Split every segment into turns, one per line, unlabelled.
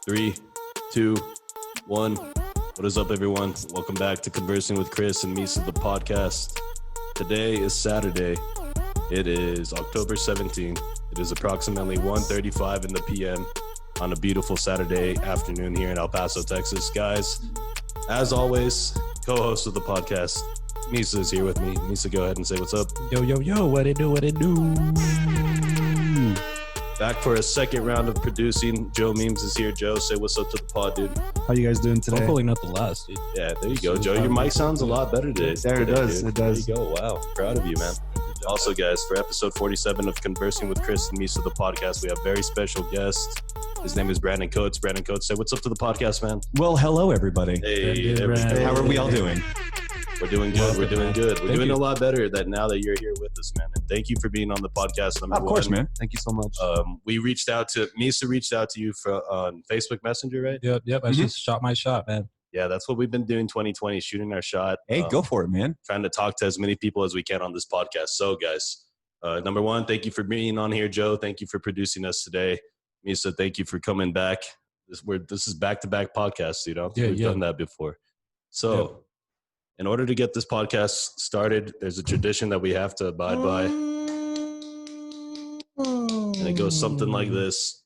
Three, two, one. What is up, everyone? Welcome back to Conversing with Chris and Misa, the podcast. Today is Saturday. It is October 17th. It is approximately 1:35 in the PM on a beautiful Saturday afternoon here in El Paso, Texas. Guys, as always, co-host of the podcast, Misa is here with me. Misa, go ahead and say what's up.
Yo, what it do?
Back for a second round of producing. Joe Memes is here. Joe, say what's up to the pod, dude.
How you guys doing today?
Hopefully not the last, dude.
Yeah, there you go, Joe. Your mic sounds a lot better today.
There it does.
Dude.
It does.
There you go. Wow. Proud of you, man. Also, guys, for episode 47 of Conversing with Chris and Misa, the podcast, we have very special guest. His name is Brandon Coates. Brandon Coates, say what's up to the podcast, man.
Well, hello, everybody.
Hey,
Brandon.
How are we all doing?
We're doing good. We're doing good. We're
Thank
doing
you.
a lot better that now that you're here with us, man. And thank you for being on the podcast. Number
Of course,
one.
man. Thank you so much.
Misa reached out to you on Facebook Messenger, right?
Yep. I just shot my shot, man.
Yeah, that's what we've been doing 2020, shooting our shot.
Hey, go for it, man.
Trying to talk to as many people as we can on this podcast. So, guys, number one, thank you for being on here, Joe. Thank you for producing us today. Misa, thank you for coming back. This is back-to-back podcasts, you know?
Yeah,
We've done that before. So, in order to get this podcast started, there's a tradition that we have to abide by. And it goes something like this.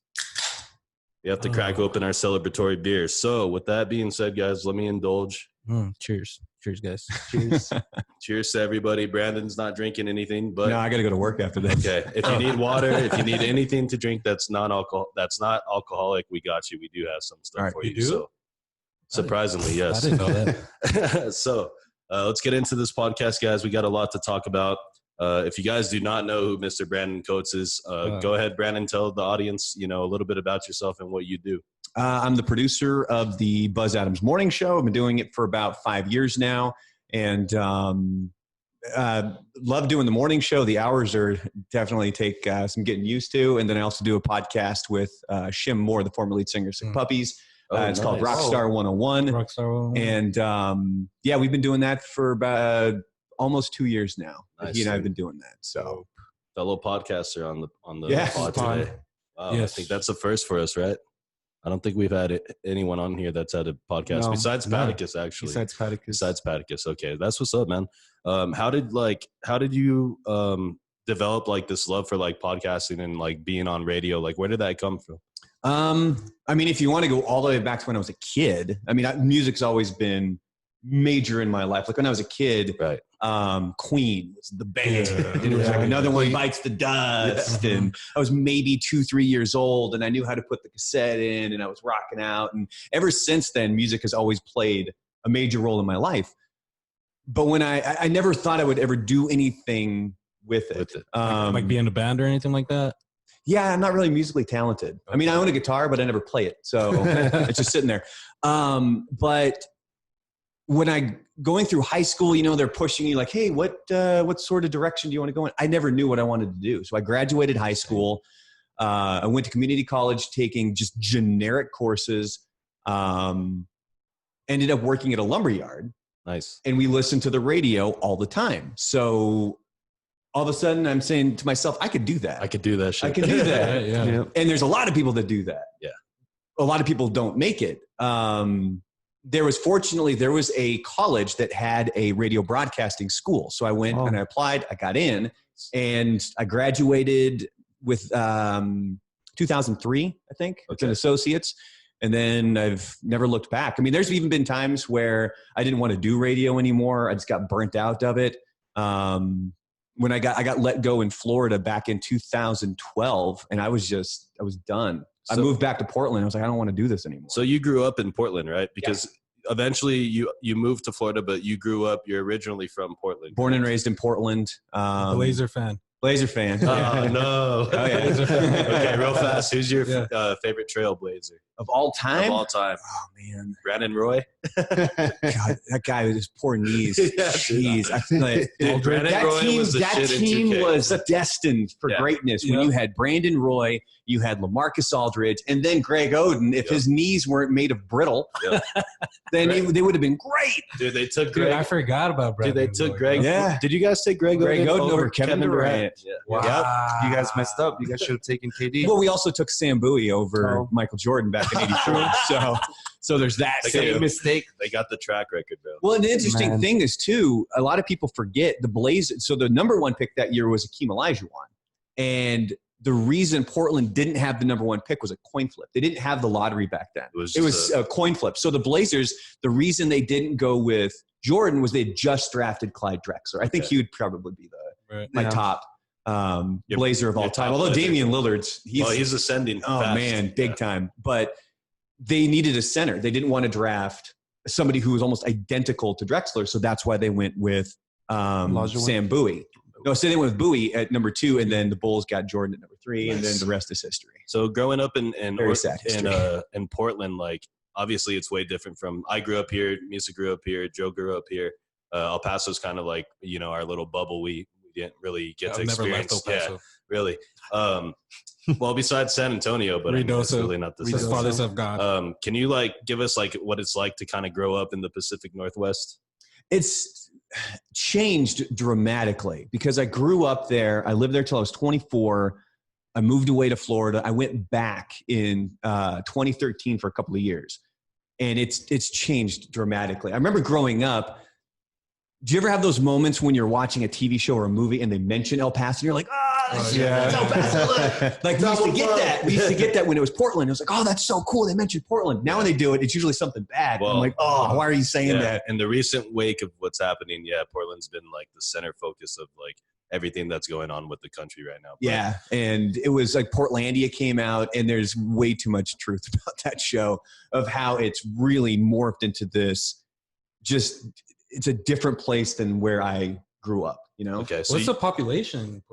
We have to crack open our celebratory beer. So, with that being said, guys, let me indulge.
Cheers, guys.
Cheers.
Cheers to everybody. Brandon's not drinking anything, but
No, I got to go to work after this.
okay. If you need water, if you need anything to drink that's not alcoholic, we got you. We do have some stuff
All right,
for
you
you.
do?
So, surprisingly, yes.
I didn't know that.
So, let's get into this podcast, guys. We got a lot to talk about. If you guys do not know who Mr. Brandon Coates is, go ahead, Brandon, tell the audience, a little bit about yourself and what you do.
I'm the producer of the Buzz Adams Morning Show. I've been doing it for about 5 years now, and love doing the morning show. The hours are definitely take some getting used to, and then I also do a podcast with Shim Moore, the former lead singer of Sick Puppies. It's called Rockstar 101.
Rockstar 101.
And we've been doing that for about almost 2 years now.
Nice.
He and I have been doing that. So
Fellow podcaster on the
Yeah.
pod today. Wow,
Yes.
I think that's a first for us, right? I don't think we've had anyone on here that's had a podcast
No,
besides
no.
Paticus, actually.
besides Paticus.
Besides Paticus. Okay, that's what's up, man. How did you develop like this love for like podcasting and like being on radio? Like, where did that come from?
I mean, if you want to go all the way back to when I was a kid, music's always been major in my life. Like when I was a kid,
Right.
Queen was the band.
Yeah.
And it was like
Yeah.
Another One Bites the Dust. And I was maybe 2-3 years old, and I knew how to put the cassette in, and I was rocking out. And ever since then, music has always played a major role in my life. But when I never thought I would ever do anything with it.
Like be in a band or anything like that?
Yeah, I'm not really musically talented. I mean, I own a guitar, but I never play it. So it's just sitting there. But when going through high school, they're pushing you like, hey, what sort of direction do you want to go in? I never knew what I wanted to do. So I graduated high school. I went to community college taking just generic courses. Ended up working at a lumberyard.
Nice.
And we listened to the radio all the time. So all of a sudden I'm saying to myself, I could do that.
I could do that shit.
I can do that.
Yeah.
And there's a lot of people that do that.
Yeah.
A lot of people don't make it. There was a college that had a radio broadcasting school. So I went and I applied, I got in, and I graduated with 2003, I think, with an associate's. And then I've never looked back. I mean, there's even been times where I didn't want to do radio anymore. I just got burnt out of it. When I got let go in Florida back in 2012, and I was done. I moved back to Portland. I was like, I don't want to do this anymore.
So you grew up in Portland, right? Because eventually you moved to Florida, but you're originally from Portland.
Born and raised in Portland.
Blazer fan.
Blazer fan.
Oh, no.
Oh, yeah.
Okay, real fast. Who's your favorite Trailblazer?
Of all time?
Of all time.
Oh, man.
Brandon Roy?
God, that guy with his poor knees.
Yeah,
Jeez. I feel like
Dude, Brandon Roy was the shit in 2K.
was destined for greatness. When
Yeah.
you had Brandon Roy, you had LaMarcus Aldridge, and then Greg Oden. If his knees weren't made of brittle, then they would have been great.
Dude, they took
Dude,
Greg.
I forgot about
Dude,
Brandon.
they took
Roy.
Greg.
Yeah.
Did you guys take Greg
Greg
Oden
Oden over Kevin Durant. it.
Yeah.
Wow.
Yep.
You guys messed up. You guys should have taken KD.
Well, we also took Sam Bowie over Michael Jordan back in '84. So there's that.
Same
too.
mistake.
They got the track record, bro.
Well, an interesting
Man.
thing is too, a lot of people forget the Blazers. So the number one pick that year was Akeem Olajuwon, and the reason Portland didn't have the number one pick was a coin flip. They didn't have the lottery back then. It was a coin flip. So the Blazers, the reason they didn't go with Jordan was they had just drafted Clyde Drexler. I think he would probably be my top Blazer of all time. Although Damian Lillard's,
he's ascending.
Oh
fast.
man, big time. But they needed a center. They didn't want to draft somebody who was almost identical to Drexler. So that's why they went with Sam Bowie. No, so they went with Bowie at number 2, and then the Bulls got Jordan at number 3, and then the rest is history.
So growing up in Portland, like obviously it's way different from. I grew up here. Misa grew up here. Joe grew up here. El Paso's kind of like our little bubble. We didn't really get to experience.
Never left El Paso.
Yeah, really. Well, besides San Antonio, but it's really not the same.
Fathers of God.
Can you give us what it's like to kind of grow up in the Pacific Northwest?
It's changed dramatically because I grew up there. I lived there till I was 24. I moved away to Florida. I went back in 2013 for a couple of years, and it's changed dramatically. I remember growing up. Do you ever have those moments when you're watching a TV show or a movie and they mention El Paso and you're like, that's El Paso. Like we used to get that. We used to get that when it was Portland. It was like, oh, that's so cool. They mentioned Portland. Now when they do it, it's usually something bad.
Well,
I'm like, oh, why are you saying that?
In the recent wake of what's happening, Portland's been the center focus of everything that's going on with the country right now.
Yeah, and it was like Portlandia came out, and there's way too much truth about that show of how it's really morphed into this it's a different place than where I grew up,
Okay. So
What's the population?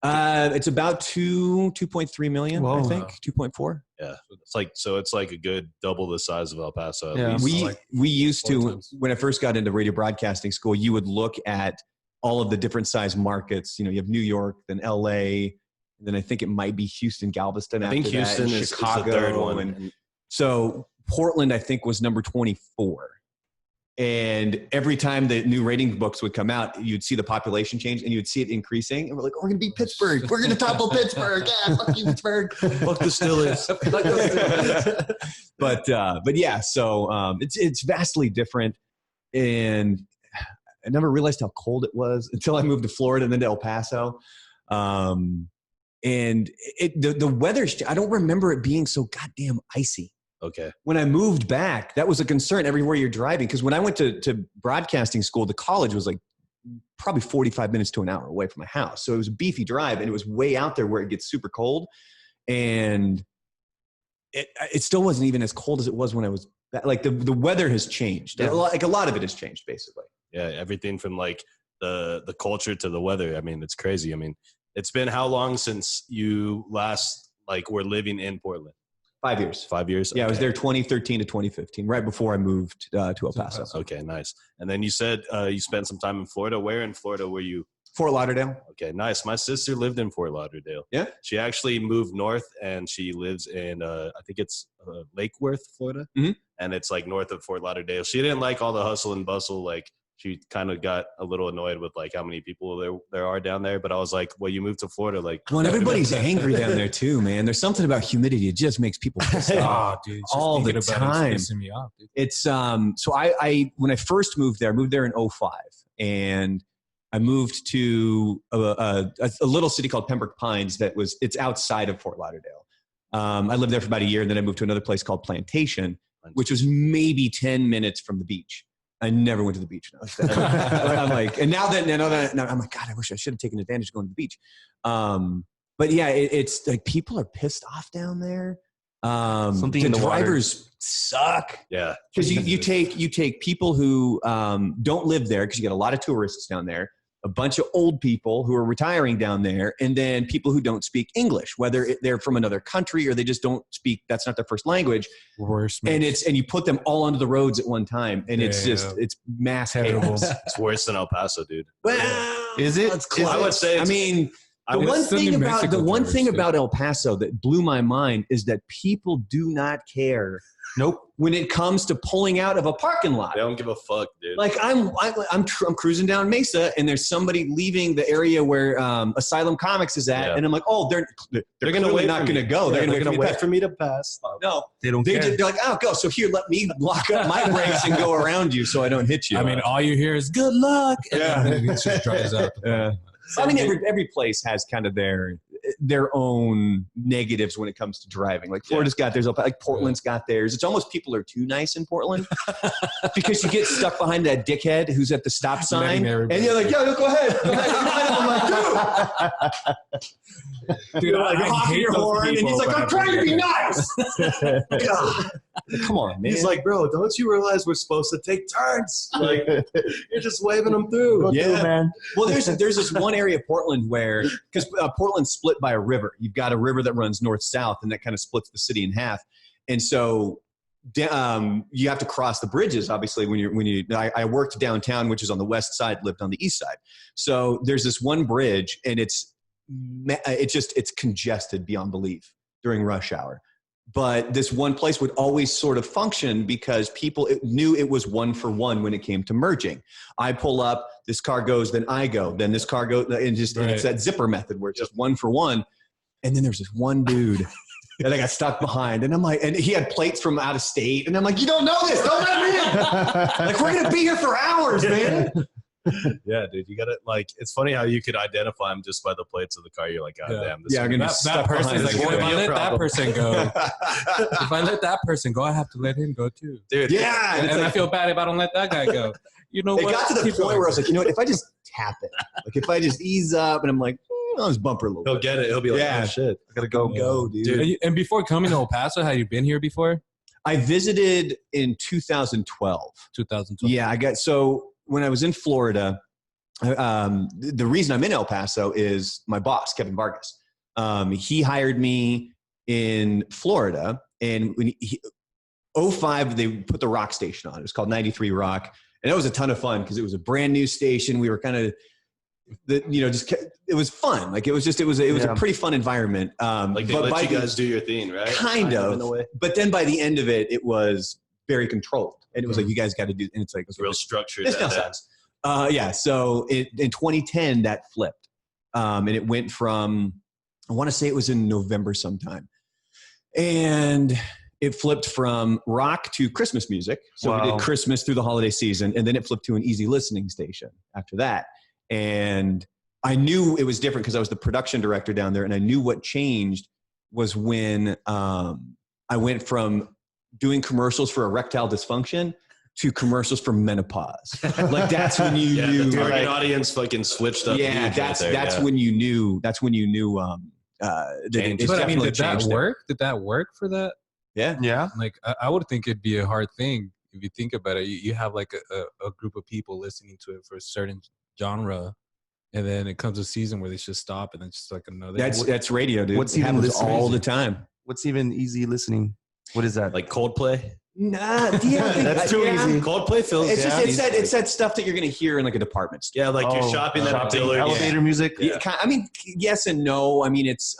It's about 2.3 million,
Whoa.
I think, 2.4.
Yeah. It's like a good double the size of El Paso.
Yeah.
We used to,
times.
when I first got into radio broadcasting school, you would look at all of the different size markets. You have New York, then LA, and then I think it might be Houston, Galveston.
I think
after
Houston
that,
is
Chicago,
the third one.
And so Portland, I think, was number 24. And every time the new rating books would come out, you'd see the population change and you'd see it increasing. And we're like, we're going to beat Pittsburgh. We're going to topple Pittsburgh. Yeah, fuck you, Pittsburgh.
Fuck the Steelers.
But yeah, so it's vastly different. And I never realized how cold it was until I moved to Florida and then to El Paso. And the weather, I don't remember it being so goddamn icy.
Okay.
When I moved back, that was a concern everywhere you're driving. Because when I went to broadcasting school, the college was probably 45 minutes to an hour away from my house. So it was a beefy drive, and it was way out there where it gets super cold. And it still wasn't even as cold as it was when I was back. The weather has changed.
Yeah.
A lot of it has changed, basically.
Yeah. Everything from the culture to the weather. I mean, it's crazy. I mean, it's been how long since you last were living in Portland?
5 years.
5 years?
Yeah,
okay.
I was there 2013 to 2015, right before I moved to El Paso.
Okay, nice. And then you said you spent some time in Florida. Where in Florida were you?
Fort Lauderdale.
Okay, nice. My sister lived in Fort Lauderdale.
Yeah?
She actually moved north, and she lives in, I think it's Lake Worth, Florida.
Mm-hmm.
And it's north of Fort Lauderdale. She didn't like all the hustle and bustle. She kind of got a little annoyed with how many people there are down there. But I was like, well, you moved to Florida.
Well, and everybody's angry down there too, man. There's something about humidity. It just makes people pissed off
Dude,
all the time.
It's pissing me off, dude.
It's so I when I first moved there, I moved there in 2005, and I moved to a little city called Pembroke Pines it's outside of Fort Lauderdale. I lived there for about a year, and then I moved to another place called Plantation, which was maybe 10 minutes from the beach. I never went to the beach. I'm like, and now that I'm like, God, I wish I should have taken advantage of going to the beach. But yeah, it's people are pissed off down there. The drivers suck.
Yeah,
because you take people who don't live there, because you get a lot of tourists down there, a bunch of old people who are retiring down there, and then people who don't speak English, whether they're from another country or they just don't speak. That's not their first language.
Worse,
and you put them all onto the roads at one time, and it's mass chaos.
It's worse than El Paso, dude.
Well,
is it?
That's close.
I would say.
I mean,
I was
one
still
thing
New
about
Mexico
the one
drivers,
thing
too.
about El Paso that blew my mind is that people do not care.
Nope.
When it comes to pulling out of a parking lot.
They don't give a fuck, dude.
Like I'm cruising down Mesa and there's somebody leaving the area where Asylum Comics is at,
Yeah.
and I'm like, oh, they're
gonna
clearly
wait
not
for
going to
me.
go.
Yeah,
they're going to
wait for me to pass.
No,
They don't
they're
care.
like, oh, go. So here, let me lock up my brakes and go around you so I don't hit you.
I mean, all you hear is "good luck." And
Yeah.
then it just drives out.
Yeah. I mean, every place has kind of their own negatives when it comes to driving. Like Florida's got theirs, like Portland's got theirs. It's almost people are too nice in Portland because you get stuck behind that dickhead who's at the stop sign, and you're like, "Yo, go ahead." I'm like,
Dude,
you're like
I
honking
hate
your
those
horn, and he's
people,
like,
but
"I'm
I
trying to be
forget.
nice." God. Come on, man.
He's like, bro, don't you realize we're supposed to take turns? Like, you're just waving them through.
Yeah.
man.
Well, there's this one area of Portland where, because Portland's split by a river. You've got a river that runs north-south, and that kind of splits the city in half. And so you have to cross the bridges, obviously, I worked downtown, which is on the west side, lived on the east side. So there's this one bridge, and it's congested beyond belief during rush hour. But this one place would always sort of function because people knew it was one for one when it came to merging. I pull up, this car goes, then I go, then this car goes, and and it's that zipper method where it's just one for one. And then there's this one dude that I got stuck behind, and I'm like, and he had plates from out of state, and I'm like, you don't know this, don't let me in. Like, we're gonna be here for hours, man.
Yeah, dude, you gotta it's funny how you could identify them just by the plates of the car. You're like, God damn, this
Yeah, I'm gonna be
That
stuck
person's
behind
like,
this
if
guy.
I let that
problem.
person go, if I let that person go, I have to let him go too.
dude.
Yeah,
And I feel bad if I don't let that guy go. You know
it
what?
got to the
Keep
point
going.
where I was like, you know what, if I just tap it, like if I just ease up, and I'm like, on his bumper a little
He'll
bit.
get it. He'll be like,
Yeah.
oh shit.
I gotta go.
Go, dude.
Dude.
And before coming to El Paso, had you been here before?
I visited in 2012.
2012.
Yeah, so when I was in Florida, the reason I'm in El Paso is my boss, Kevin Vargas. He hired me in Florida, and when 05, they put the rock station on. It was called 93 Rock, and it was a ton of fun because it was a brand new station. We were kind of, it was fun. Like it was a pretty fun environment.
Like they let you guys do your thing, right?
Kind of.
In a way.
But then by the end of it, it was very controlled, and it was like, you guys got to do, and it's like,
It's real structured.
this now
that
sucks. Yeah. So in 2010, that flipped, and it went from, I want to say it was in November sometime, and it flipped from rock to Christmas music. So we did Christmas through the holiday season, and then it flipped to an easy listening station after that. And I knew it was different because I was the production director down there, and I knew what changed was when I went from doing commercials for erectile dysfunction to commercials for menopause. Like that's when you knew.
The target audience fucking switched up.
Yeah, that's when you knew. That's when you knew.
Change.
But I mean,
definitely
did that
changed it.
work? Did that work for that?
Yeah.
Yeah.
Like, I would think it'd be a hard thing if you think about it. You have like a group of people listening to it for a certain genre, and then it comes a season where they just stop, and then just like another.
That's radio, dude.
What's
It
even
happens
listening?
all the time.
What's even easy listening? What is that?
like Coldplay.
Nah, yeah,
That's too easy.
Coldplay feels.
It's just
easy.
it's that stuff that you're gonna hear in like a department store.
Yeah, like you're shopping at Dillard's.
elevator music.
Yeah.
I mean, yes and no. I mean, it's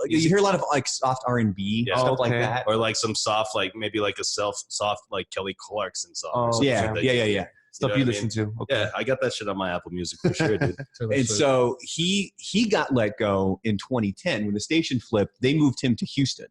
you hear a lot of like soft R&B
Yeah.
stuff like
Okay.
that.
Or like some soft, like maybe like a soft like Kelly Clarkson song. or
Oh,
something
Yeah,
like that.
yeah.
Stuff
know
you
what I
listen to. Okay.
Yeah, I got that shit on my Apple Music for sure, dude.
And so he got let go in 2010 when the station flipped. They moved him to Houston.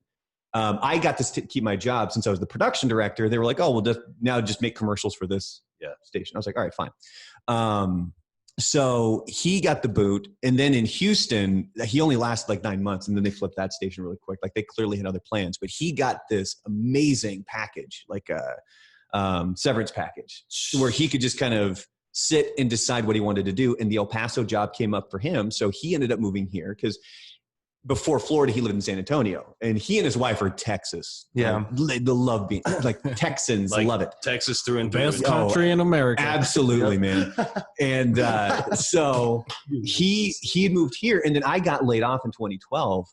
I got to keep my job since I was the production director. They were like, "Oh, we'll just make commercials for this station." I was like, "All right, fine." So he got the boot, and then in Houston, he only lasted like 9 months, and then they flipped that station really quick. Like they clearly had other plans, but he got this amazing package, like a severance package, where he could just kind of sit and decide what he wanted to do. And the El Paso job came up for him, so he ended up moving here because before Florida, he lived in San Antonio, and he and his wife are Texas.
Yeah.
They love being like Texans,
Like
love it.
Texas through and through.
best country in America.
Absolutely, man. And so he had moved here, and then I got laid off in 2012.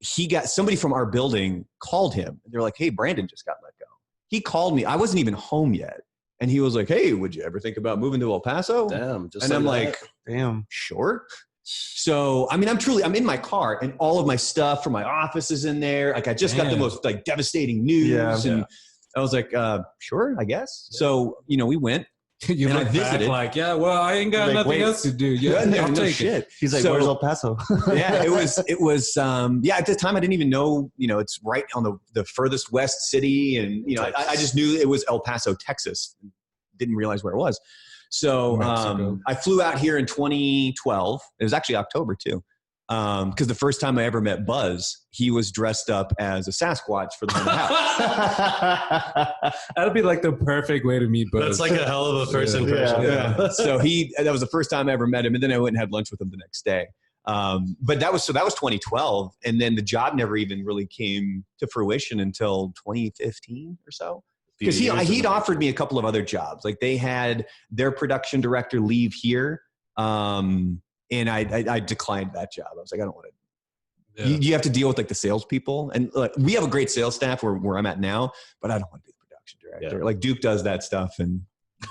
Somebody from our building called him. They're like, "Hey, Brandon just got let go." He called me. I wasn't even home yet, and he was like, "Hey, would you ever think about moving to El Paso?"
Damn. Just
And I'm
like
like,
Damn.
"Sure." So, I mean, I'm in my car and all of my stuff from my office is in there. Like I just got the most like devastating news.
Yeah.
And I was like, sure, I guess.
Yeah.
So, we went.
You
And I
look back
visited.
like, yeah, well, I ain't got
Like,
nothing
wait.
else to do. Yeah,
No,
I'll
no
take it.
shit.
He's like,
So-
where's El Paso?
Yeah, it was, at the time I didn't even know, it's right on the furthest west city. And, I just knew it was El Paso, Texas. Didn't realize where it was. So
Mexico.
I flew out here in 2012. It was actually October too. Because the first time I ever met Buzz, he was dressed up as a Sasquatch for the haunted house.
That'd be like the perfect way to meet Buzz.
That's like a hell of a first
Yeah.
impression.
Yeah. So that was the first time I ever met him. And then I went and had lunch with him the next day. But that was 2012. And then the job never even really came to fruition until 2015 or so. Because he'd offered me a couple of other jobs. Like they had their production director leave here. And I declined that job. I was like, I don't want to.
Yeah.
You have to deal with like the salespeople. And we have a great sales staff where I'm at now, but I don't want to be the production director.
Yeah.
Like Duke does that stuff. And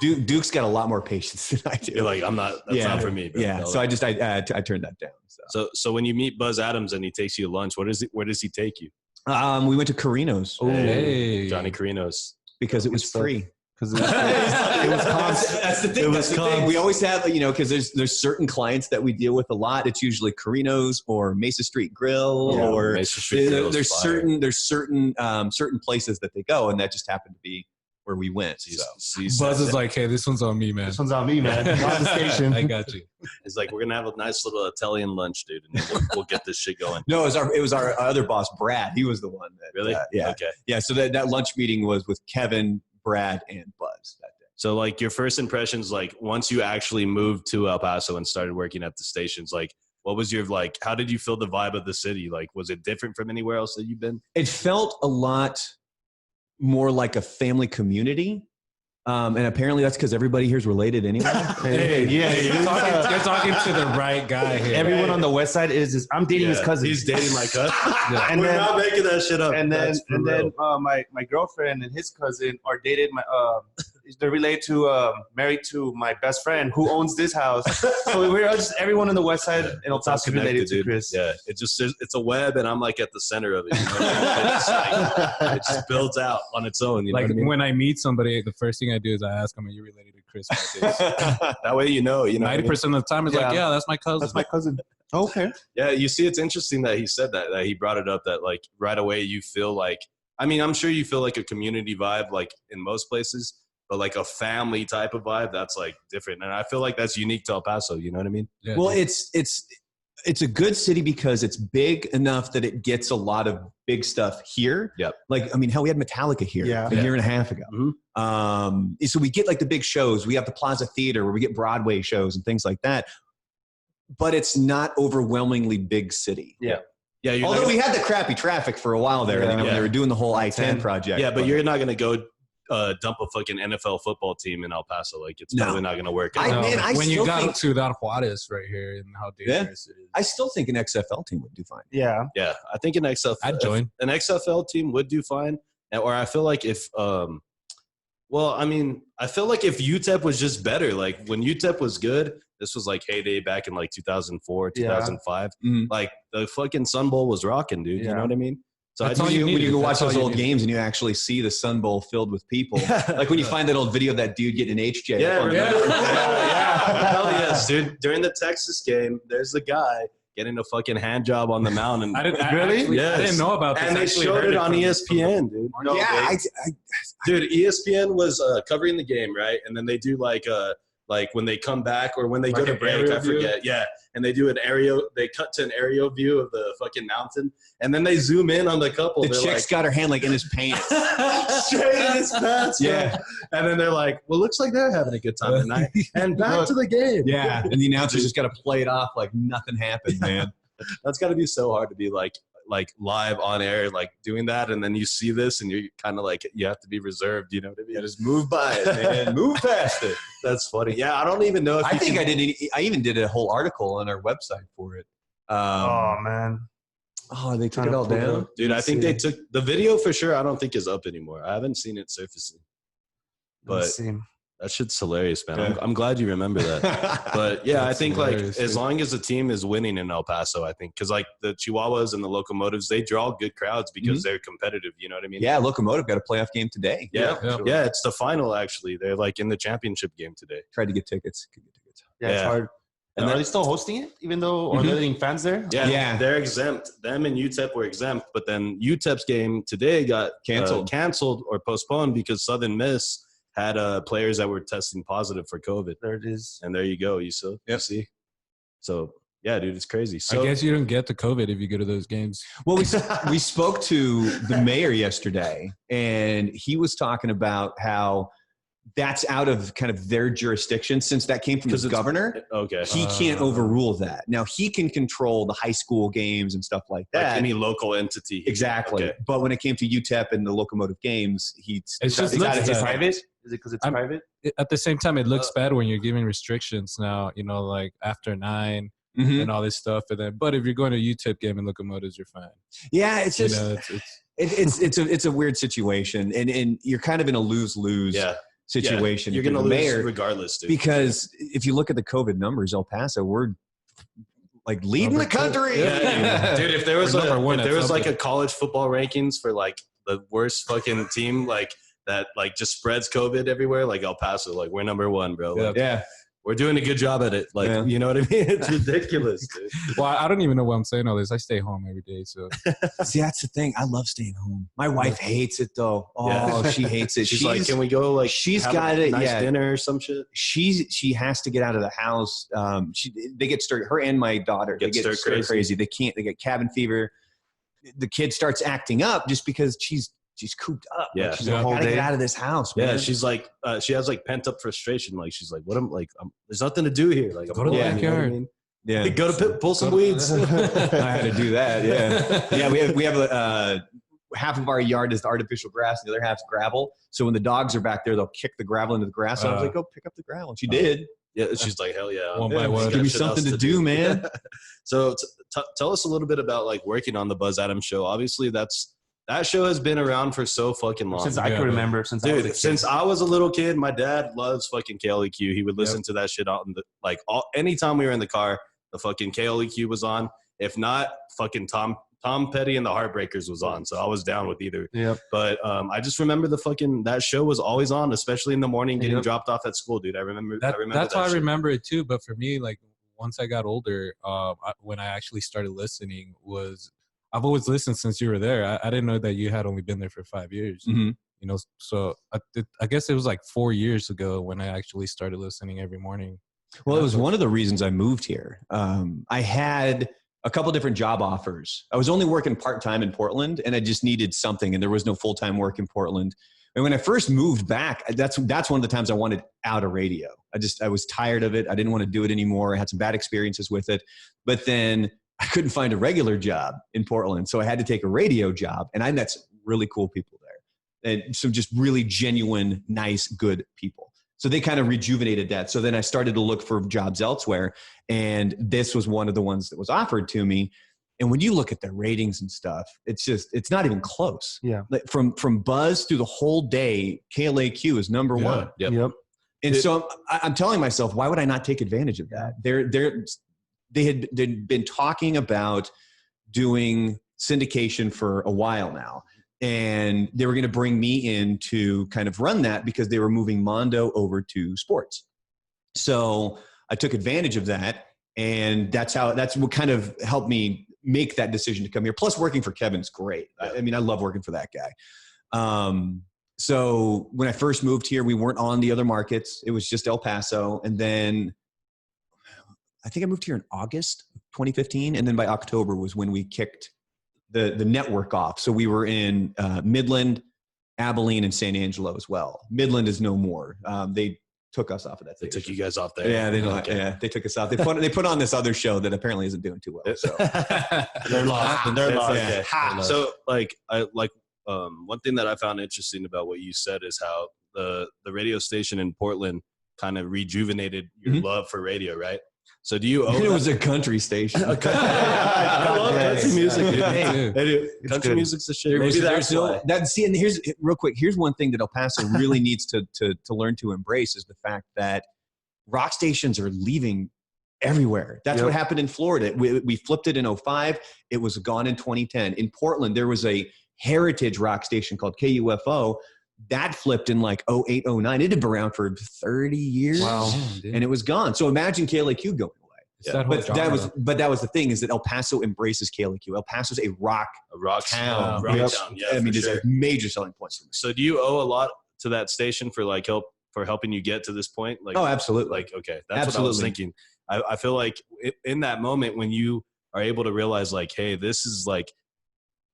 Duke's got a lot more patience than I do.
You're like, that's not for me. Bro.
Yeah. So I turned that down.
So when you meet Buzz Adams and he takes you to lunch, where does he take you?
We went to Carino's
Hey.
Johnny Carino's.
because it was free.
Because it was constant.
That's the thing.
It was
That's the thing. We always have, because there's certain clients that we deal with a lot. It's usually Carino's or Mesa Street Grill,
Yeah,
or
Mesa Street Grill is
there's
fire.
certain places that they go, and that just happened to be where we went. So.
Buzz is like, hey, this one's on me, man.
This one's on me, man. On the station.
I got you.
It's like, we're gonna have a nice little Italian lunch, dude, and we'll get this shit going.
No, it was our other boss, Brad. He was the one that
Really?
yeah.
Okay.
Yeah. So that lunch meeting was with Kevin, Brad, and Buzz that day.
So like your first impressions, like once you actually moved to El Paso and started working at the stations, like what was your, like, how did you feel the vibe of the city? Like, was it different from anywhere else that you've been?
It felt a lot more like a family community. And apparently that's because everybody here is related anyway.
Hey,
yeah,
you're talking to the right guy here.
Everyone on the west side is I'm dating his cousin.
He's dating my cousin.
Yeah.
And
We're
then-
not making that shit up.
and then
That's for real.
my girlfriend and his cousin are dated. They're related to married to my best friend who owns this house. So we're just everyone on the west side in El
It's all
Paso related to
dude.
Chris.
Yeah, it's a web, and I'm like at the center of it. You know what I mean? It just builds out on its own. You know
Like
what I mean?
when I meet somebody, the first thing I do is I ask them, "Are you related to Chris?"
That way, you know.
90% of the time, it's like,
Yeah.
"Yeah, that's my cousin."
That's my cousin. Okay.
Yeah, you see, it's interesting that he said that he brought it up, that like right away you feel like, I mean, I'm sure you feel like a community vibe, like in most places, but like a family type of vibe, that's like different. And I feel like that's unique to El Paso. You know what I mean?
Yeah.
Well, it's a good city because it's big enough that it gets a lot of big stuff here.
Yep.
Like, I mean, hell, we had Metallica here
Yeah.
a year and a half ago.
Mhm.
So we get like the big shows. We have the Plaza Theater where we get Broadway shows and things like that. But it's not overwhelmingly big city.
Yeah, you're
Although
not
we had the crappy traffic for a while there,
Yeah.
when they were doing the whole I-10 project.
yeah, but you're not gonna go dump a fucking NFL football team in El Paso. Like, it's
No.
probably not gonna work.
I-
out.
man, I
when you
still
got
think-
to that Juarez right here and how dangerous it is.
I still think an XFL team would do fine.
Yeah.
Yeah, I think an
I'd join.
An XFL team would do fine. Or I feel like if, well, I mean, I feel like if UTEP was just better, like when UTEP was good, this was like heyday back in like 2004, 2005.
Mhm.
Like the fucking Sun Bowl was rocking, dude. You
Yeah.
know what I mean? So
That's
I
all
just,
you
When
needed.
you go watch
That's all
those
you
old
needed.
games and you actually see the Sun Bowl filled with people. Like when you find that old video of that dude getting an HJ.
yeah,
up on the-
yeah. Hell yes, dude. During the Texas game, there's a guy getting a fucking hand job on the mound, and
I didn't
Really?
actually,
Yes.
I didn't know about this.
and
I
they
actually
showed
heard
it on
from-
ESPN, dude.
No,
Yeah,
Dude, ESPN was covering the game, right? And then they do like when they come back or when they
Like
go to
an
break,
aerial
I
view?
forget. Yeah. And they do an aerial, they cut to an aerial view of the fucking mountain. And then they zoom in on the couple.
the
They're
chick's got her hand like in his pants.
straight in his pants.
Yeah.
And then they're like, well, looks like they're having a good time tonight. And back to the game.
Yeah. And the announcer's just got to play it off like nothing happened, man.
That's got to be so hard to be like live on air, like doing that. And then you see this and you're kind of like, you have to be reserved. You know what I mean?
Yeah, just move by it, man. Move past it.
That's funny. Yeah. I don't even know if
I
you
think
can-
I even did a whole article on our website for it.
Oh man.
They took
Trying
it
to
all
pull it
down.
up.
Dude, I
Let's
think
see.
they took the video for sure. I don't think is up anymore. I haven't seen it surfacing. But
Let's see.
That shit's hilarious, man.
Yeah.
I'm glad you remember that. But yeah, I
That's
think like
hilarious,
as
dude.
long as the team is winning in El Paso, I think because like the Chihuahuas and the Locomotives, they draw good crowds because they're competitive. You know what I mean?
Yeah, Locomotive got a playoff game today.
Yeah.
Yeah.
Yeah. It's the final actually. They're like in the championship game today.
Tried to get tickets. Could get tickets.
Yeah, it's
Yeah.
hard.
And
And are
then-
they still hosting it, even though, or
Mhm.
they're letting fans there?
Yeah, they're exempt. Them and UTEP were exempt, but then UTEP's game today got canceled or postponed because Southern Miss had players that were testing positive for COVID.
There it is.
And there you go. You see. So yeah, dude, it's crazy. So
I guess you don't get the COVID if you go to those games.
Well, we spoke to the mayor yesterday, and he was talking about how that's out of kind of their jurisdiction since that came from the governor.
Okay.
He can't overrule that. Now, he can control the high school games and stuff like that.
Like any local entity.
Exactly.
Okay.
But when it came to UTEP and the Locomotive games,
It's just
it's out of
looks
his
bad.
Private? Is it because it's private?
At the same time, it looks bad when you're giving restrictions now, you know, like after 9
Mhm.
and all this stuff. And then, but if you're going to UTEP game and Locomotives, you're fine.
Yeah, it's just
You know, it's
it's a weird situation, and you're kind of in a lose-lose situation.
You're
if
gonna
the
lose
mayor,
regardless, dude.
because if you look at the COVID numbers, El Paso, we're like leading
Number
the country.
two.
Yeah. Dude, if there was
We're number one
if
at
there was like
something.
a college football rankings for like the worst fucking team like that like just spreads COVID everywhere, like El Paso, like we're number 1, bro. Like,
Yeah.
we're doing a good job at it. Like,
Yeah.
you know what I mean? It's ridiculous, dude.
well, I don't even know why I'm saying all this. I stay home every day, so
See, that's the thing. I love staying home. My wife hates it though. Oh,
Yeah.
she hates it.
She's like, can we go like
she's
have
got
a
it,
nice
yeah.
dinner or some shit?
She has to get out of the house. They get stir. Her and my daughter
Get
they get
stir
stir crazy. They can't. They get cabin fever. The kid starts acting up just because she's cooped up.
Yeah.
Like, she's
Yeah.
like,
Whole
gotta
day.
get out of this house.
Yeah,
man.
she's like, she has like pent up frustration. Like, she's like, what am like? there's nothing to do here. Like,
Go to the
bored, you know what I
backyard.
mean?
yeah.
Go to pull some
Go to-
weeds.
I had to do that. Yeah, yeah. We have half of our yard is artificial grass, the other half's gravel. So when the dogs are back there, they'll kick the gravel into the grass. So I was like, go pick up the gravel. And she did.
Yeah, she's like, hell yeah.
One by one.
Give me
Shit
something
else
to do, man.
So tell us a little bit about like working on the Buzz Adams show. Obviously, that show has been around for so fucking long.
Since I
Yeah,
can
man.
remember. Since I was a
Dude,
kid.
since I was a little kid, my dad loves fucking KLEQ. He would listen to that shit out in the like anytime we were in the car, the fucking KLEQ was on. If not, fucking Tom Petty and the Heartbreakers was on. So I was down with either.
Yep.
But I just remember that show was always on, especially in the morning getting
Yep.
dropped off at school, dude. I remember
that's
that
how I
shit.
remember it too. But for me, like once I got older, when I actually started listening, I've always listened since you were there. I didn't know that you had only been there for 5 years.
Mhm.
You know, so I guess it was like 4 years ago when I actually started listening every morning.
Well, it was one of the reasons I moved here. I had a couple different job offers. I was only working part-time in Portland, and I just needed something, and there was no full-time work in Portland. And when I first moved back, that's one of the times I wanted out of radio. I was tired of it. I didn't want to do it anymore. I had some bad experiences with it. But then I couldn't find a regular job in Portland, so I had to take a radio job, and I met some really cool people there. And some just really genuine, nice, good people. So they kind of rejuvenated that. So then I started to look for jobs elsewhere. And this was one of the ones that was offered to me. And when you look at the ratings and stuff, it's not even close.
Yeah.
Like from Buzz through the whole day, KLAQ is number
Yeah.
one.
Yep.
And so I'm telling myself, why would I not take advantage of that? They had been talking about doing syndication for a while now. And they were going to bring me in to kind of run that because they were moving Mondo over to sports. So I took advantage of that. And that's what kind of helped me make that decision to come here. Plus working for Kevin's great.
Yeah.
I mean, I love working for that guy. So when I first moved here, we weren't on the other markets. It was just El Paso. And then I think I moved here in August 2015. And then by October was when we kicked the network off. So we were in Midland, Abilene, and San Angelo as well. Midland is no more. They took us off of that.
They
station.
took you guys off there.
Yeah, they
Okay.
they took us out. They put on this other show that apparently isn't doing too well. So
They're lost. They're
It's
lost.
okay.
Ha.
So one thing that I found interesting about what you said is how the radio station in Portland kind of rejuvenated your
Mhm.
love for radio, right? So do you owe
It
that-
was a country station.
I love country music, dude.
Hey, too.
Country
good.
music's the shit.
There was-
Maybe
there's
that's
no-
why.
that see, and here's real quick. Here's one thing that El Paso really needs to learn to embrace is the fact that rock stations are leaving everywhere. That's what happened in Florida. We flipped it in 2005. It was gone in 2010. In Portland, there was a heritage rock station called KUFO that flipped in like 2008, 2009. It had been around for 30 years.
Wow, dude.
And it was gone. So imagine KLAQ going away.
It's that whole
But that was the thing is that El Paso embraces KLAQ. El Paso's a rock town.
Rock
Yep.
town. Yeah,
I mean,
for
it's
sure.
a major selling point for me.
So do you owe a lot to that station for like helping you get to this point? Like,
Oh, absolutely.
like, okay, that's what I was
Absolutely.
thinking. I feel like in that moment when you are able to realize like, hey, this is like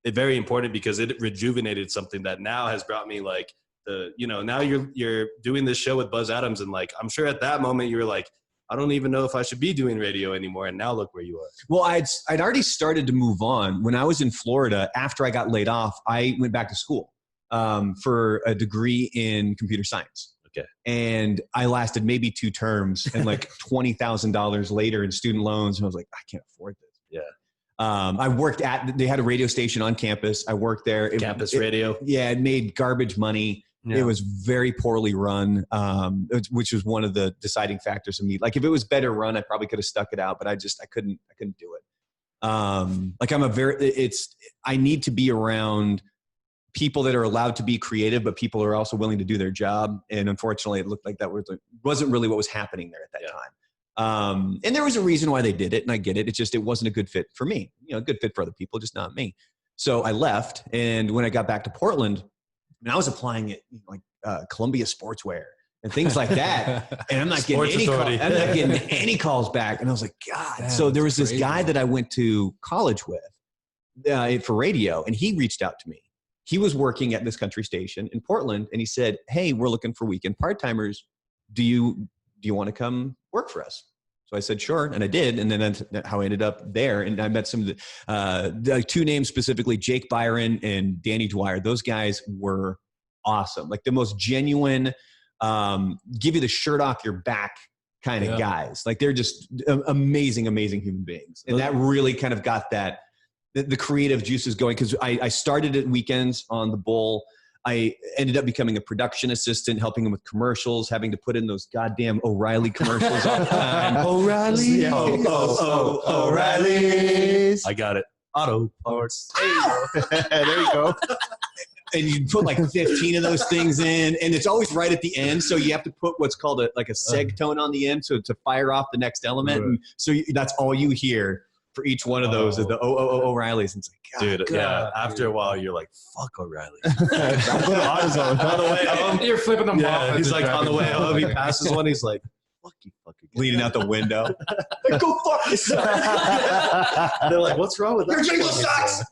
very important because it rejuvenated something that now has brought me like now you're doing this show with Buzz Adams, and like, I'm sure at that moment you were like, I don't even know if I should be doing radio anymore. And now look where you are.
Well, I'd already started to move on. When I was in Florida, after I got laid off, I went back to school for a degree in computer science.
Okay.
And I lasted maybe 2 terms and like $20,000 later in student loans. And I was like, I can't afford this.
Yeah.
I worked they had a radio station on campus. I worked there.
Campus radio.
Yeah. It made garbage money.
Yeah.
It was very poorly run, which was one of the deciding factors of me. Like if it was better run, I probably could have stuck it out, but I couldn't do it. I need to be around people that are allowed to be creative, but people are also willing to do their job. And unfortunately, it looked like that wasn't really what was happening there at that time. And there was a reason why they did it, and I get it. It's just, it wasn't a good fit for me, a good fit for other people, just not me. So I left. And when I got back to Portland, and I was applying at Columbia Sportswear and things like that. And I'm not getting any calls back. And I was like, God.
Damn,
so there was
that's
this guy
crazy.
that I went to college with for radio, and he reached out to me. He was working at this country station in Portland, and he said, hey, we're looking for weekend part-timers. Do you want to come work for us? So I said, sure. And I did. And then that's how I ended up there. And I met some of the 2 names specifically, Jake Byron and Danny Dwyer. Those guys were awesome. Like the most genuine, give you the shirt off your back kind of guys. Like they're just amazing, amazing human beings. And that really kind of got the creative juices going. Cause I started at weekends on the Bull. I ended up becoming a production assistant, helping him with commercials, having to put in those goddamn O'Reilly commercials all the time.
O'Reilly. O'Reilly's.
I got it. Auto parts.
There you go.
And you put like 15 of those things in, and it's always right at the end. So you have to put what's called a seg tone on the end to fire off the next element. And so that's all you hear for each one of those of the O'Reillys. And it's like, God,
Dude, yeah. After a while, you're like, fuck O'Reilly.
On the way home.
You're flipping them off.
Yeah, he's like on the way home. He passes one. He's like, fuck you, fucking
leaning out the window. Like, go fuck yourself.
They're like, what's wrong with that?
Your jingle sucks.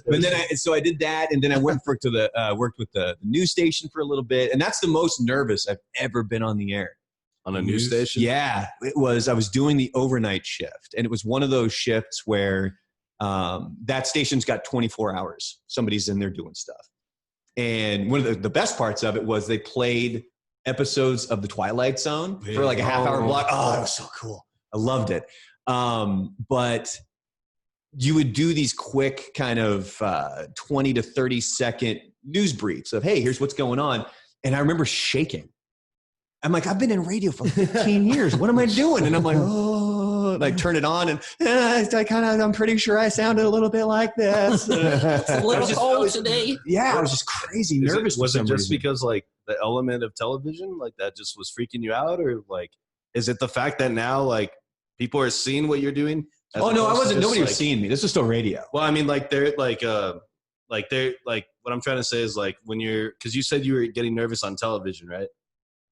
And then I did that, and then I went worked with the news station for a little bit, and that's the most nervous I've ever been on the air.
On a news station?
Yeah, it was. I was doing the overnight shift, and it was one of those shifts where that station's got 24 hours. Somebody's in there doing stuff. And one of the best parts of it was they played episodes of The Twilight Zone for like a half-hour block. Oh, it was so cool. I loved it. But you would do these quick kind of 20 to 30-second news briefs of, hey, here's what's going on. And I remember shaking. I'm like, I've been in radio for 15 years. What am I doing? And I'm like, oh, and I turn it on, and I'm pretty sure I sounded a little bit like this.
It's a little cold today.
Yeah, I was just crazy nervous.
Was
for
it
some
just
reason.
because like the element of television, like that just was freaking you out, or like, is it the fact that now like people are seeing what you're doing?
Oh no, I
opposed to
wasn't.
just,
Nobody was
like-
seeing me. This was still radio.
Well, I mean, like they're like what I'm trying to say is like when you're, because you said you were getting nervous on television, right?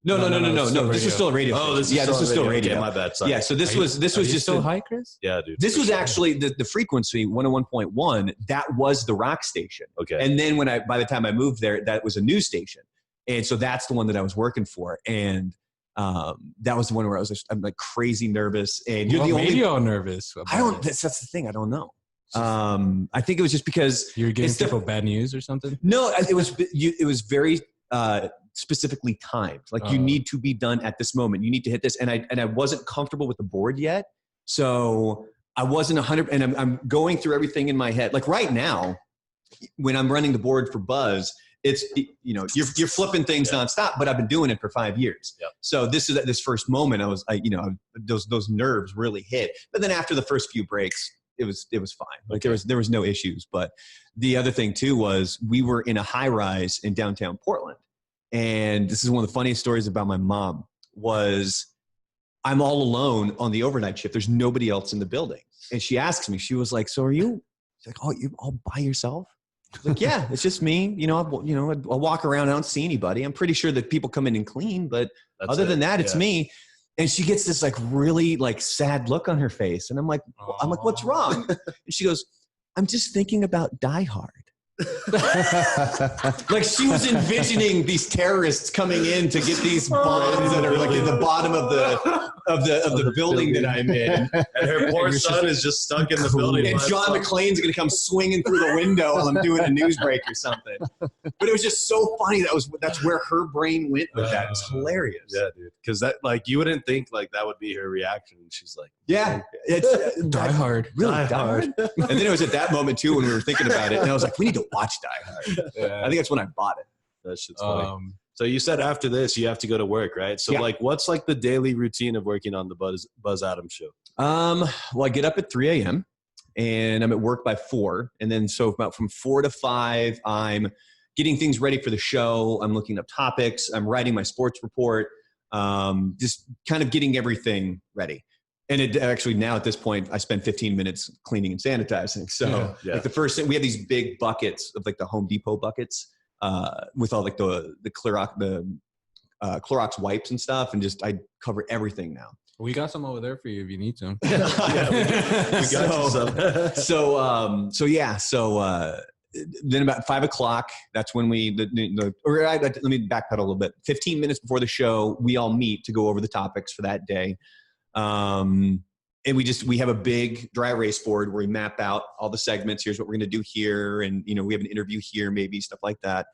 No.
it's still
This was still a radio.
Oh,
station.
this is
still radio.
Okay, my bad. Sorry.
Yeah, so this was
Are
just
you still high, Chris?
Yeah, dude.
This
for
was
sure.
actually the frequency 101.1. That was the rock station.
Okay.
And then by the time I moved there, that was a news station, and so that's the one that I was working for, and that was the one where I'm like crazy nervous, and you're
What
the
made
only.
you all nervous?
I don't.
about it?
That's the thing. I don't know. I think it was just because
You're giving
it's the-
people bad news or something.
No, it was very specifically timed. Like you need to be done at this moment. You need to hit this. And I wasn't comfortable with the board yet. So I wasn't 100, and I'm going through everything in my head. Like right now, when I'm running the board for Buzz, it's, you're flipping things nonstop, but I've been doing it for 5 years.
Yep.
So this is at this first moment, those nerves really hit. But then after the first few breaks, it was fine. Like there was no issues. But the other thing too was we were in a high rise in downtown Portland. And this is one of the funniest stories about my mom was I'm all alone on the overnight shift. There's nobody else in the building. And she asks me, she was like, so are you? She's like, oh, you all by yourself? I was like, yeah, it's just me. I'll walk around. I don't see anybody. I'm pretty sure that people come in and clean, but other than that, it's me. And she gets this like really like sad look on her face. And I'm like, what's wrong? And she goes, I'm just thinking about Die Hard. Like she was envisioning these terrorists coming in to get these bombs that are like in the bottom of the building that I'm in,
and her poor son is just stuck in the building.
And John McClane's gonna come swinging through the window while I'm doing a news break or something. But it was just so funny. That's where her brain went with that. It's hilarious.
Yeah, dude. Because that you wouldn't think like that would be her reaction. She's like,
yeah, it's
Die Hard.
Really, Die Hard. And then it was at that moment too when we were thinking about it, and I was like, we need to watch Die Hard.
Yeah.
I think that's when I bought it.
That shit's funny. So you said after this you have to go to work, right? So like, what's like the daily routine of working on the Buzz Adams show?
Well, I get up at 3 a.m. and I'm at work by 4, and then so about from 4 to 5, I'm getting things ready for the show. I'm looking up topics. I'm writing my sports report. Just kind of getting everything ready. And it actually now at this point, I spend 15 minutes cleaning and sanitizing. So like the first thing, we have these big buckets of like the Home Depot buckets with all like the Clorox wipes and stuff. And just, I cover everything now.
We got some over there for you if you need some.
We got some.
So then about 5 o'clock, that's when let me backpedal a little bit. 15 minutes before the show, we all meet to go over the topics for that day. And we have a big dry erase board where we map out all the segments. Here's what we're going to do here. And, we have an interview here, maybe stuff like that.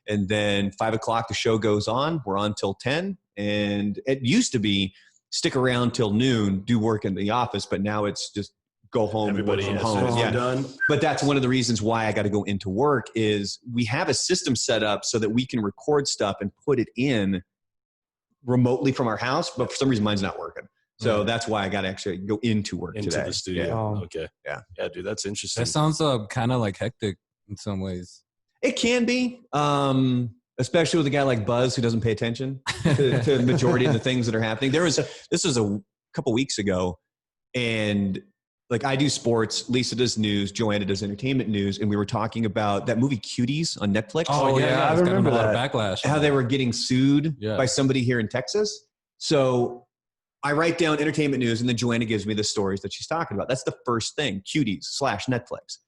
And then 5 o'clock, the show goes on. We're on till 10. And it used to be stick around till noon, do work in the office. But now it's just go home.
Everybody
from home.
Yeah. Done.
But that's one of the reasons why I got to go into work is we have a system set up so that we can record stuff and put it in remotely from our house. But for some reason, mine's not working. So that's why I got to actually go into work
into
today.
the studio.
Yeah.
Okay.
Yeah.
Yeah, dude, that's interesting.
That sounds kind of like hectic in some ways.
It can be, especially with a guy like Buzz who doesn't pay attention to the majority of the things that are happening. This was a couple weeks ago, and like I do sports, Lisa does news, Joanna does entertainment news, and we were talking about that movie Cuties on Netflix.
Oh yeah,
I remember
a lot of
that.
backlash.
How they were getting sued by somebody here in Texas. So I write down entertainment news, and then Joanna gives me the stories that she's talking about. That's the first thing, Cuties/Netflix.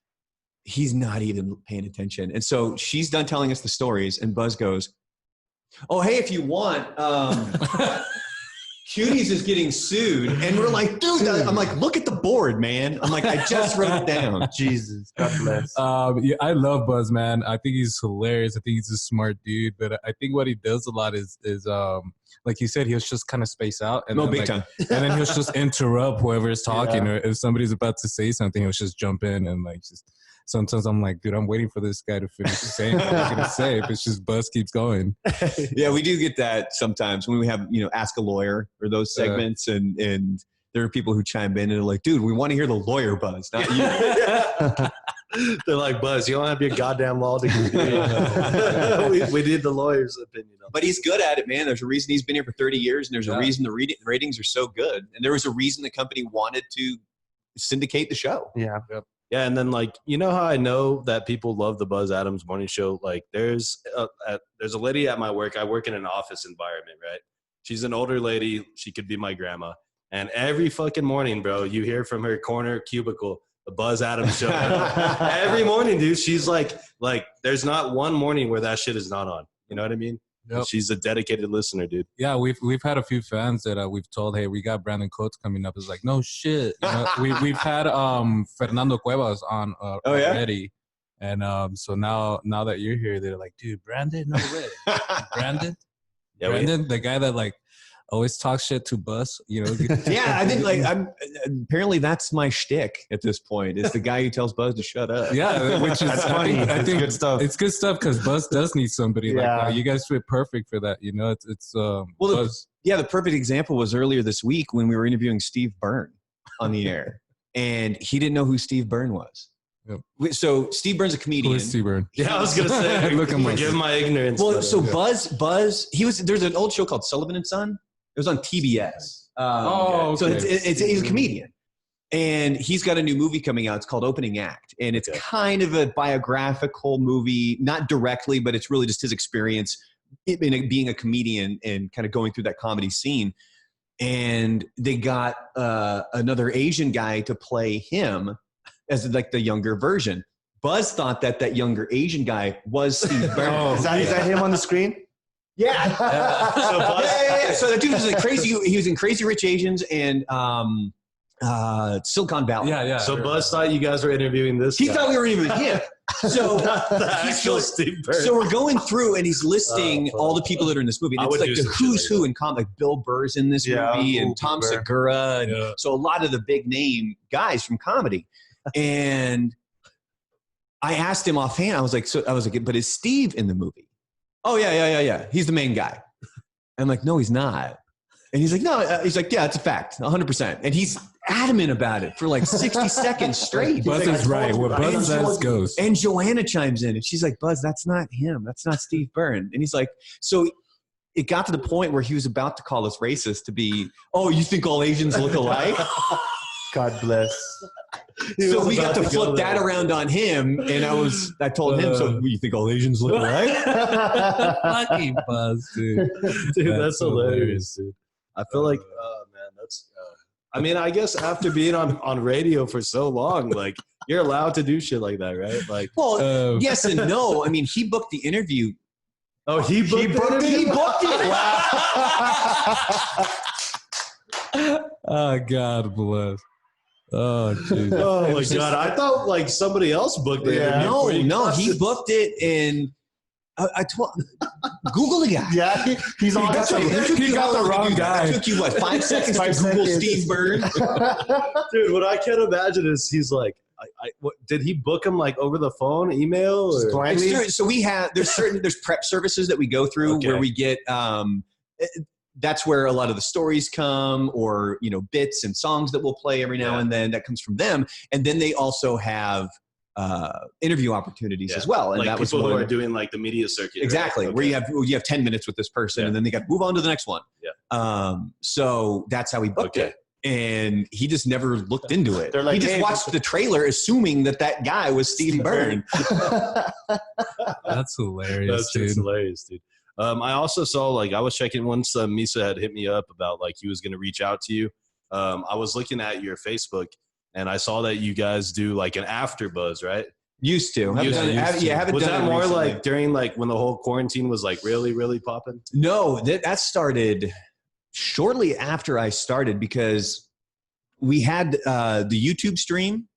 He's not even paying attention. And so she's done telling us the stories, and Buzz goes, oh, hey, if you want, Cuties is getting sued. And we're like, dude, I'm like, look at the board, man. I'm like, I just wrote it down.
Jesus, God bless.
Yeah, I love Buzz, man. I think he's hilarious. I think he's a smart dude. But I think what he does a lot is like you said, he'll just kind of space out. And
No, big time.
And then he'll just interrupt whoever is talking. Or if somebody's about to say something, he'll just jump in and like just. Sometimes I'm like, dude, I'm waiting for this guy to finish saying what I'm going to say. But it's just Buzz keeps going.
Yeah, we do get that sometimes when we have, Ask a Lawyer or those segments. And there are people who chime in and are like, dude, we want to hear the lawyer, Buzz, not you.
They're like, Buzz, you don't have your goddamn law degree. we need the lawyer's opinion.
But he's good at it, man. There's a reason he's been here for 30 years, and there's a reason the ratings are so good. And there was a reason the company wanted to syndicate the show.
Yeah.
Yeah, and then like, you know how I know that people love the Buzz Adams Morning Show? Like there's a lady at my work. I work in an office environment, right? She's an older lady. She could be my grandma. And every fucking morning, bro, you hear from her corner cubicle, the Buzz Adams Show. Every morning, dude. She's like there's not one morning where that shit is not on. You know what I mean?
Yep.
She's a dedicated listener, dude.
Yeah, we've had a few fans that we've told, hey, we got Brandon Coates coming up. It's like, no shit. We've had Fernando Cuevas on already. And so now that you're here, they're like, dude, Brandon, no way. Brandon?
Yeah,
and then the guy that like always talks shit to Buzz, you know.
Yeah, I think like apparently that's my shtick at this point. Is the guy who tells Buzz to shut up.
Yeah, which is
That's
I
funny.
think
It's good stuff.
It's good stuff because Buzz does need somebody like
Yeah.
that. You guys fit perfect for that. You know, it's
Well,
Buzz.
the perfect example was earlier this week when we were interviewing Steve Byrne on the air, and he didn't know who Steve Byrne was.
Yep.
So Steve Byrne's a comedian.
Who is Seaburn?
Yeah, I was gonna say.
Look at
forgive my ignorance.
Well,
but,
so Buzz, there's an old show called Sullivan and Son. It was on TBS. So
okay.
he's a comedian, and he's got a new movie coming out. It's called Opening Act, and it's kind of a biographical movie, not directly, but it's really just his experience in being a comedian and kind of going through that comedy scene. And they got another Asian guy to play him as like the younger version. Buzz thought that younger Asian guy was Steve Byrne.
Is that him on the screen?
Yeah. So Buzz, So the dude was like crazy. He was in Crazy Rich Asians and Silicon Valley.
Yeah.
So Buzz thought you guys were interviewing this
He
guy.
thought we were interviewing him. So
the actual Steve Byrne.
So we're going through and he's listing all the people that are in this movie. And
I
it's
would
like
do
the
some
who's
shit like
who in comedy. Like Bill Burr's in this movie and Tom
Burr.
Segura. And so a lot of the big name guys from comedy. And I asked him offhand, I was like, but is Steve in the movie? Oh, yeah. He's the main guy. I'm like, no, he's not. And he's like, no. He's like, yeah, it's a fact, 100%. And he's adamant about it for like 60 seconds straight.
Buzz
He's like,
is right. What Buzz says goes.
And Joanna chimes in and she's like, Buzz, that's not him. That's not Steve Byrne. And he's like, so it got to the point where he was about to call us racist to be, oh, you think all Asians look alike?
God bless.
So we got to flip that around on him. And I told him, so you think all Asians look alike?
Fucking Buzz, dude.
Dude, that's hilarious, dude. I feel like, man, that's. I mean, I guess after being on radio for so long, like you're allowed to do shit like that, right? Like,
Well, yes and no. I mean, he booked the interview.
oh, he booked it.
Oh, God bless. Oh, jeez.
Oh my god! I thought like somebody else booked it.
Yeah.
No, he booked it, and I told Google the guy.
Yeah, he's on.
He got the wrong guy.
It took you what 5 seconds
5
to Google
seconds.
Steve Byrne?
Dude, what I can't imagine is he's like, what, did he book him like over the phone, email? Or?
So there's prep services that we go through where we get that's where a lot of the stories come, or bits and songs that we'll play every now and then that comes from them. And then they also have interview opportunities as well. And
like
that was
people who
one
are doing like the media circuit.
exactly
right?
where you have 10 minutes with this person and then they got to move on to the next one.
Yeah.
So that's how we booked it. And he just never looked into it.
They're like,
he just
hey,
watched the trailer assuming that guy was Steve Byrne.
That's hilarious,
That's
dude.
just hilarious, dude. I also saw like I was checking once Misa had hit me up about like he was going to reach out to you. I was looking at your Facebook and I saw that you guys do like an after buzz, right?
Used to.
Haven't done it was
done
that
it
more
recently.
like during like when the whole quarantine was like really, really popping?
No, that started shortly after I started because we had the YouTube stream.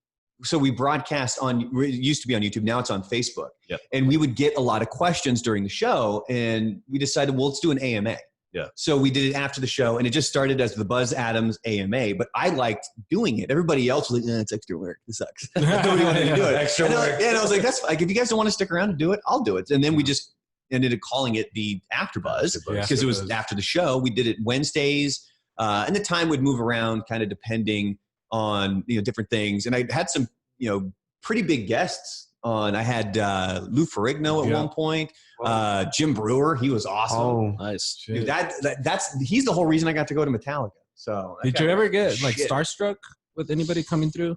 So we broadcast it used to be on YouTube. Now it's on Facebook.
Yep.
And we would get a lot of questions during the show. And we decided, well, let's do an AMA.
Yeah.
So we did it after the show. And it just started as the Buzz Adams AMA. But I liked doing it. Everybody else was like, it's extra work. This sucks. Nobody wanted to do it.
Extra
and
work.
I was like, that's like, if you guys don't want to stick around and do it, I'll do it. And then we just ended up calling it the After Buzz because it was after the show. We did it Wednesdays. And the time would move around kind of depending on different things. And I had some pretty big guests on. I had Lou Ferrigno at one point. Jim Brewer, he was awesome.
Oh,
Nice.
Dude, he's the whole reason I got to go to Metallica. So
Did you ever get like starstruck with anybody coming through?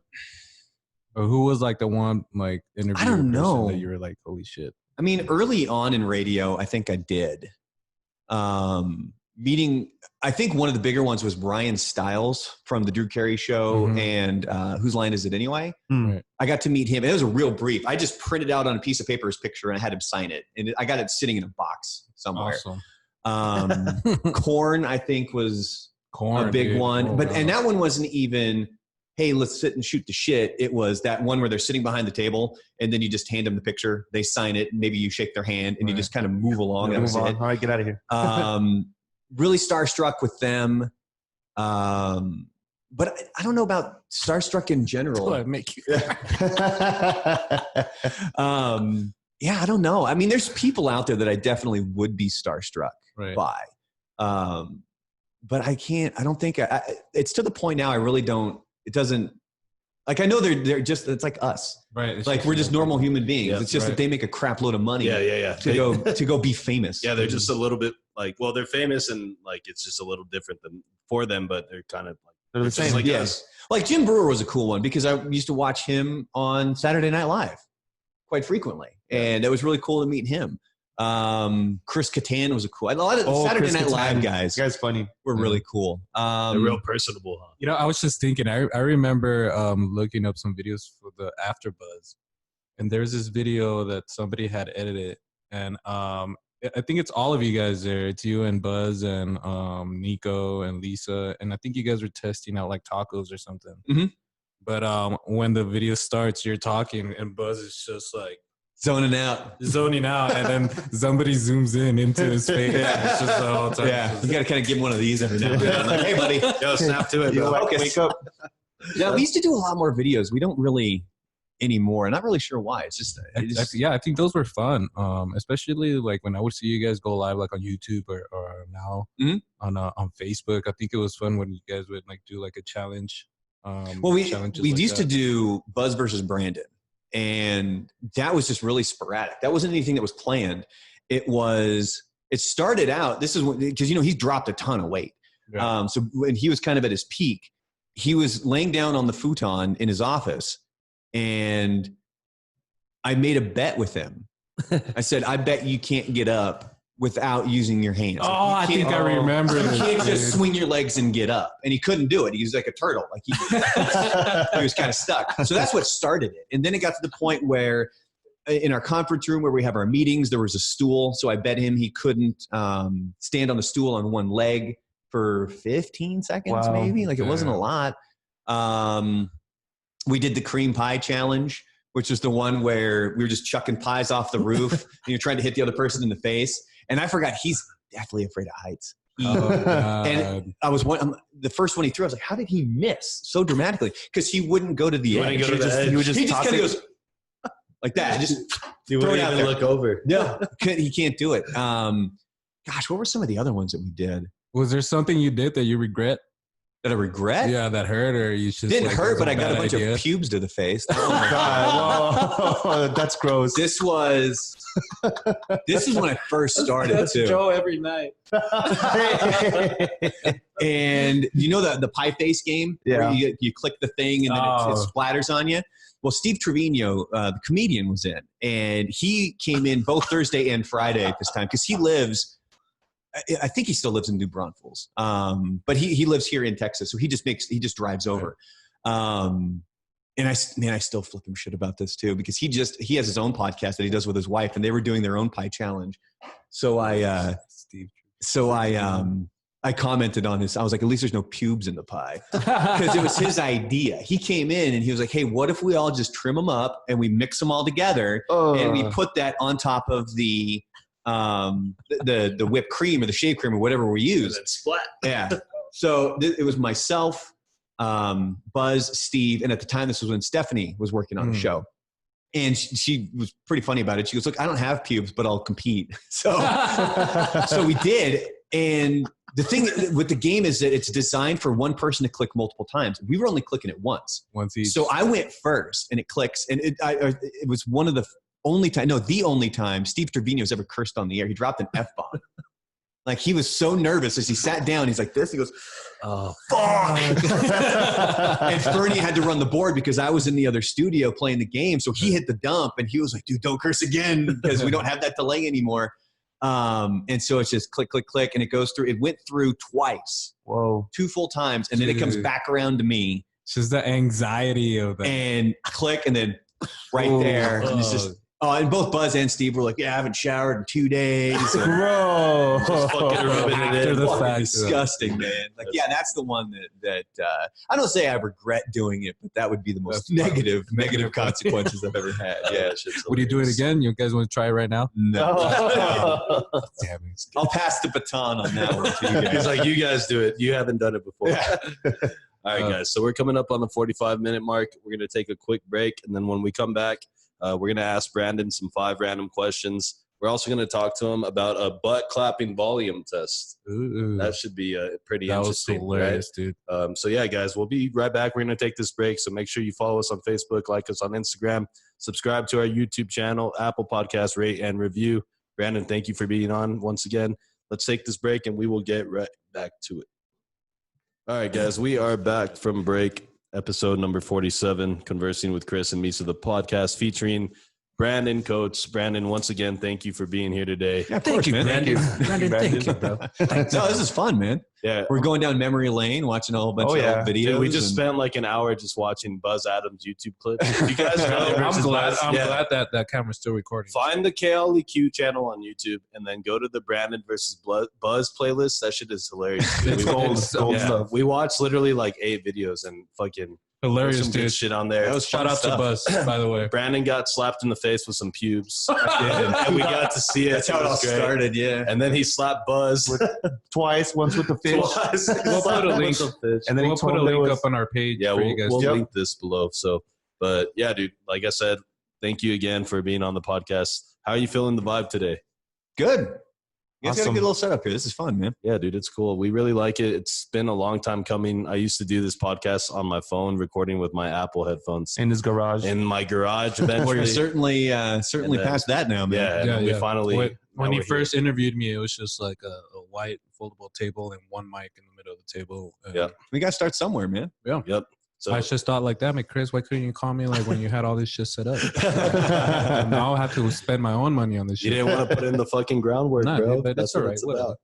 Or who was like the one like interview?
I don't know.
That you were like, holy shit.
I mean, early on in radio, I think I did. I think one of the bigger ones was Ryan Stiles from the Drew Carey Show and Whose Line Is It Anyway?
Right.
I got to meet him. It was a real brief. I just printed out on a piece of paper his picture and I had him sign it. And I got it sitting in a box somewhere.
Awesome.
Korn, I think, was a big one.
Oh,
And that one wasn't even hey, let's sit and shoot the shit. It was that one where they're sitting behind the table and then you just hand them the picture. They sign it. And maybe you shake their hand and you just kind of move along.
Yeah, move on. All right, get out of here.
Really starstruck with them. But I don't know about starstruck in general.
I make you.
Yeah, I don't know. I mean, there's people out there that I definitely would be starstruck by. But I don't think it's to the point now. I really don't, it doesn't, like, I know they're just, it's like us,
right? It's
like we're just normal human beings.
Yeah,
it's just that they make a crap load of money to go be famous.
Yeah. They're just a little bit like, well, they're famous and like, it's just a little different than for them, but they're kind of like,
they're the same.
Like
yes.
us.
Like Jim Brewer was a cool one because I used to watch him on Saturday Night Live quite frequently. And it was really cool to meet him. Chris Kattan was a lot of Saturday Night Live guys.
This guy's funny.
Were really cool.
They're real personable. Huh?
You know, I was just thinking. I remember looking up some videos for the AfterBuzz, and there's this video that somebody had edited, and I think it's all of you guys there. It's you and Buzz and Nico and Lisa, and I think you guys were testing out like tacos or something.
Mm-hmm.
But when the video starts, you're talking, and Buzz is just like
zoning out,
and then somebody zooms in into his face.
Yeah.
It's just the whole time.
Yeah, you got to kind of give one of these every now and then. Like, hey, buddy,
Yo, snap to it, bro.
Wake up. Yeah, we used to do a lot more videos. We don't really anymore. I'm not really sure why. It's just,
I think those were fun. Especially like when I would see you guys go live like on YouTube or now on Facebook. I think it was fun when you guys would like do like a challenge.
Well, we used to do Buzz versus Brandon, and that was just really sporadic. That wasn't anything that was planned. It started out, this is because, you know, he's dropped a ton of weight. Yeah. So when he was kind of at his peak, he was laying down on the futon in his office, and I made a bet with him. I said, I bet you can't get up without using your hands.
Oh, I think I remember.
You can't just swing your legs and get up. And he couldn't do it. He was like a turtle. Like he was kind of stuck. So that's what started it. And then it got to the point where in our conference room where we have our meetings, there was a stool. So I bet him he couldn't stand on the stool on one leg for 15 seconds, maybe. Like it wasn't a lot. We did the cream pie challenge, which was the one where we were just chucking pies off the roof and you're trying to hit the other person in the face. And I forgot he's deathly afraid of heights. And I was the first one he threw, I was like, how did he miss so dramatically? Because he wouldn't go to the edge. He just kind of goes like that. Just
he wouldn't even look over.
No, he can't do it. Gosh, what were some of the other ones that we did?
Was there something you did that you regret?
That I regret?
Yeah, that hurt, or you just
didn't hurt, but I got a bunch of pubes to the face.
Oh my God, whoa. That's gross.
This is when I first started
That's
too.
Joe every night.
And you know the pie face game, where you click the thing and then it splatters on you. Well, Steve Trevino, the comedian, was in, and he came in both Thursday and Friday at this time because he lives. I think he still lives in New Braunfels, but he lives here in Texas, so he just drives over. And I still flip him shit about this too because he has his own podcast that he does with his wife, and they were doing their own pie challenge. So I commented on his. I was like, at least there's no pubes in the pie because it was his idea. He came in and he was like, hey, what if we all just trim them up and we mix them all together and we put that on top of the whipped cream or the shaved cream or whatever we use.
And splat.
Yeah. So it was myself, Buzz, Steve, and at the time this was when Stephanie was working on the show. And she was pretty funny about it. She goes, look, I don't have pubes, but I'll compete. So we did. And the thing with the game is that it's designed for one person to click multiple times. We were only clicking it once
each.
So I went first and it clicks. And it was one of the only time Steve Trevino's ever cursed on the air. He dropped an F-bomb. Like he was so nervous as he sat down. He's like this. He goes, "Oh fuck!" And Fernie had to run the board because I was in the other studio playing the game. So he hit the dump, and he was like, "Dude, don't curse again because we don't have that delay anymore." And so it's just click, click, click, and it goes through. It went through twice.
Whoa!
2 full times, and then it comes back around to me.
It's just the anxiety of that.
And click, and then right there, and it's just. Oh, and both Buzz and Steve were like, "Yeah, I haven't showered in 2 days."
Bro.
Just fucking rubbing it
After
in.
the
Fucking
fact,
disgusting, man. Like, yeah, that's the one that I don't say I regret doing it, but that would be the most
That's
negative consequences I've ever had. Yeah.
that shit's
Would you do it
hilarious.
again? You guys want to try it right now?
No.
Damn it.
I'll pass the baton on that one to you guys.
He's like, you guys do it. You haven't done it before. All right, guys. So we're coming up on the 45-minute mark. We're going to take a quick break. And then when we come back, we're going to ask Brandon some 5 random questions. We're also going to talk to him about a butt clapping volume test.
Ooh,
That should be pretty
that was
interesting.
hilarious, dude.
Right? So, yeah, guys, we'll be right back. We're going to take this break. So make sure you follow us on Facebook, like us on Instagram, subscribe to our YouTube channel, Apple Podcast, rate and review. Brandon, thank you for being on once again. Let's take this break and we will get right back to it. All right, guys, we are back from break. Episode number 47, Conversing with Chris and Misa, the podcast featuring Brandon Coates. Brandon, once again, thank you for being here today.
Yeah, of course, man.
Brandon, thank you, bro.
No, this is fun, man.
Yeah.
We're going down memory lane, watching a whole bunch of old videos.
Dude, we just
and-
spent like an hour just watching Buzz Adams' YouTube clips. You guys know
I'm glad. I'm
Yeah.
glad that camera's still recording.
Find the KLEQ channel on YouTube and then go to the Brandon versus Buzz playlist. That shit is hilarious. Dude.
It's
We-
gold
yeah, we watched literally like 8 videos and fucking
Hilarious,
some good
dude.
shit on there.
That was
Shout
fun
out
stuff.
to Buzz, by the way.
Brandon got slapped in the face with some pubes, and we got to see it.
That's how it all
was great.
started, yeah.
And then he slapped Buzz
Twice, once with the fish.
twice.
We'll put a link.
And then
We'll
he
put a
told me it
link
was-
up on our page
Yeah,
for you guys.
we'll
to-
link this below. So, but yeah, dude, like I said, thank you again for being on the podcast. How are you feeling the vibe today?
Good. You guys got a
Awesome.
good little setup here. This is fun, man.
Yeah, dude, it's cool. We really like it. It's been a long time coming. I used to do this podcast on my phone, recording with my Apple headphones
In his garage.
in my garage.
Well,
Eventually,
you're certainly
And then-
past that now, man.
yeah,
Yeah,
and we
yeah.
finally.
when
now
he
we're
first interviewed me, it was just like a white foldable table and one mic in the middle of the table. And
Yeah.
We got to start somewhere, man.
here. Yep. So
I just thought like, damn it, Chris, why couldn't you call me like when you had all this shit set up? And now I'll have to spend my own money on this
you
shit.
didn't want to put in the fucking groundwork,
Nah,
bro.
dude, but
That's
it's all
what
right.
it's
Whatever.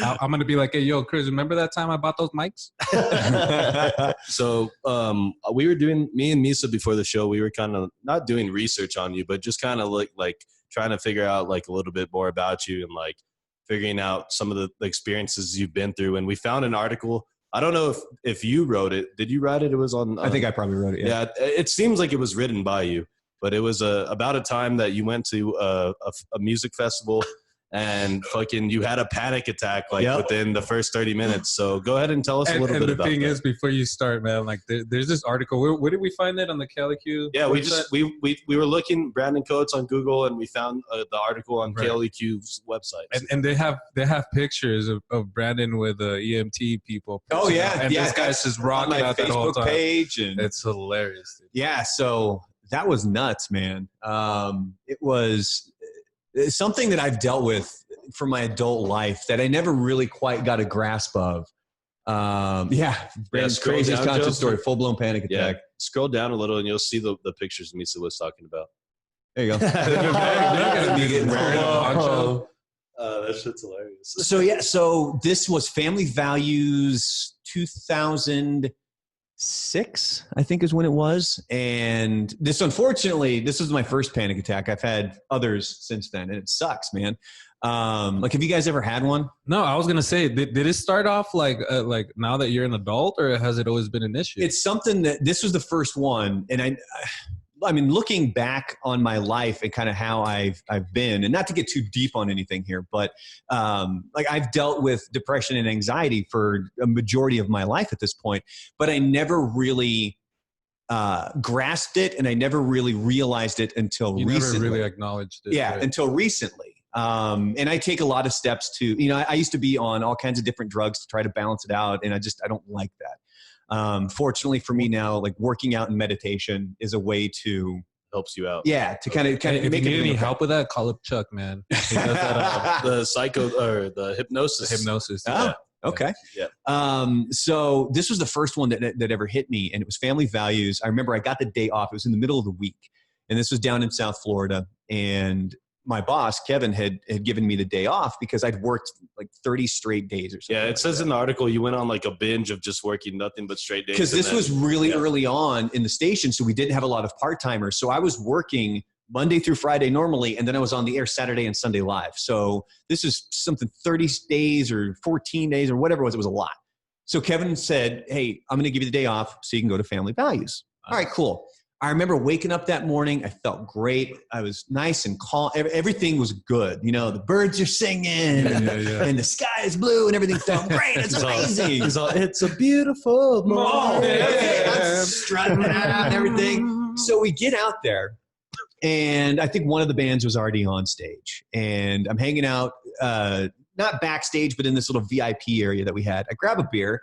about.
I'm gonna be like, hey, yo, Chris, remember that time I bought those mics?
So we were doing, me and Misa before the show, we were kind of not doing research on you, but just kind of like trying to figure out like a little bit more about you and like figuring out some of the experiences you've been through. And we found an article. I don't know if you wrote it. Did you write it? It was on.
I think I probably wrote it. Yeah.
Yeah, it seems like it was written by you, but it was about a time that you went to a music festival and fucking you had a panic attack like
Yep.
within the first 30 minutes. So go ahead and tell us a
And,
little
and
bit
the
about
thing
that.
is, before you start, man, like there's this article. Where did we find it on the KLEQ?
Yeah, we
website?
just we were looking Brandon Coates on Google and we found the article on
Right.
KLEQ's website.
and they have pictures of Brandon with EMT people.
Oh yeah,
and
yeah.
this guy's just rocking
on my
out that whole
Facebook
time.
page, and
It's hilarious. Dude.
yeah. So that was nuts, man. It was something that I've dealt with for my adult life that I never really quite got a grasp of. Brandon's
scroll
craziest
down,
conscious
Joe.
story, full blown panic
Yeah,
attack.
scroll down a little and you'll see the pictures Misa was talking about.
There you go.
They're gonna be getting wearing a poncho.
That shit's hilarious.
So yeah, so this was Family Values 2006, I think is when it was. And this, unfortunately, this was my first panic attack. I've had others since then, and it sucks, man. Like, have you guys ever had one?
No, I was gonna say, did it start off like now that you're an adult, or has it always been an issue?
It's something that this was the first one, and I mean, looking back on my life and kind of how I've been, and not to get too deep on anything here, but like I've dealt with depression and anxiety for a majority of my life at this point, but I never really grasped it, and I never really realized it until
you
recently.
never really acknowledged it.
Yeah,
right?
until recently. And I take a lot of steps to, I used to be on all kinds of different drugs to try to balance it out, and I don't like that. Fortunately for me now, like working out and meditation is a way to
Helps you out.
to kind of
Hey, if
make
you
it
need any help with that, call up Chuck, man. He does that,
The psycho or the hypnosis.
hypnosis.
Oh,
Yeah.
okay.
Yeah.
So this was the first one that ever hit me, and it was Family Values. I remember I got the day off. It was in the middle of the week, and this was down in South Florida, and my boss, Kevin, had given me the day off because I'd worked like 30 straight days or something.
Yeah, it says in the article you went on like a binge of just working nothing but straight days.
Because
and
this
then-
was really
yeah.
early on in the station, so we didn't have a lot of part-timers. So I was working Monday through Friday normally, and then I was on the air Saturday and Sunday live. So this is something 30 days or 14 days or whatever it was. It was a lot. So Kevin said, hey, I'm going to give you the day off so you can go to Family Values. All right, cool. I remember waking up that morning. I felt great. I was nice and calm. Everything was good. You know, the birds are singing and the sky is blue and everything felt great. It's amazing.
It's a beautiful morning.
I'm strutting out and everything. So we get out there, and I think one of the bands was already on stage. And I'm hanging out, not backstage, but in this little VIP area that we had. I grab a beer.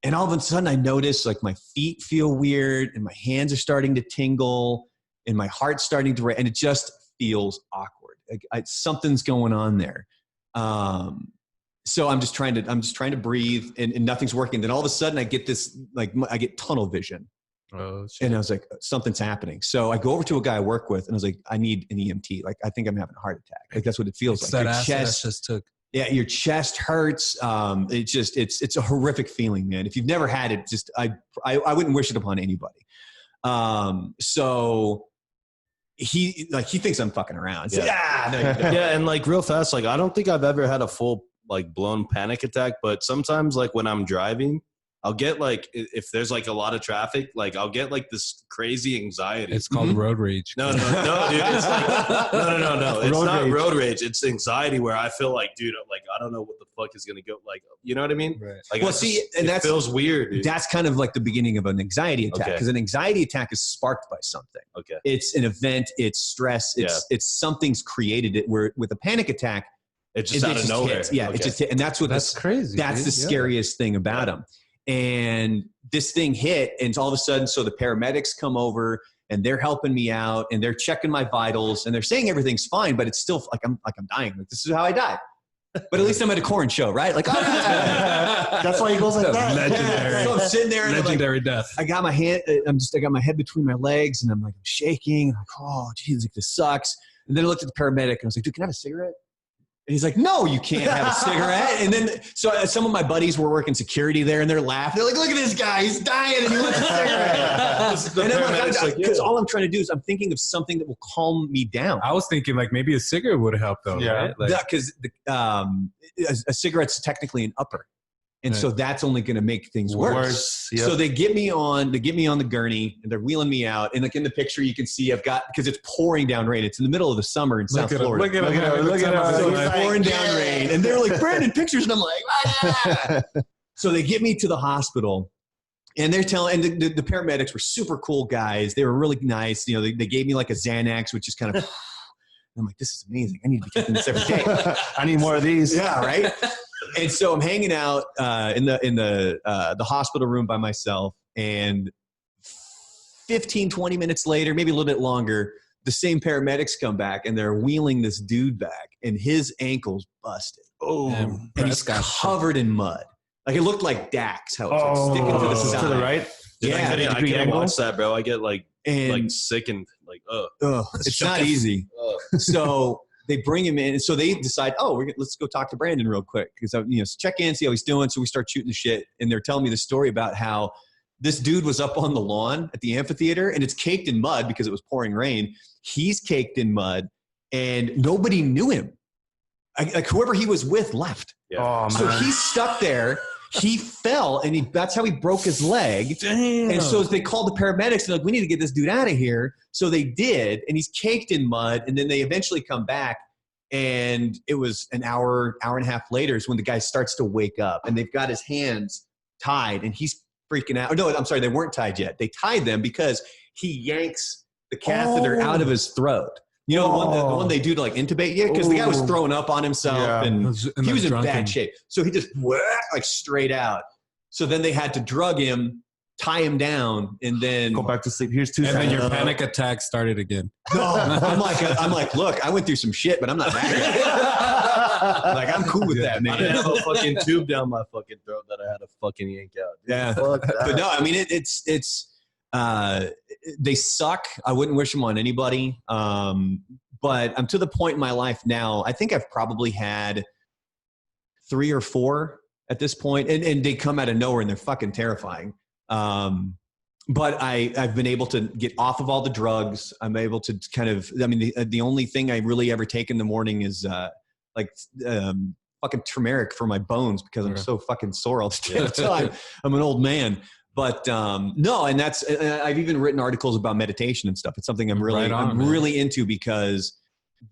And all of a sudden I notice like my feet feel weird and my hands are starting to tingle and my heart's starting to race, and it just feels awkward. Like something's going on there. So I'm just trying to breathe and nothing's working. Then all of a sudden I get this, like I get tunnel vision.
Oh, shit.
And I was like, something's happening. So I go over to a guy I work with and I was like, I need an EMT. Like, I think I'm having a heart attack. Like that's what it feels
It's
like.
that
Your
acid
chest
that just took.
Yeah, your chest hurts. It's a horrific feeling, man. If you've never had it, just I wouldn't wish it upon anybody. So he thinks I'm fucking around. So, no, you don't.
Yeah, and like real fast, like I don't think I've ever had a full like blown panic attack, but sometimes like when I'm driving, I'll get like, if there's like a lot of traffic, like I'll get like this crazy anxiety.
It's called road rage.
No, dude, it's like, no. It's
Road
not
rage.
road rage. It's anxiety where I feel like, dude, like I don't know what the fuck is gonna go. Like, you know what I mean?
Right.
Like,
Well, see, and
it
that's
feels weird. Dude.
that's kind of like the beginning of an anxiety attack,
Okay.
because an anxiety attack is sparked by something.
Okay.
It's an event. It's stress. It's something's created it. Where with a panic attack,
It's just out of nowhere.
hits. Yeah,
Okay.
it just hit, and that's what
That's crazy.
That's
dude.
the
Yeah.
scariest thing about them. And this thing hit, and all of a sudden, so the paramedics come over and they're helping me out and they're checking my vitals and they're saying everything's fine, but it's still like I'm dying. Like this is how I died. But at least I'm at a corn show, right? Like
That's why he goes like that.
Legendary.
So I'm sitting there and I'm like,
Legendary death.
I got my hand. I got my head between my legs, and I'm like shaking. I'm like, oh, geez, like this sucks. And then I looked at the paramedic, and I was like, dude, can I have a cigarette? And he's like, no, you can't have a cigarette. And then, so some of my buddies were working security there, and they're laughing. They're like, look at this guy. He's dying, and he wants a cigarette.
The
And I'm
paramedic's
like,
like,
because
yeah.
all I'm trying to do is I'm thinking of something that will calm me down.
I was thinking like maybe a cigarette would help though.
Yeah.
Right? Like,
Because a cigarette's technically an upper. And so that's only going to make things worse.
Yep.
So they get me on the gurney, and they're wheeling me out. And like in the picture, you can see I've got, because it's pouring down rain. It's in the middle of the summer in South Florida.
Look at him.
Look at him.
So
He's
it's
like,
pouring down
yeah.
rain, and they're like, Brandon, pictures, and I'm like, ah. So they get me to the hospital, and they're telling, and the paramedics were super cool guys. They were really nice. You know, they gave me like a Xanax, which is kind of, I'm like, this is amazing. I need to be taking this every day.
I need more of these.
Yeah, right. And so I'm hanging out in the hospital room by myself, and 15, 20 minutes later, maybe a little bit longer, the same paramedics come back, and they're wheeling this dude back, and his ankle's busted.
Oh,
And he's covered in mud. Like it looked like Dax, how it was like sticking to the
this is
side.
to the right.
Dude,
Yeah.
I can't watch that, bro. I get like
And
sick and like,
it's not easy. So they bring him in. And so they decide, let's go talk to Brandon real quick. Because, check in, see how he's doing. So we start shooting the shit. And they're telling me the story about how this dude was up on the lawn at the amphitheater, and it's caked in mud because it was pouring rain. He's caked in mud, and nobody knew him. Like whoever he was with left.
Yeah.
Oh, man.
So he's stuck there. He fell, and that's how he broke his leg.
damn.
And so they called the paramedics, and they're like, we need to get this dude out of here. So they did, and he's caked in mud. And then they eventually come back, and it was an hour and a half later is when the guy starts to wake up, and they've got his hands tied, and he's freaking out. No, I'm sorry, they weren't tied yet. They tied them because he yanks the catheter out of his throat. You know, the one they do to like intubate you, because the guy was throwing up on himself, and he was in bad shape. So he just like straight out. So then they had to drug him, tie him down, and then
Go back to sleep. Here's two
and then
seconds.
your panic attack started again.
No, I'm like, look, I went through some shit, but I'm not that. Like, I'm cool with that,
I didn't
man.
have a fucking tube down my fucking throat that I had to fucking yank out.
Yeah,
Fuck that.
but no, I mean, they suck. I wouldn't wish them on anybody. But I'm to the point in my life now, I think I've probably had 3 or 4 at this point, and they come out of nowhere and they're fucking terrifying. but I've been able to get off of all the drugs. I'm able to kind of, I mean, the only thing I really ever take in the morning is fucking turmeric for my bones because I'm so fucking sore all the damn time. I'm an old man. But no, and that's, I've even written articles about meditation and stuff. It's something I'm really into because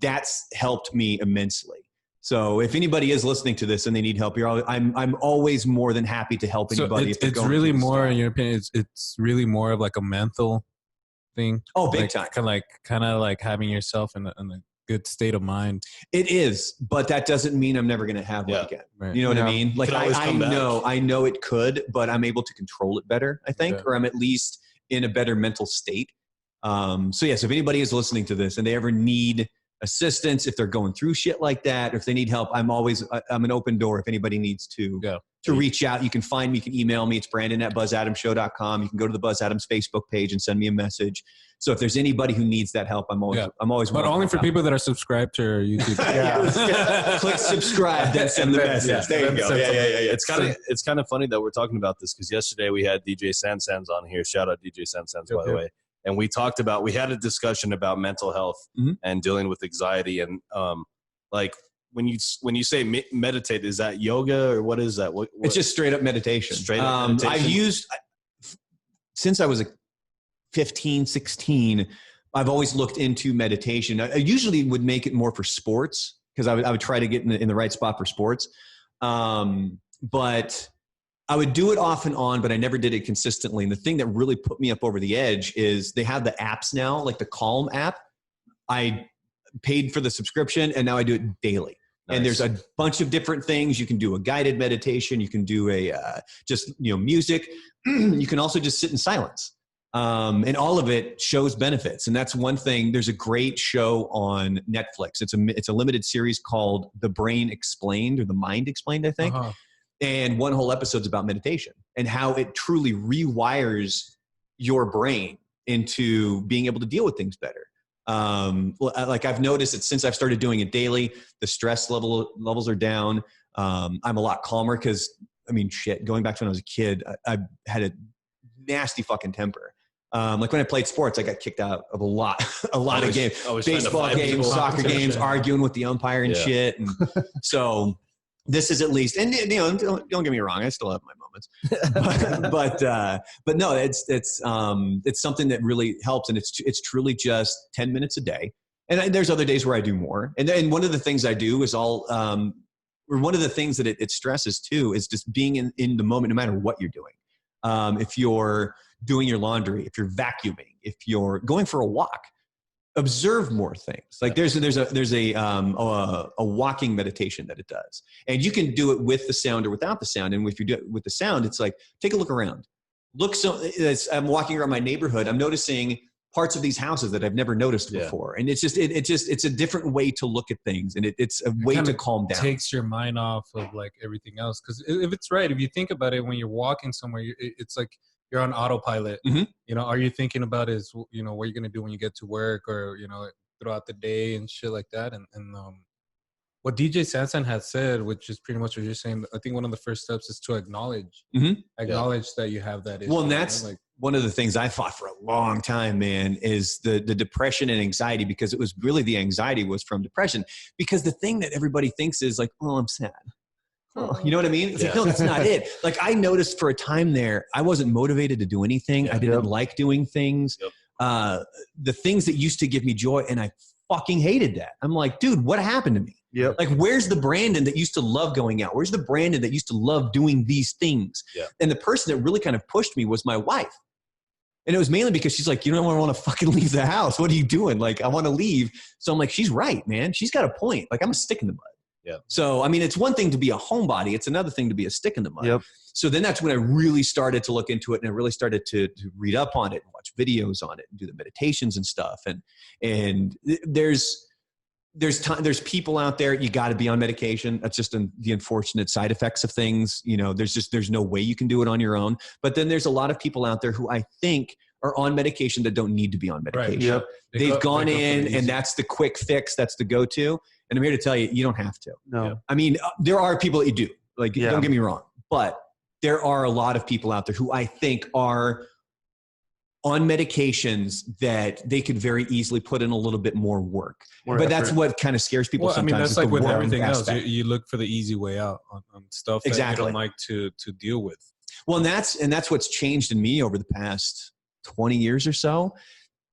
that's helped me immensely. So if anybody is listening to this and they need help, I'm always more than happy to help anybody.
So it's really more, in your opinion, it's really more of like a mental thing.
Oh, big time.
Kind of like having yourself in a good state of mind.
It is, but that doesn't mean I'm never going to have one again.
Right.
You know what I mean? Like I know it could, but I'm able to control it better, I think, or I'm at least in a better mental state. So yes, if anybody is listening to this and they ever need assistance, if they're going through shit like that, or if they need help, I'm an open door. If anybody needs to reach out, you can find me, you can email me. It's Brandon@buzzadamshow.com. You can go to the Buzz Adams Facebook page and send me a message. So if there's anybody who needs that help, I'm always.
But only for people that are subscribed to our YouTube.
Click subscribe, then send the message. There you go. Yeah.
It's kind of funny that we're talking about this because yesterday we had DJ Sansans on here. Shout out DJ Sansans, by the way. And we had a discussion about mental health and dealing with anxiety. And like when you say meditate, is that yoga or what is that? What?
It's just straight up meditation.
Meditation.
I've used, since I was 15, 16, I've always looked into meditation. I usually would make it more for sports because I would try to get in the right spot for sports. But I would do it off and on, but I never did it consistently. And the thing that really put me up over the edge is they have the apps now, like the Calm app. I paid for the subscription and now I do it daily. Nice. And there's a bunch of different things. You can do a guided meditation. You can do music. You can also just sit in silence. And all of it shows benefits. And that's one thing. There's a great show on Netflix. It's a limited series called The Brain Explained or The Mind Explained, I think. And one whole episode's about meditation and how it truly rewires your brain into being able to deal with things better. Like I've noticed that since I've started doing it daily, the stress levels are down. I'm a lot calmer because, going back to when I was a kid, I had a nasty fucking temper. Like when I played sports, I got kicked out of a lot of games, baseball games, soccer games, arguing with the umpire and shit. And so this is at least, and don't get me wrong, I still have my moments, but no, it's something that really helps, and it's truly just 10 minutes a day. And there's other days where I do more. And then one of the things I do is one of the things that it stresses too is just being in the moment, no matter what you're doing. If you're doing your laundry, if you're vacuuming, if you're going for a walk, observe more things. Like there's a walking meditation that it does, and you can do it with the sound or without the sound. And if you do it with the sound, it's like, take a look around. As I'm walking around my neighborhood, I'm noticing parts of these houses that I've never noticed before. And it's a different way to look at things. And it's a way to calm down.
Takes your mind off of like everything else. Cause if it's right, if you think about it, when you're walking somewhere, it's like, you're on autopilot. Are you thinking about is, what you're going to do when you get to work or, throughout the day and shit like that. And what DJ Sansan has said, which is pretty much what you're saying, I think one of the first steps is to acknowledge that you have that issue.
Well, and that's one of the things I fought for a long time, man, is the depression and anxiety, because it was really the anxiety was from depression. Because the thing that everybody thinks is like, oh, I'm sad. Oh, you know what I mean? It's like, no, that's not it. Like I noticed for a time there, I wasn't motivated to do anything. I didn't like doing things. The things that used to give me joy, and I fucking hated that. I'm like, dude, what happened to me? Like, where's the Brandon that used to love going out? Where's the Brandon that used to love doing these things? And the person that really kind of pushed me was my wife. And it was mainly because she's like, you don't want to fucking leave the house. What are you doing? Like, I want to leave. So I'm like, she's right, man. She's got a point. Like, I'm a stick in the mud. So, it's one thing to be a homebody. It's another thing to be a stick in the mud. So then that's when I really started to look into it, and I really started to read up on it and watch videos on it and do the meditations and stuff. And there's people out there, you got to be on medication. That's just the unfortunate side effects of things. There's no way you can do it on your own. But then there's a lot of people out there who I think are on medication that don't need to be on medication.
Right.
They've gone in and that's the quick fix. That's the go-to. And I'm here to tell you, you don't have to.
No.
There are people that you do. Like, don't get me wrong. But there are a lot of people out there who I think are on medications that they could very easily put in a little bit more work. But that's what kind of scares people sometimes.
I mean, that's
is
like
the
with
work
everything else.
aspect.
You look for the easy way out on stuff that you don't like to deal with.
Well, and that's what's changed in me over the past 20 years or so.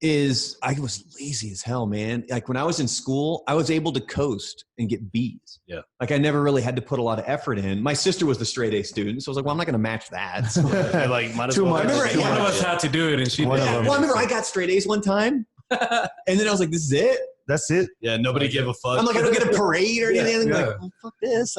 Is I was lazy as hell, man. Like when I was in school, I was able to coast and get B's.
Yeah.
Like I never really had to put a lot of effort in. My sister was the straight A student, so I was like, well, I'm not going to match that. So,
like, might as well.
One
One of us had to do it, and she.
well, I remember I got straight A's one time, and then I was like, this is it.
That's it.
Yeah, nobody gave a fuck.
I'm like, I don't get a parade or anything.
Yeah.
Like, well, fuck this.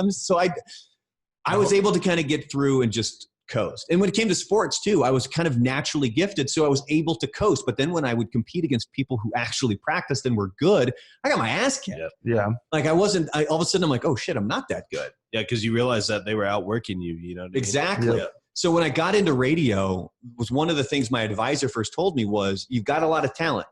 I was able to kind of get through and just coast. And when it came to sports too, I was kind of naturally gifted, so I was able to coast. But then when I would compete against people who actually practiced and were good, I got my ass kicked.
Yeah.
Like all of a sudden I'm like, oh shit, I'm not that good.
Yeah, because you realize that they were outworking you. You know what I mean?
Exactly.
Yeah.
So when I got into radio, was one of the things my advisor first told me was, you've got a lot of talent,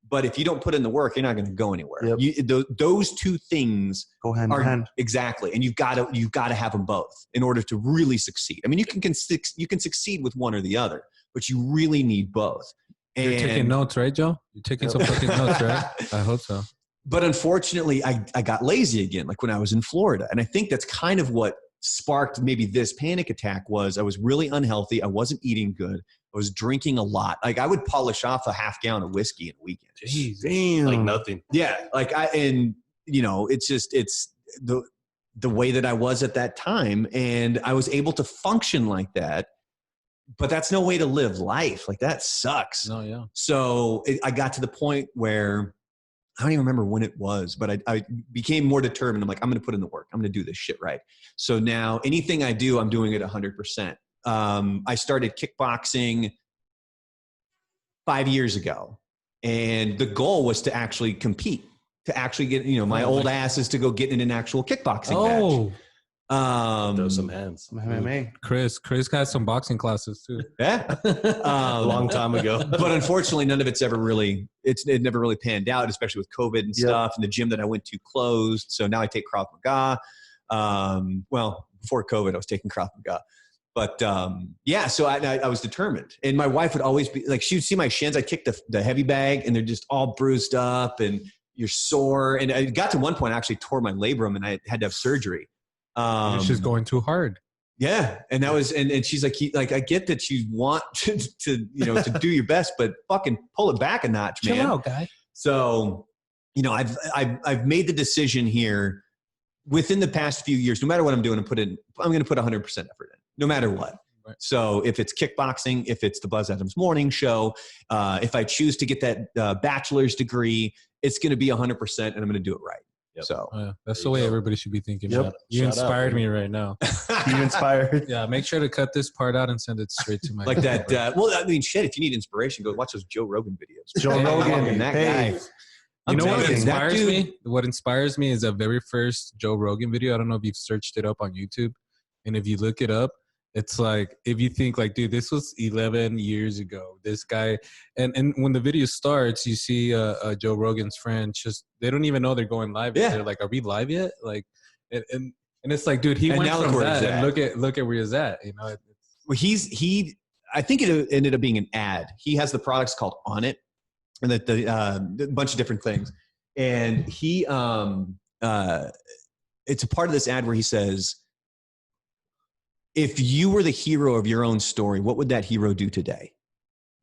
but if you don't put in the work, you're not going to go anywhere.
Yep.
Those two things
go hand in hand.
Exactly, and you've got to have them both in order to really succeed. I mean, you can succeed with one or the other, but you really need both. And
You're taking notes, right, Joe? You're taking some fucking notes, right? I hope so.
But unfortunately, I got lazy again, like when I was in Florida, and I think that's kind of what sparked maybe this panic attack. Was I was really unhealthy. I wasn't eating good. I was drinking a lot. Like I would polish off a half gallon of whiskey in a weekend.
Jeez,
damn.
Like nothing.
Yeah. It's the way that I was at that time. And I was able to function like that, but that's no way to live life. Like that sucks.
No, yeah.
So I got to the point where I don't even remember when it was, but I became more determined. I'm like, I'm going to put in the work. I'm going to do this shit right. So now anything I do, I'm doing it 100%. I started kickboxing 5 years ago, and the goal was to actually compete, to actually get, my old ass is to go get in an actual kickboxing match.
Throw some hands.
Some MMA.
Chris got some boxing classes too.
Yeah.
A long time ago.
But unfortunately, none of it's ever really, it never really panned out, especially with COVID and stuff. And the gym that I went to closed. So now I take Krav Maga. Well, before COVID, I was taking Krav Maga. But so I was determined. And my wife would always be like, she would see my shins. I kicked the heavy bag and they're just all bruised up and you're sore. And I got to one point, I actually tore my labrum and I had to have surgery.
It's just going too hard.
Yeah. And that was, and she's like, I get that you want to to do your best, but fucking pull it back a notch, man.
Chill out, guy.
So, I've made the decision here within the past few years, no matter what I'm doing, I'm going to put 100% effort in, no matter what. Right. So if it's kickboxing, if it's the Buzz Adams Morning Show, if I choose to get that bachelor's degree, it's going to be 100% and I'm going to do it right. Yep. So
that's the way everybody should be thinking.
Yep.
You inspired me right now.
You inspired.
Yeah, make sure to cut this part out and send it straight to my
like that. Well, I mean, shit. If you need inspiration, go watch those Joe Rogan videos.
Joe Rogan,
that guy.
You know what
amazing.
inspires me? What inspires me is the very first Joe Rogan video. I don't know if you've searched it up on YouTube, and if you look it up, it's like, if you think like, dude, this was 11 years ago. This guy, and when the video starts, you see Joe Rogan's friend. Just they don't even know they're going live.
Yeah.
They're like, are we live yet? Like, and it's like, dude, he
and
went
now
from
look
that.
where
And look at where he's at.
Well, I think it ended up being an ad. He has the products called On It, and that a bunch of different things. And he, it's a part of this ad where he says, if you were the hero of your own story, what would that hero do today?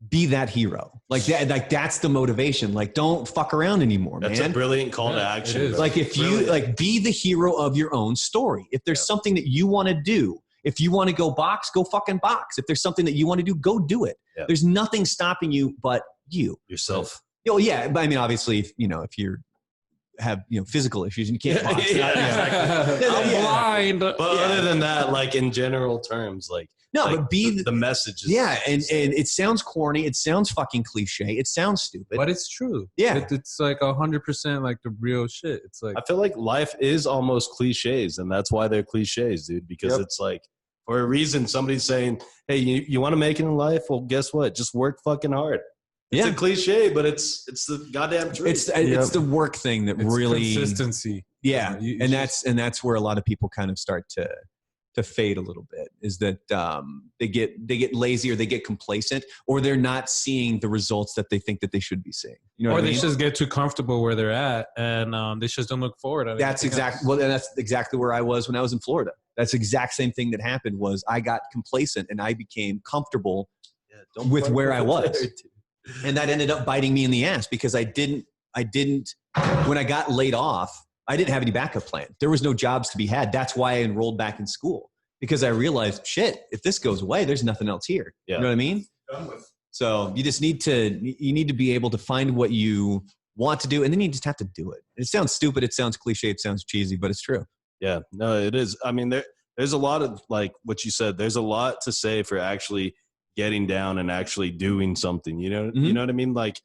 Be that hero. Like that. Like that's the motivation. Like don't fuck around anymore,
That's
man.
a brilliant call to action.
Like if you be the hero of your own story. If there's something that you want to do, if you want to go box, go fucking box. If there's something that you want to do, go do it.
Yeah.
There's nothing stopping you but you.
Yourself.
Oh yeah, but I mean, obviously, if you have physical issues and you can't box.
Exactly.
I'm blind.
But other than that, like in general terms, like
but be
the message.
And it sounds corny. It sounds fucking cliche. It sounds stupid.
But it's true.
Yeah.
It's like 100% like the real shit. It's like,
I feel like life is almost cliches, and that's why they're cliches, dude. Because it's like, for a reason, somebody's saying, "Hey, you want to make it in life? Well, guess what? Just work fucking hard." It's a cliche, but it's the goddamn truth.
It's the work thing that
it's
really
consistency.
Yeah,
You
and that's where a lot of people kind of start to to fade a little bit is that they get lazy or they get complacent or they're not seeing the results that they think that they should be seeing. You know
or
what I
they
mean?
just get too comfortable where they're at, and they just don't look forward.
That's exactly where I was when I was in Florida. That's the exact same thing that happened was I got complacent and I became comfortable with where I was. And that ended up biting me in the ass because I didn't, when I got laid off, I didn't have any backup plan. There was no jobs to be had. That's why I enrolled back in school because I realized, shit, if this goes away, there's nothing else here.
Yeah.
You know what I mean? So you just need to be able to find what you want to do and then you just have to do it. It sounds stupid. It sounds cliche. It sounds cheesy, but it's true.
Yeah, no, it is. I mean, there's a lot of, like what you said, there's a lot to say for actually getting down and actually doing something, you know, you know what I mean? Like,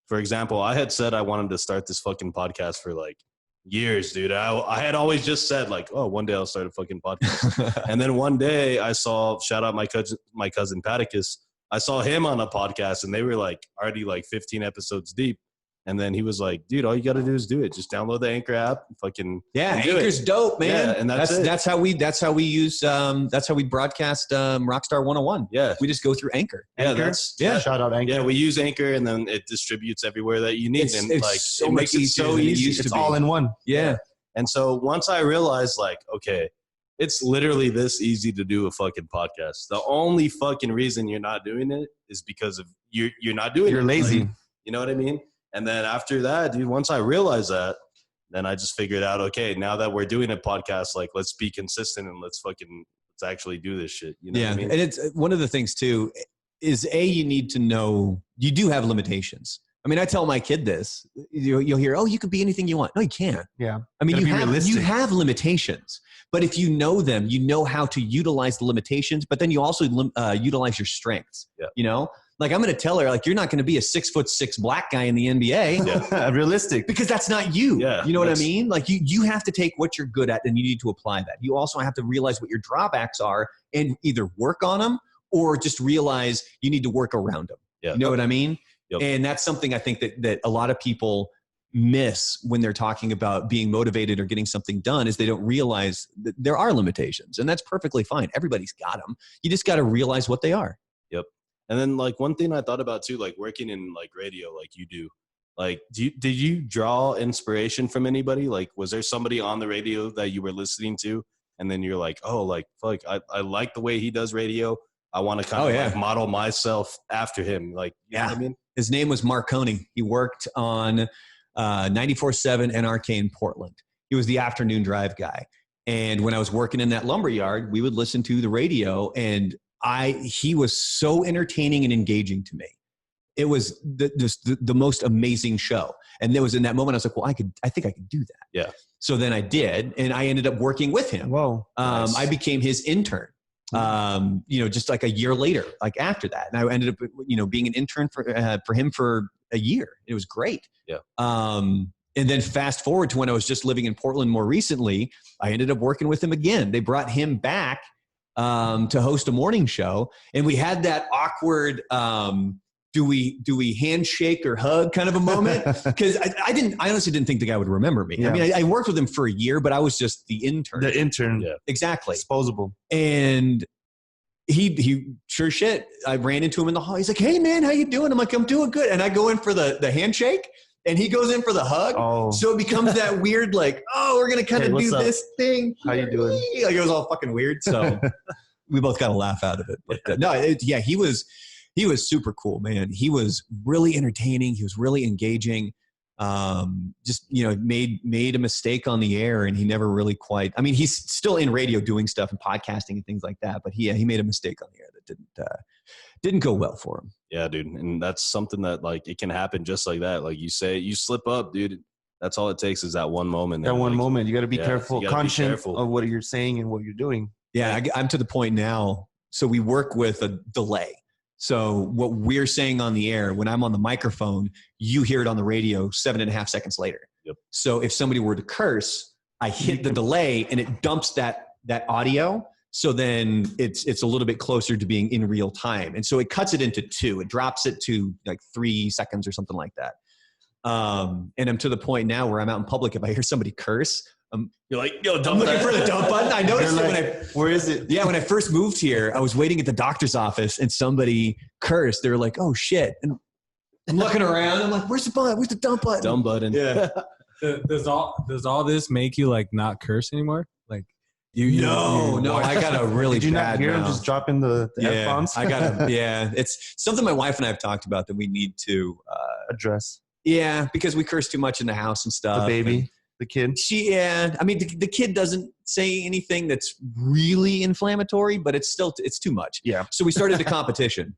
for example, I had said I wanted to start this fucking podcast for like years, dude. I had always just said like, oh, one day I'll start a fucking podcast. And then one day I saw, shout out my cousin Paticus, I saw him on a podcast and they were like already like 15 episodes deep. And then he was like, dude, all you got to do is do it. Just download the Anchor app. Fucking
Anchor's dope, man.
Yeah, and
that's how we broadcast Rockstar 101.
Yeah.
We just go through Anchor.
Yeah,
Shout out Anchor.
Yeah, we use Anchor and then it distributes everywhere that you need.
It's
like
so
it makes
much
it so
easier than it
easy.
used to
It's
be.
all in one.
Yeah.
And so once I realized like, okay, it's literally this easy to do a fucking podcast. The only fucking reason you're not doing it is because of you're not doing it.
You're lazy.
Like, you know what I mean? And then after that, dude, once I realized that, then I just figured out, okay, now that we're doing a podcast, like let's be consistent and let's actually do this shit. You know what I mean?
And it's one of the things too is you need to know you do have limitations. I mean, I tell my kid this. You'll hear, oh, you can be anything you want. No, you can't.
Yeah.
I mean,
Gotta be
you have limitations, but if you know them, you know how to utilize the limitations, but then you also utilize your strengths.
Yeah.
You know, like I'm going to tell her, like, you're not going to be a 6'6" black guy in the NBA.
Yeah.
Realistic.
Because that's not you.
Yeah,
you know what I mean? Like you have to take what you're good at and you need to apply that. You also have to realize what your drawbacks are and either work on them or just realize you need to work around them.
Yeah.
You know what I mean?
Yep.
And that's something I think that a lot of people miss when they're talking about being motivated or getting something done is they don't realize that there are limitations, and that's perfectly fine. Everybody's got them. You just got to realize what they are.
Yep. And then like one thing I thought about too, like working in like radio, like you do, like, did you draw inspiration from anybody? Like, was there somebody on the radio that you were listening to and then you're like, oh, like, fuck, I like the way he does radio. I want to kind of like model myself after him. Like, you know what I mean?
His name was Marconi. He worked on 94.7 NRK in Portland. He was the afternoon drive guy. And when I was working in that lumber yard, we would listen to the radio, and he was so entertaining and engaging to me. It was the most amazing show. And there was in that moment, I was like, well, I think I could do that.
Yeah.
So then I did, and I ended up working with him.
Whoa.
Nice.
I became his intern. Just like a year later, like after that. And I ended up, being an intern for him for a year. It was great.
Yeah.
And then fast forward to when I was just living in Portland more recently, I ended up working with him again. They brought him back to host a morning show. And we had that awkward, do we handshake or hug kind of a moment? Because I honestly didn't think the guy would remember me.
Yeah.
I mean, I worked with him for a year, but I was just the intern.
The intern.
Yeah.
Exactly.
Disposable.
And he sure shit, I ran into him in the hall. He's like, hey man, how you doing? I'm like, I'm doing good. And I go in for the handshake and he goes in for the hug.
Oh.
So it becomes that weird, like, oh, we're going to kind of do
up?
this thing.
How you doing?
Like it was all fucking weird. So we both got a laugh out of it. But he was super cool, man. He was really entertaining. He was really engaging. Made a mistake on the air, and he never really quite. I mean, he's still in radio doing stuff and podcasting and things like that. But he made a mistake on the air that didn't go well for him.
Yeah, dude, and that's something that like it can happen just like that. Like you say, you slip up, dude. That's all it takes is that one moment.
That one
like,
moment, you got to be
yeah,
careful,
you gotta be
conscious
careful.
of what you're saying and what you're doing.
Yeah, I'm to the point now. So we work with a delay. So what we're saying on the air, when I'm on the microphone, you hear it on the radio 7.5 seconds later.
Yep.
So if somebody were to curse, I hit the delay and it dumps that audio. So then it's a little bit closer to being in real time. And so it cuts it into 2. It drops it to like 3 seconds or something like that. And I'm to the point now where I'm out in public. If I hear somebody curse,
You're like, yo,
I'm
dump
looking
that.
for the dump button. I noticed
You're
it
like, where is it?
when I first moved here, I was waiting at the doctor's office and somebody cursed. They were like, oh shit. And I'm looking around. I'm like, where's the button? Where's the dump button?
Dumb button.
Yeah.
Does all this make you like not curse anymore? Like
No, I got a really
Did you
bad
not hear him
mouth.
just dropping the F-bombs?
I got yeah. It's something my wife and I have talked about that we need to
address
yeah, because we curse too much in the house and stuff.
the baby, the kid.
I mean, the kid doesn't say anything that's really inflammatory, but it's too much.
Yeah.
So we started a competition,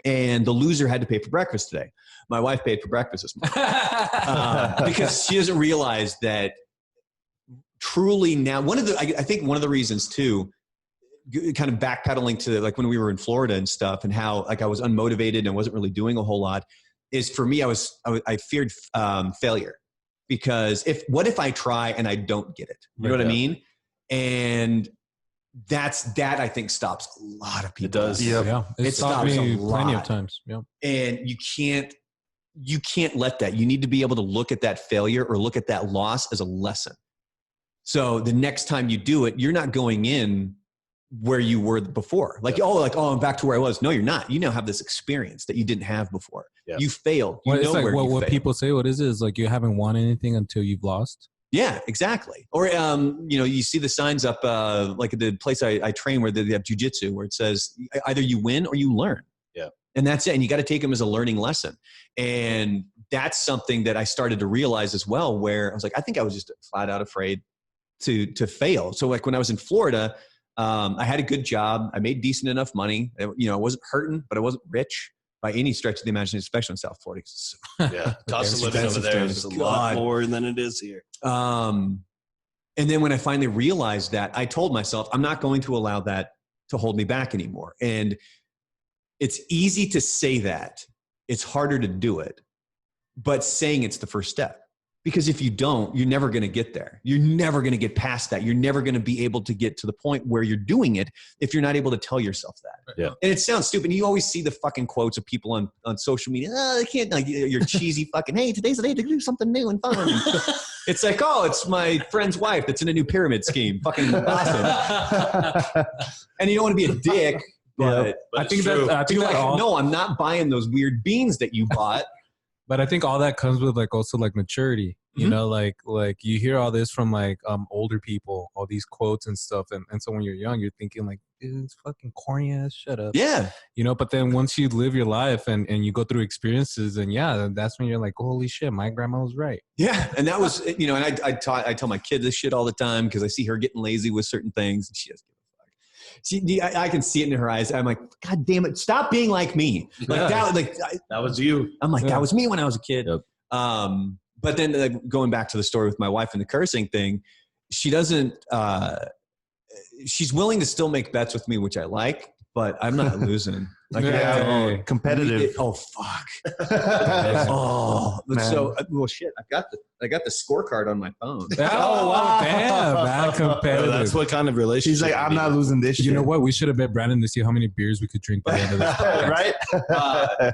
and the loser had to pay for breakfast today. My wife paid for breakfast this morning because she doesn't realize that truly now. I think one of the reasons too, kind of backpedaling to like when we were in Florida and stuff, and how like I was unmotivated and wasn't really doing a whole lot, is for me I feared failure. Because what if I try and I don't get it? You know what I mean? And that I think stops a lot of people.
It does.
Yep.
Yeah,
It
stopped
stops
me
a
plenty
lot.
of times. Yeah.
And you can't let that. You need to be able to look at that failure or look at that loss as a lesson. So the next time you do it, you're not going in where you were before. I'm back to where I was. No, you're not. You now have this experience that you didn't have before.
Yeah.
You failed. You
Well,
know
it's like
where you
what
failed.
people say. What is it? Is like you haven't won anything until you've lost.
Yeah, exactly. Or, you see the signs up, like at the place I train where they have jujitsu, where it says either you win or you learn.
Yeah.
And that's it. And you got to take them as a learning lesson. And that's something that I started to realize as well, where I was like, I think I was just flat out afraid to fail. So like when I was in Florida, I had a good job. I made decent enough money. I wasn't hurting, but I wasn't rich by any stretch of the imagination, especially in South Florida.
Yeah. Cost of living over there is a lot more than it is here.
And then when I finally realized that, I told myself, I'm not going to allow that to hold me back anymore. And it's easy to say that. It's harder to do it. But saying it's the first step. Because if you don't, you're never going to get there. You're never going to get past that. You're never going to be able to get to the point where you're doing it if you're not able to tell yourself that.
Yeah.
And it sounds stupid. You always see the fucking quotes of people on social media. Oh, I can't, like, you're cheesy fucking, hey, today's the day to do something new and fun. It's like, oh, it's my friend's wife that's in a new pyramid scheme. Fucking awesome. And you don't want to be a dick, but
But
I think
it's true.
that. I think
you're
that
like,
all,
no, I'm not buying those weird beans that you bought.
But I think all that comes with like also like maturity. You
Mhm.
know, like you hear all this from like older people, all these quotes and stuff, and so when you're young, you're thinking like, dude, it's fucking corny ass, shut up.
Yeah.
You know, but then once you live your life and you go through experiences, and yeah, that's when you're like, holy shit, my grandma was right.
Yeah. And that was, and I tell my kid this shit all the time because I see her getting lazy with certain things and she doesn't give a fuck. I can see it in her eyes. I'm like, God damn it. Stop being like me. Like
That was you.
I'm like, that was me when I was a kid.
Yep.
But then going back to the story with my wife and the cursing thing, she doesn't, she's willing to still make bets with me, which I like, but I'm not losing. Like,
Yeah.
Competitive.
oh, fuck.
Man.
So, well, shit, I got the scorecard on my phone.
Oh, wow, damn, man, competitive.
That's what kind of relationship.
She's like, I'm not losing this shit.
You know what? We should have bet Brandon to see how many beers we could drink by the end of this.
Right?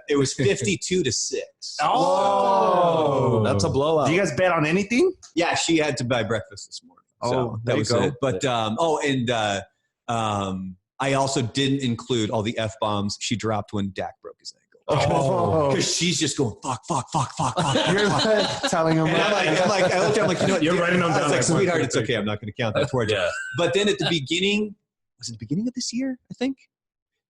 It was 52-6.
Oh.
That's a blowout.
Do you guys bet on anything?
Yeah, she had to buy breakfast this morning. So
Oh,
that
there you
was
go.
it. But I also didn't include all the F-bombs she dropped when Dak broke his ankle.
Oh.
Because she's just going, fuck.
You're telling him.
And I looked at him like, you know what?
You're writing them
I was
down
like,
like,
sweetheart,
quick,
it's
quick.
okay. I'm not going to count that towards you.
Yeah.
But then at the beginning, was it the beginning of this year, I think?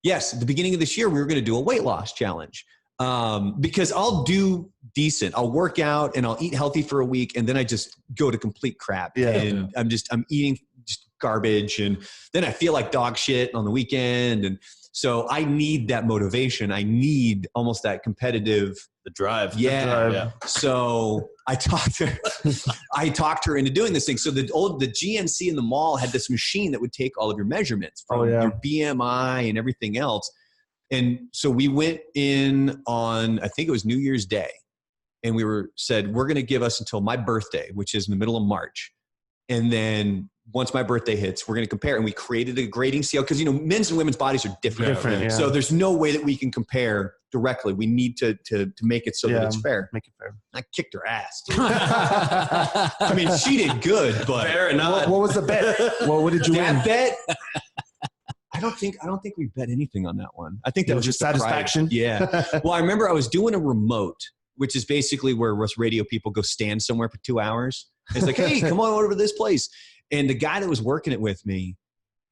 Yes, at the beginning of this year, we were going to do a weight loss challenge. Because I'll do decent. I'll work out and I'll eat healthy for a week. And then I just go to complete crap.
Yeah.
And I'm eating just garbage. And then I feel like dog shit on the weekend. And so I need that motivation. I need almost that competitive.
The drive.
Yeah.
Yeah.
So I talked her into doing this thing. So the GNC in the mall had this machine that would take all of your measurements from your BMI and everything else. And so we went in on, I think it was New Year's Day. And we said, we're going to give us until my birthday, which is in the middle of March. And then once my birthday hits, we're going to compare. And we created a grading scale because, you know, men's and women's bodies are different.
Yeah.
So there's no way that we can compare directly. We need to make it so that it's fair.
Make it fair.
I kicked her ass. I mean, she did good, but
Fair enough.
What was the bet? What did you win?
that bet. I don't think we bet anything on that one. I think that was just
satisfaction.
Yeah. Well, I remember I was doing a remote, which is basically where us radio people go stand somewhere for 2 hours. It's like, hey, come on over to this place. And the guy that was working it with me,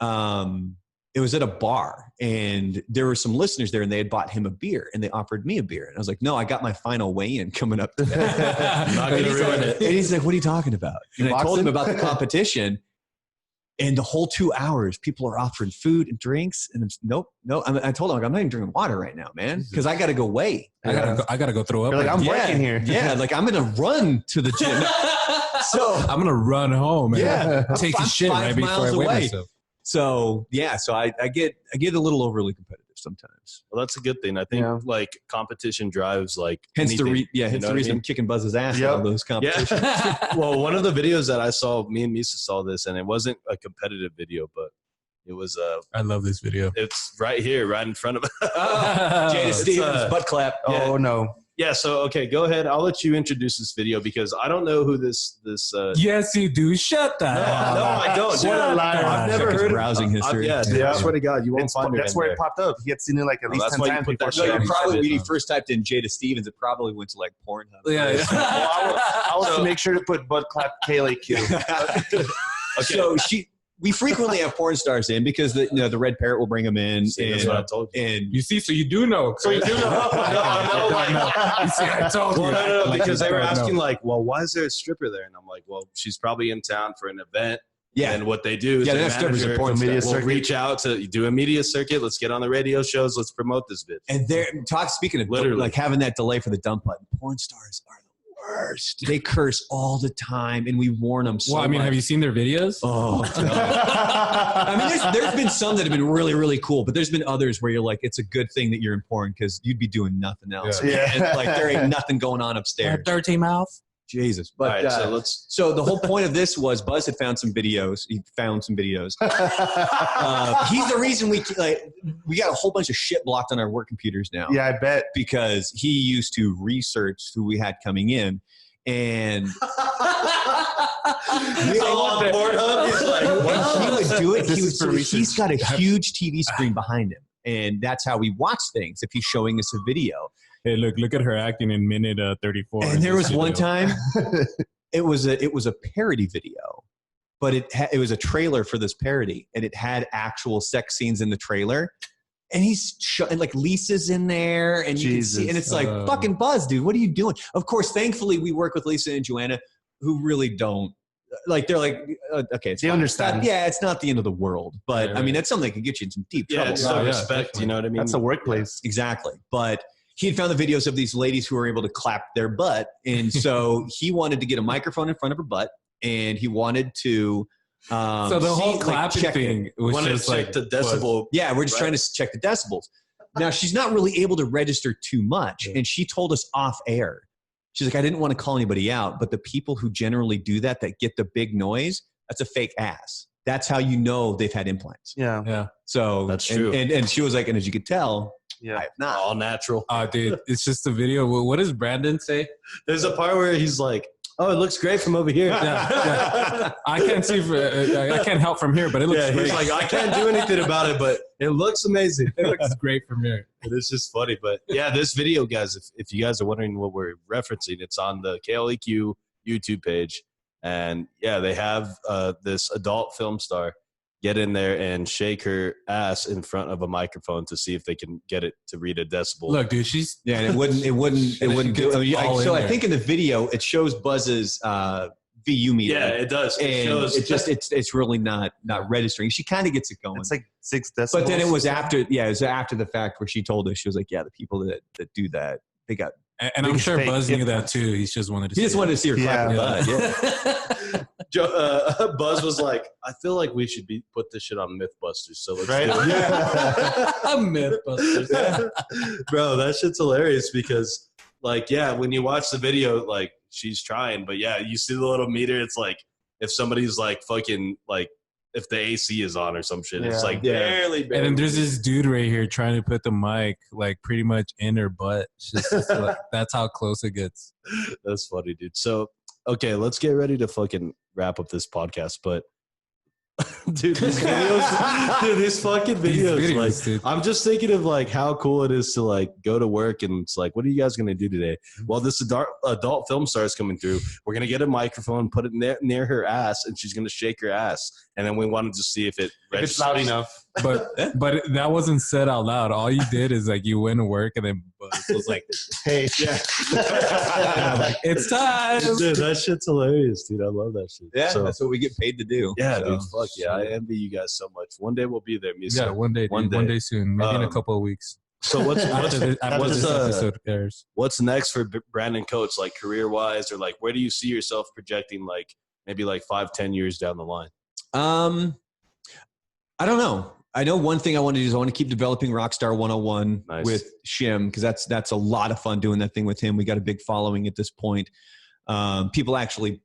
it was at a bar, and there were some listeners there, and they had bought him a beer, and they offered me a beer. And I was like, no, I got my final weigh-in coming up today.
I'm not going to ruin it.
And he's like, what are you talking about? And I told him about the competition. And the whole 2 hours, people are offering food and drinks. And I'm nope. I told him, like, I'm not even drinking water right now, man, because I got to go weigh.
I gotta go throw up.
You're like, I'm working here.
Yeah, like I'm gonna run to the gym. So
I'm gonna run home. And
Yeah.
take
I'm
a shit
5
right before
miles
I weigh
away.
myself.
So yeah, so I get a little overly competitive sometimes.
Well, that's a good thing. I think like competition drives like
Hence
anything,
hence the reason I'm kicking Buzz's ass in
Yep.
all those competitions.
Yeah. Well, one of the videos that I saw, me and Misa saw this, and it wasn't a competitive video, but it was
I love this video.
it's right here, right in front of us.
Jada
It's,
Stevens butt clap.
Oh no.
Yeah, so okay, go ahead. I'll let you introduce this video because I don't know who this
Yes, you do. Shut that.
No, I don't.
What a liar.
I've never
Check his
heard of
browsing history.
Yeah, dude, I swear to God, you won't find it.
That's
in
where
there.
it popped up. He had seen it like at least
that's
10
why you
times
put that
before.
shit
No,
on
you probably when you
Yeah.
first typed in Jada Stevens, it probably went to like Pornhub.
Yeah.
I was to make sure to put butt clap KLAQ.
Okay.
So we frequently have porn stars in because the Red Parrot will bring them in.
See, that's
and,
what I told you.
and
You see, so you do know.
So you do know.
You see, I told you.
Well, no,
Like,
because
you
they were
don't
asking
know.
like, well, why is there a stripper there? And I'm like, well, she's probably in town for an event.
yeah,
And what they do is
Yeah,
their
they're not strippers, they're
manager
porn
will
stars.
reach out to do a media circuit. Let's get on the radio shows. Let's promote this bitch.
and speaking of
Literally.
like having that delay for the dump button, porn stars are the worst. They curse all the time, and we warn them so
Well, I mean,
much.
have you seen their videos?
Oh, I mean, there's been some that have been really, really cool, but there's been others where you're like, it's a good thing that you're in porn because you'd be doing nothing else.
Yeah.
And, like there ain't nothing going on upstairs.
Dirty mouth.
Jesus.
All
But
right, so let's.
so the whole point of this was Buzz had found some videos. He found some videos. He's the reason we got a whole bunch of shit blocked on our work computers now.
Yeah, I bet.
Because he used to research who we had coming in. And
So on Pornhub, he's like,
when he would do it,
This
he would,
is for
so he's
research.
got a huge TV screen behind him. And that's how we watch things if he's showing us a video.
Hey, look at her acting in minute 34.
And there was one time, it was a parody video, but it was a trailer for this parody, and it had actual sex scenes in the trailer. And he's and like Lisa's in there, and you can see, and it's like fucking Buzz, dude. What are you doing? Of course, thankfully, we work with Lisa and Joanna, who really don't like. They're like, okay, it's
They
fine.
understand.
It's not- yeah, it's not the end of the world, but
Right,
I mean,
right.
that's something that could get you in some deep
yeah,
trouble.
it's still
Oh, yeah,
respect.
definitely.
You know what I mean?
That's a workplace.
Exactly. But he had found the videos of these ladies who were able to clap their butt. And so he wanted to get a microphone in front of her butt, and he wanted to
So the whole clapping
check it.
thing was
Wanted
just
to check
like
the decibel.
Yeah, we're just
Right.
trying to check the decibels. Now, she's not really able to register too much.
Yeah.
And she told us off air. She's like, I didn't want to call anybody out, but the people who generally do that get the big noise, that's a fake ass. That's how you know they've had implants.
Yeah.
Yeah.
So
That's
and-
true.
And she was like, and as you could tell,
Yeah.
I have not.
All natural.
Dude, it's just a video. What does Brandon say?
There's a part where he's like, "Oh, it looks great from over here."
Yeah. I can't see. I can't help from here, but it looks
Yeah,
great.
he's like, I can't do anything about it, but it looks amazing.
It looks great from here.
It is just funny. But yeah, this video, guys, if you guys are wondering what we're referencing, it's on the KLEQ YouTube page. And yeah, they have this adult film star get in there and shake her ass in front of a microphone to see if they can get it to read a decibel.
Look, dude, she's
Yeah, and it wouldn't do. I mean,
all in
so I
there.
think in the video it shows Buzz's VU meter.
yeah, it does. It
and
shows.
it's really not registering. She kind of gets it going.
It's like 6 decibels.
But then it was after the fact where she told us, she was like, yeah, the people that do that, they got.
and I'm sure
fake
Buzz knew that
implants.
too. He just wanted to.
He just
see
wanted
it.
to see her clap her
Yeah.
butt. Yeah.
Buzz was like, I feel like we should put this shit on Mythbusters. So let's
Right?
do it.
I'm Mythbusters.
Bro, that shit's hilarious because, like, yeah, when you watch the video, like, she's trying, but yeah, you see the little meter, it's like, if somebody's like fucking like if the AC is on or some shit. It's like
Yeah.
barely.
And then there's this dude right here trying to put the mic like pretty much in her butt. It's just, like, that's how close it gets.
That's funny, dude. So okay, let's get ready to fucking wrap up this podcast. But dude, these videos, dude, these fucking videos, like,
dude.
I'm just thinking of like how cool it is to like go to work and it's like, what are you guys gonna do today? Well, this adult film star is coming through. We're gonna get a microphone, put it near her ass, and she's gonna shake her ass, and then we wanted to see if
it's loud enough.
But that wasn't said out loud. All you did is like you went to work and then Buzz was like,
Hey,
Yeah,
like, it's time.
dude, that shit's hilarious, dude. I love that shit.
Yeah,
So,
that's what we get paid to do.
yeah,
So,
dude. Fuck yeah, I envy you guys so much. One day we'll be there, Misa.
Yeah, one day,
One
dude.
day.
One day soon, maybe in a
Um,
couple of weeks.
So what's
After this episode airs.
what's next for Brandon Coates, like career wise, or like where do you see yourself projecting, like maybe like 5-10 years down the line?
I don't know. I know one thing I want to do is I want to keep developing Rockstar 101
Nice.
with Shim because that's a lot of fun doing that thing with him. We got a big following at this point. People actually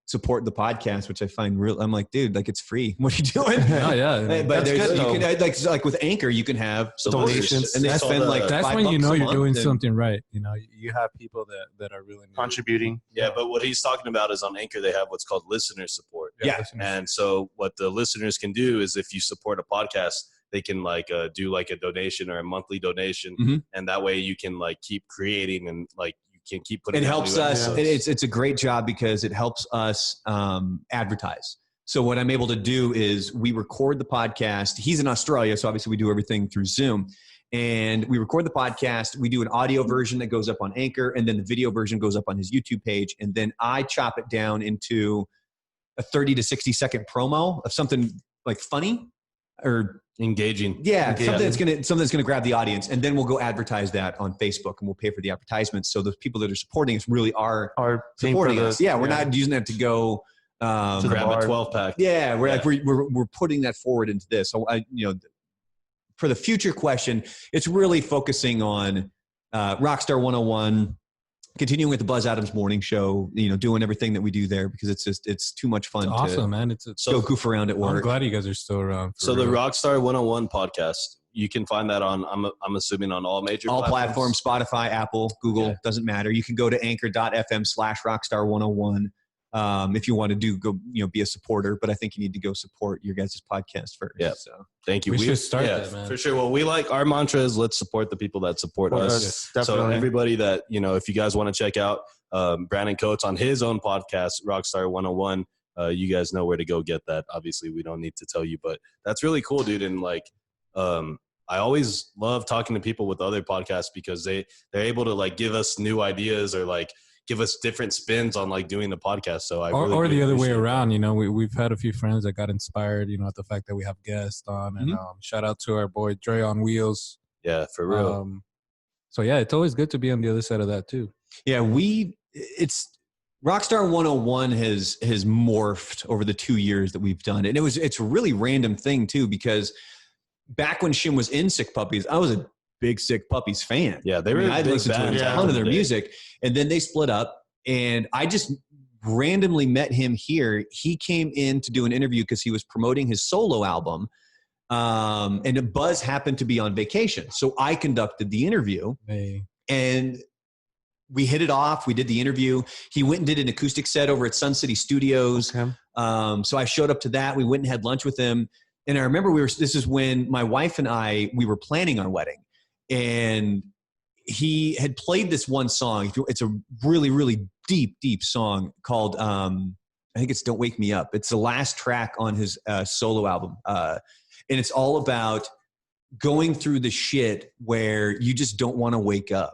support the podcast, which I find real. I'm like, dude, like it's free. What are you doing?
Oh yeah,
But
That's
there's,
good,
you can like with Anchor, you can have
Donations.
and they
That's all
spend
the-
like
that's
$5
when you know
a
you're
month
doing
and-
something right. You know, you have people that are really
contributing.
Yeah, but what he's talking about is on Anchor they have what's called listener support.
Yeah.
And so what the listeners can do is if you support a podcast, they can like do like a donation or a monthly donation,
Mhm.
and that way you can like keep creating and like you can keep putting.
It
out
helps
new
us.
episodes.
It's a great job because it helps us advertise. So what I'm able to do is we record the podcast. He's in Australia, so obviously we do everything through Zoom. And we record the podcast. We do an audio version that goes up on Anchor, and then the video version goes up on his YouTube page. And then I chop it down into a 30 to 60 second promo of something like funny or
engaging.
something that's gonna grab the audience, and then we'll go advertise that on Facebook, and we'll pay for the advertisements. So those people that are supporting us really are
Are paying for
supporting
the-
us. Yeah, we're not using that to go.
To grab
bar.
a 12-pack.
Yeah, we're
Yeah.
like we're putting that forward into this. So for the future question, it's really focusing on Rockstar 101, continuing with the Buzz Adams Morning Show. Doing everything that we do there because it's too much fun.
It's
to
awesome, man. It's
go goof around at
I'm
work.
glad you guys are still around. for
So the
real.
Rockstar 101 podcast, you can find that on, I'm assuming on all major
All platforms, Spotify, Apple, Google,
Yeah.
doesn't matter. You can go to anchor.fm/rockstar101 if you want to go, be a supporter. But I think you need to go support your guys' podcast first.
Yeah.
So
Thank you.
We should start that, man.
For sure. Well, we like our mantra is let's support the people that support us.
Yes,
So
definitely.
everybody that, if you guys want to check out Brandon Coates on his own podcast, Rockstar 101, you guys know where to go get that. Obviously, we don't need to tell you, but that's really cool, dude. And like, I always love talking to people with other podcasts because they're able to like give us new ideas or like give us different spins on like doing the podcast. So I really,
or
really
the other way
appreciate
around. We've had a few friends that got inspired. At the fact that we have guests on, and shout out to our boy Dre on Wheels.
that. Yeah, for real.
So yeah, it's always good to be on the other side of that too.
yeah, it's Rockstar 101 has morphed over the 2 years that we've done it. And it's a really random thing too, because back when Shim was in Sick Puppies, I was a big Sick Puppies fan.
Yeah, they were a
I'd
big
listened to
band
a
back
ton
in
of
the
their
day.
music, and then they split up. And I just randomly met him here. He came in to do an interview because he was promoting his solo album, and Buzz happened to be on vacation, so I conducted the interview.
Hey,
And we hit it off. We did the interview. He went and did an acoustic set over at Sun City Studios.
Okay.
So I showed up to that. We went and had lunch with him. And I remember this is when my wife and we were planning our wedding. And he had played this one song. It's a really, really deep, deep song called, I think it's Don't Wake Me Up. It's the last track on his solo album. And it's all about going through the shit where you just don't want to wake up.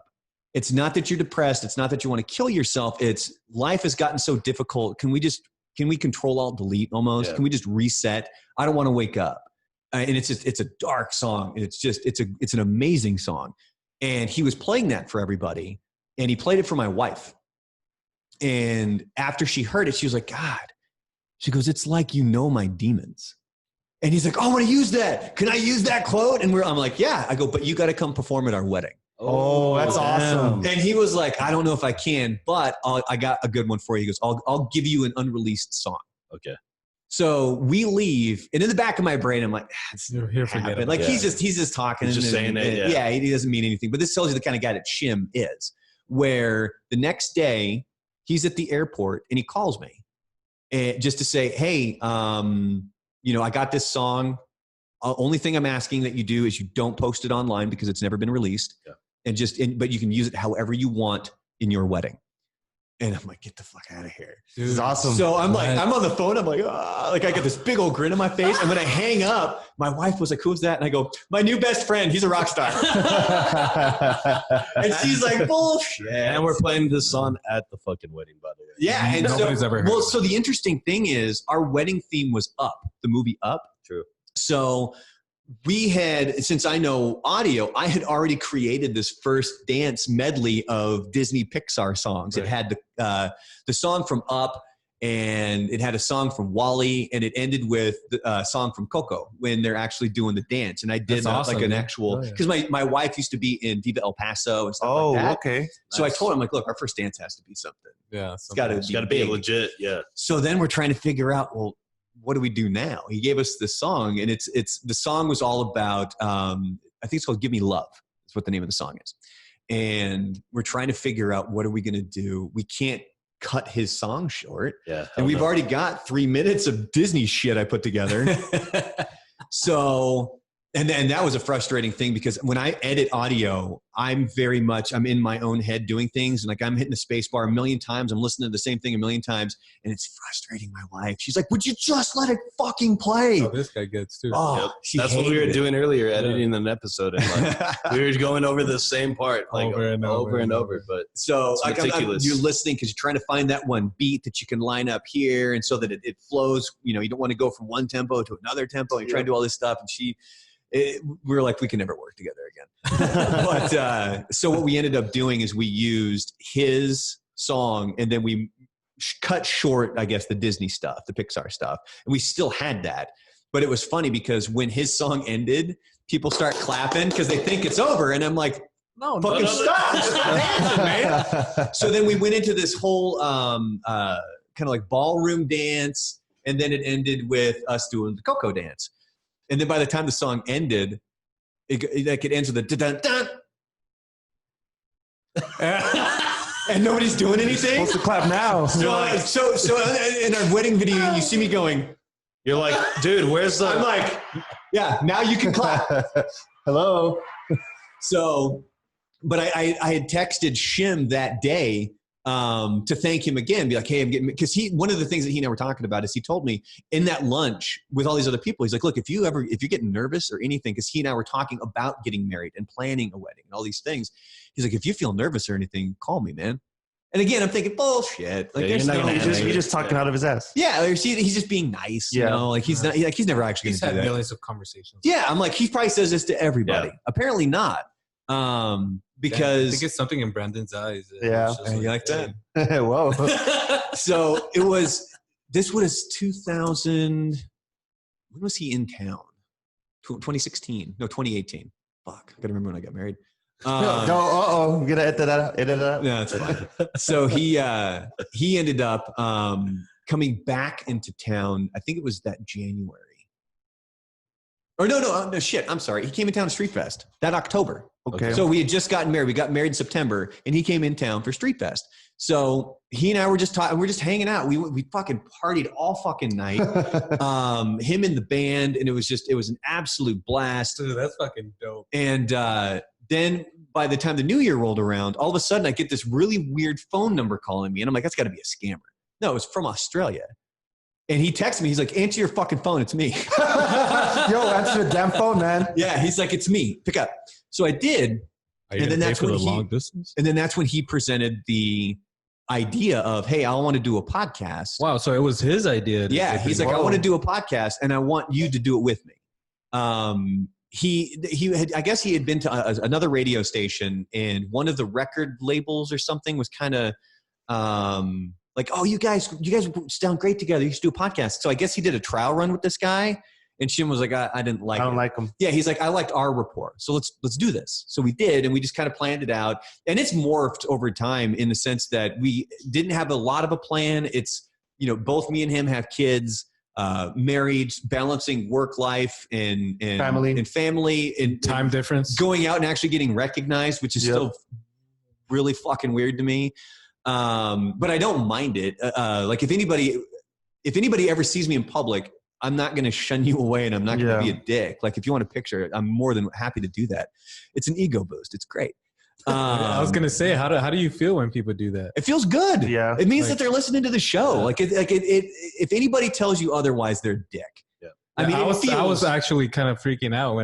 It's not that you're depressed. It's not that you want to kill yourself. It's life has gotten so difficult. Can we control alt delete almost?
Yeah.
Can we just reset? I don't want to wake up. And it's a dark song. And it's an amazing song. And he was playing that for everybody. And he played it for my wife. And after she heard it, she was like, God, she goes, it's like, my demons. And he's like, oh, I want to use that. Can I use that quote? And I'm like, yeah. I go, but you got to come perform at our wedding.
Oh, that's awesome.
And he was like, I don't know if I can, but I got a good one for you. He goes, I'll give you an unreleased song.
Okay.
So we leave, and in the back of my brain, I'm like, it's
You're here for
happened.
it.
Like
Yeah.
he's just talking.
He's just saying it, yeah.
He doesn't mean anything. But this tells you the kind of guy that Shim is. Where the next day he's at the airport and he calls me, and just to say, hey, I got this song. Only thing I'm asking that you do is you don't post it online because it's never been released, but you can use it however you want in your wedding. And I'm like, get the fuck out of here.
Dude,
This is awesome.
So I'm like, I'm on the phone. I'm like, I got this big old grin on my face. And when I hang up, my wife was like, who's that? And I go, my new best friend. He's a rock star. And she's like, bullshit.
And we're playing this song at the fucking wedding, by the way.
Yeah. And
Nobody's ever heard of it.
so the interesting thing is our wedding theme was Up, the movie Up.
True.
So we had, since I know audio, I had already created this first dance medley of Disney Pixar songs.
Right.
It had the song from Up, and it had a song from Wall-E, and it ended with a song from Coco when they're actually doing the dance. And I did
That's awesome,
like an
man.
actual,
Oh, yeah.
because my wife used to be in Viva El Paso and stuff
Oh,
like that.
okay.
So I told him, like, look, our first dance has to be something.
Yeah.
It's got to
It's got to be
big.
legit. Yeah.
So then we're trying to figure out, well, what do we do now? He gave us this song, and it's the song was all about, I think it's called Give Me Love. That's what the name of the song is. And we're trying to figure out, what are we going to do? We can't cut his song short.
Yeah.
And we've already got 3 minutes of Disney shit I put together. So, and that was a frustrating thing, because when I edit audio, I'm in my own head doing things. And like, I'm hitting the space bar a million times. I'm listening to the same thing a million times. And it's frustrating my wife. She's like, would you just let it fucking play?
Oh, this guy gets too.
Oh,
Yep.
she
That's what we were
hated it.
doing earlier, editing an episode. And like, we were going over the same part like
Over and over
and
and
over.
over.
But
So
It's
like,
meticulous.
you're listening because you're trying to find that one beat that you can line up here, and so that it flows. You don't want to go from one tempo to another tempo. You try to do all this stuff, and we were like, we can never work together again. But so what we ended up doing is we used his song, and then we cut short, I guess, the Disney stuff, the Pixar stuff, and we still had that. But it was funny because when his song ended, people start clapping because they think it's over, and I'm like, no, fucking stop dancing, man. So then we went into this whole kind of like ballroom dance, and then it ended with us doing the Coco dance. And then by the time the song ended, it ends with a dun dun. And nobody's doing anything.
Supposed to clap now.
So in our wedding video, you see me going,
you're like, dude, where's the?
I'm like, yeah, now you can clap.
Hello.
So, but I had texted Shim that day to thank him again, be like, hey, I'm getting, because one of the things that he and I were talking about is he told me in that lunch with all these other people, he's like, look, if you're getting nervous or anything, because he and I were talking about getting married and planning a wedding and all these things. He's like, if you feel nervous or anything, call me, man. And again, I'm thinking, bullshit. Like,
Yeah,
there's
you're not
no,
gonna
He
have
just talking out of his ass.
yeah, he's just being nice.
Yeah.
You know, like he's not, like he's never actually
He's
going
had
to do that.
millions of conversations.
Yeah, I'm like, he probably says this to everybody.
Yeah.
Apparently not.
I
Because
think it's something in Brandon's eyes.
Yeah.
It's just
you like that?
Whoa.
So this was 2000. When was he in town? 2016. No, 2018. Fuck. I gotta remember when I got married.
I'm gonna edit that out. Edit it out.
No, it's fine. So he ended up coming back into town. I think it was that January. Or no, shit. I'm sorry. He came in town to Street Fest that October.
Okay.
So we had just gotten married. We got married in September, and he came in town for Street Fest. So he and I were just talking. We're just hanging out. We fucking partied all fucking night. Him and the band, and it was an absolute blast.
Dude, that's fucking dope.
And then by the time the new year rolled around, all of a sudden I get this really weird phone number calling me, and I'm like, that's got to be a scammer. No, it's from Australia. And he texts me. He's like, answer your fucking phone. It's me.
Yo, answer the damn phone, man.
Yeah, he's like, it's me. Pick up. So I did.
Are you
And then
gonna pay
that's
for
when
the
he-
long distance.
And then that's when he presented the idea of, hey, I want to do a podcast.
Wow, so it was his idea.
Yeah, he's like, I want to do a podcast, and I want you to do it with me. I guess he had been to another radio station, and one of the record labels or something was kind of like, oh, you guys sound great together. You should do a podcast. So I guess he did a trial run with this guy, and Shim was like, I didn't like
I don't
it.
like him.
Yeah, he's like, I liked our rapport, so let's do this. So we did, and we just kind of planned it out, and it's morphed over time in the sense that we didn't have a lot of a plan. It's both me and him have kids, married, balancing work life and family and
Time difference.
going out and actually getting recognized, which is still really fucking weird to me. But I don't mind it. Like if anybody ever sees me in public, I'm not going to shun you away and I'm not going to be a dick. Like if you want a picture, I'm more than happy to do that. It's an ego boost. It's great.
I was going to say, how do you feel when people do that?
It feels good.
Yeah.
It means that they're listening to the show. If anybody tells you otherwise, they're a dick.
Yeah.
I mean,
I was actually kind of freaking out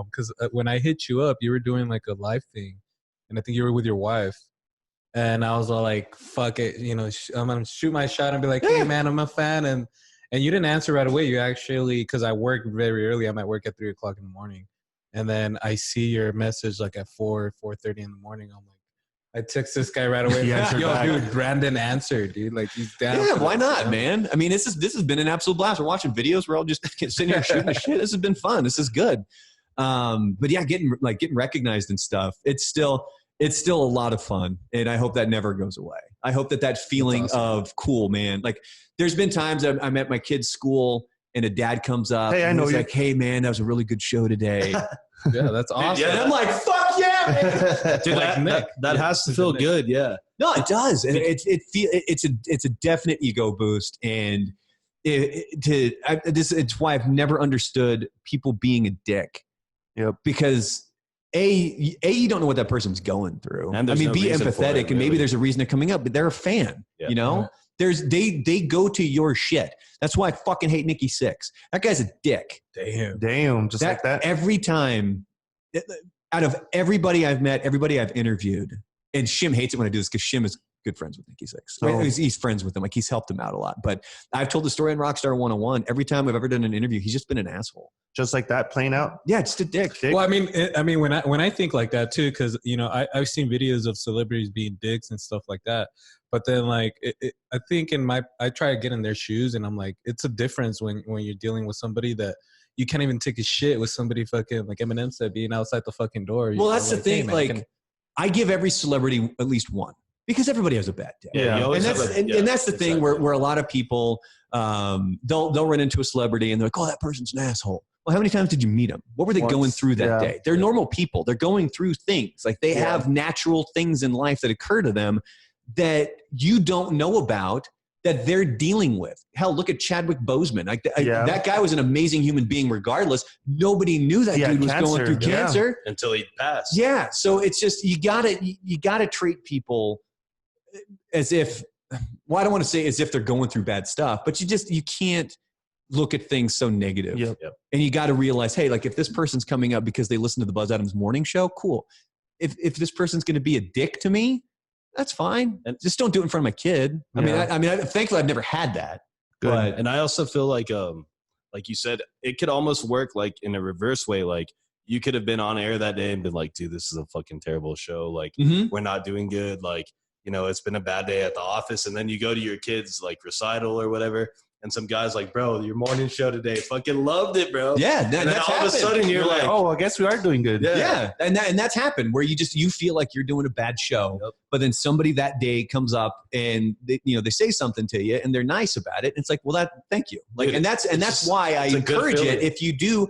because when I hit you up, you were doing like a live thing, and I think you were with your wife, and I was all like, "Fuck it," I'm gonna shoot my shot and be like, "Hey, man, I'm a fan," and you didn't answer right away. You actually, because I work very early, I'm at work at 3:00 in the morning, and then I see your message like at 4:30 in the morning. I'm like, I text this guy right away. Dude, Brandon answered, dude. Like he's down.
Yeah, why not, man? I mean, this has been an absolute blast. We're watching videos. We're all just sitting here shooting the shit. This has been fun. This is good. But yeah, getting recognized and stuff. It's still a lot of fun, and I hope that never goes away. I hope that feeling of cool, man. Like there's been times I'm at my kid's school and a dad comes up.
Hey, I know you.
Like, hey, man, that was a really good show today.
Yeah, that's awesome.
And I'm like, fuck yeah, man.
Dude, that has to feel good. Yeah.
No, it does. And it's a definite ego boost. And it's why I've never understood people being a dick.
Yep.
Because you don't know what that person's going through.
And
I mean,
no
be
reason for
empathetic,
it,
and maybe
really.
there's a reason to coming up, but they're a fan.
Yeah.
They go to your shit. That's why I fucking hate Nikki Sixx. That guy's a dick.
Damn, just like that.
Every time, out of everybody I've met, everybody I've interviewed, and Shim hates it when I do this because Shim is good friends with Nikki Sixx.
Oh.
He's friends with him. Like he's helped him out a lot. But I've told the story in Rockstar 101. Every time I've ever done an interview, he's just been an asshole.
Just like that, playing out.
Yeah, just a dick.
Well, I mean, when I think like that too, because I've seen videos of celebrities being dicks and stuff like that. But then, like, I think I try to get in their shoes, and I'm like, it's a difference when you're dealing with somebody that you can't even take a shit with somebody fucking, like Eminem said, being outside the fucking door.
Well, that's the thing. Hey, man, I give every celebrity at least one because everybody has a bad day.
Yeah.
And that's the thing where a lot of people, they'll run into a celebrity and they're like, oh, that person's an asshole. Well, how many times did you meet them? What were they going through that day? They're normal people. They're going through things. Like they have natural things in life that occur to them that you don't know about that they're dealing with. Hell, look at Chadwick Boseman. That guy was an amazing human being regardless. Nobody knew that dude was going through cancer.
Until he passed.
Yeah. So it's just, you gotta treat people as if, well, I don't want to say as if they're going through bad stuff, but you can't look at things so negative.
Yep.
And you got to realize, hey, like if this person's coming up because they listen to the Buzz Adams morning show, cool. If this person's going to be a dick to me, that's fine. And just don't do it in front of my kid. I mean, thankfully I've never had that.
Good.
But,
and I also feel like you said, it could almost work like in a reverse way. Like you could have been on air that day and been like, dude, this is a fucking terrible show. Like we're not doing good. Like, it's been a bad day at the office. And then you go to your kid's like recital or whatever. And some guy's like, bro, your morning show today, fucking loved it, bro.
Yeah.
And then
that's
all
happened.
of a sudden you're like,
oh, I guess we are doing good.
Yeah. And that's happened where you feel like you're doing a bad show, but then somebody that day comes up and they say something to you and they're nice about it. It's like, well, thank you. Like,
Dude,
and that's why I encourage it. If you do,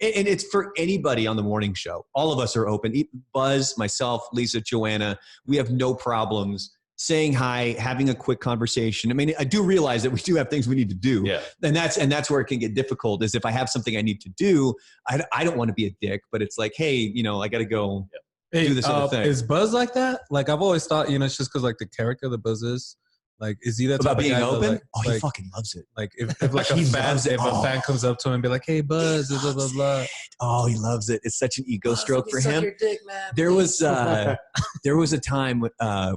and it's for anybody on the morning show, all of us are open. Buzz, myself, Lisa, Joanna, we have no problems saying hi, having a quick conversation. I mean, I do realize that we do have things we need to do.
Yeah.
And that's where it can get difficult is if I have something I need to do, I don't want to be a dick, but it's like, hey, I got to go do this other thing.
Is Buzz like that? Like I've always thought, it's just because like the character that Buzz is. Like, is he that type
about being
of guy
open?
That,
he fucking loves it.
Like if like a fan comes up to him and be like, hey Buzz, blah blah blah.
Oh, he loves it. It's such an ego stroke for him. Your dick, man, there was a time when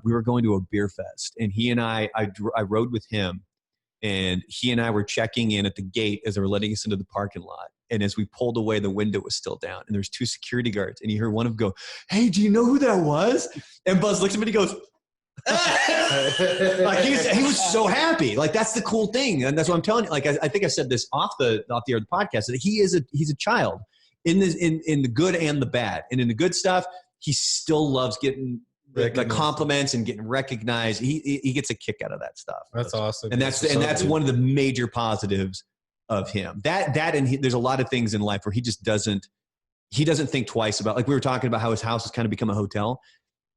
we were going to a beer fest, and he and I rode with him, and he and I were checking in at the gate as they were letting us into the parking lot. And as we pulled away, the window was still down, and there's two security guards, and you heard one of them go, "Hey, do you know who that was?" And Buzz looks at me and he goes. Like he was so happy. Like that's the cool thing, and that's what I'm telling you. Like I think I said this off the air of the podcast that he's a child in the good and the bad. And in the good stuff, he still loves getting compliments and getting recognized. He gets a kick out of that stuff.
That's awesome.
And that's one of the major positives of him. There's a lot of things in life where he just doesn't think twice about, like we were talking about how his house has kind of become a hotel.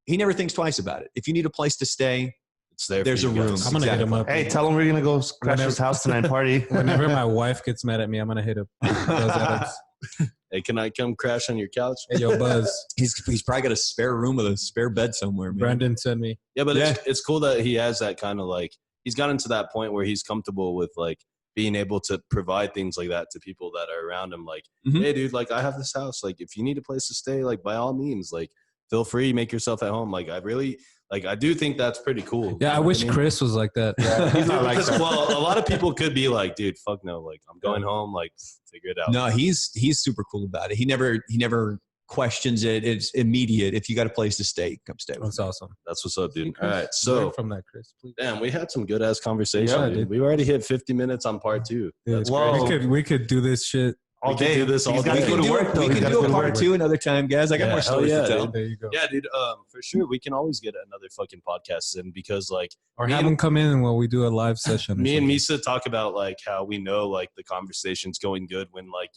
He never thinks twice about it. If you need a place to stay,
It's there.
there's a room.
I'm going to hit him up.
Hey, tell him we're gonna go crash his house tonight and party.
Whenever my wife gets mad at me, I'm going to hit up Buzz Adams.
Hey, can I come crash on your couch?
Hey, yo, Buzz.
He's probably got a spare room with a spare bed somewhere, man.
Brendan sent me.
Yeah, but it's cool that he has that kind of like, he's gotten to that point where he's comfortable with like being able to provide things like that to people that are around him. Like, hey, dude, like I have this house. Like, if you need a place to stay, like by all means, like feel free, make yourself at home. Like, I do think that's pretty cool.
Yeah, I wish Chris was like that.
Yeah, he's not like that.
Well, a lot of people could be like, dude, fuck no. Like, I'm going home. Like, figure it out.
No, he's super cool about it. He never questions it. It's immediate. If you got a place to stay, come stay with
That's
me.
awesome.
That's what's up, dude. All right.
Learn
So,
from that, Chris, please.
damn, we had some good ass conversation,
Yeah,
dude.
dude.
We already hit 50 minutes on part 2.
Dude,
That's
Whoa.
crazy.
we could do this shit.
All
We could
day.
do this all
He's gotta
day.
go to work, though.
We
He
can
gotta
do
go
a
to
part
work.
2 another time, guys. I got
Yeah,
more
hell
stories
yeah,
to tell.
dude.
There you go.
Yeah, dude. For sure, we can always get another fucking podcast in because, like,
Or
me
have
and-
them come in while we do a live session. or
me and
something.
Misa talk about like how we know like the conversation's going good when like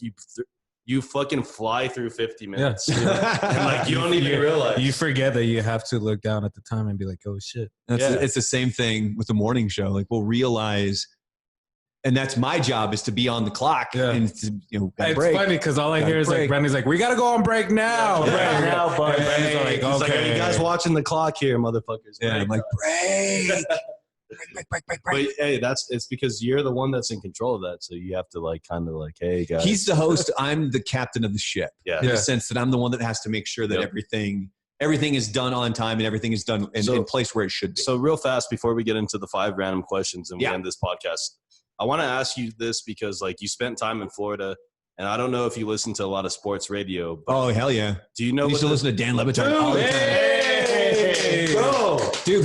you fucking fly through 50 minutes.
Yeah.
And like you don't even realize.
You forget that you have to look down at the time and be like, oh shit.
It's the same thing with the morning show. Like we'll realize, and that's my job, is to be on the clock and to, gotta
It's
break.
funny because all I
Gotta
hear is like
break.
Brendan's like, we gotta go on break now.
Yeah.
Break
now, bud.
And Brendan's like,
He's like, are you guys watching the clock here, motherfuckers?
Yeah, I'm like, break.
But hey, it's because you're the one that's in control of that, so you have to like kind of like, hey guys.
He's the host. I'm the captain of the ship.
Yeah.
In the sense that I'm the one that has to make sure that
Yep.
everything is done on time and everything is done in place where it should be.
So real fast before we get into the 5 random questions and we
Yeah.
end this podcast, I want to ask you this because like you spent time in Florida, and I don't know if you listen to a lot of sports radio. But
Oh, hell yeah.
do you know
I used to listen to Dan Levitard all the time.
Hey, bro,
Dude,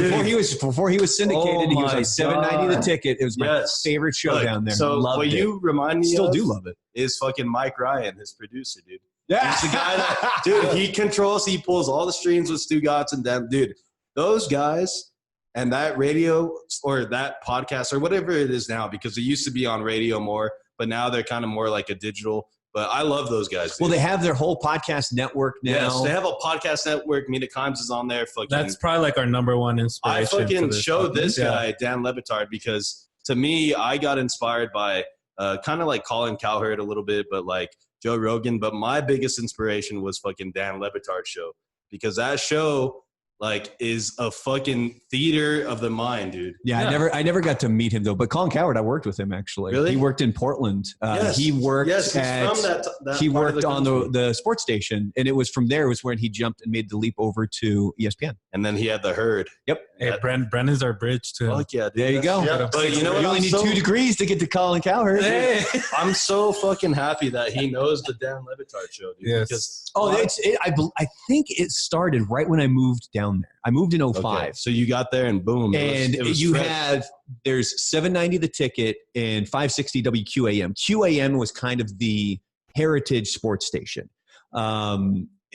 before he was syndicated,
Oh
he was
my
on 790
God.
The Ticket. It was my
Yes.
favorite show
Look,
down there.
So
Loved
what
it.
you remind me
Still
of
do love it.
is fucking Mike Ryan, his producer, dude.
Yeah.
He's the guy that, dude, he pulls all the strings with Stu Gatz and them. Dude, those guys and that radio or that podcast or whatever it is now, because it used to be on radio more, but now they're kind of more like a digital. But I love those guys. Dude.
Well, they have their whole podcast network now.
Yes, they have a podcast network. Mina Kimes is on there. Fucking,
That's probably like our number one
I
inspiration.
fucking
for this
showed
podcast.
this
Yeah.
guy, Dan Levitard, because to me, I got inspired by kind of like Colin Cowherd a little bit, but like Joe Rogan. But my biggest inspiration was fucking Dan Levitard show, because that show like is a fucking theater of the mind, dude.
Yeah, I never got to meet him though. But Colin Cowherd, I worked with him actually.
Really?
He worked in Portland.
Yes.
He worked
Yes, he's
at.
from that
He
part of
worked on
country.
the sports station, and it was from there was when he jumped and made the leap over to ESPN.
And then he had the herd.
Yep.
Yeah.
Hey, Brendan's our bridge to him.
Fuck yeah, dude.
There you go.
Yeah, but you know what?
You only need 2 degrees to get to Colin Cowherd.
Hey.
I'm so fucking happy that he knows the Dan Levitard show, dude.
Yes.
Because
I think it started right when I moved down there. I moved in 05.
okay, so you got there and boom.
And
it was
you
fresh.
have, there's 790 The Ticket and 560 WQAM. QAM was kind of the heritage sports station.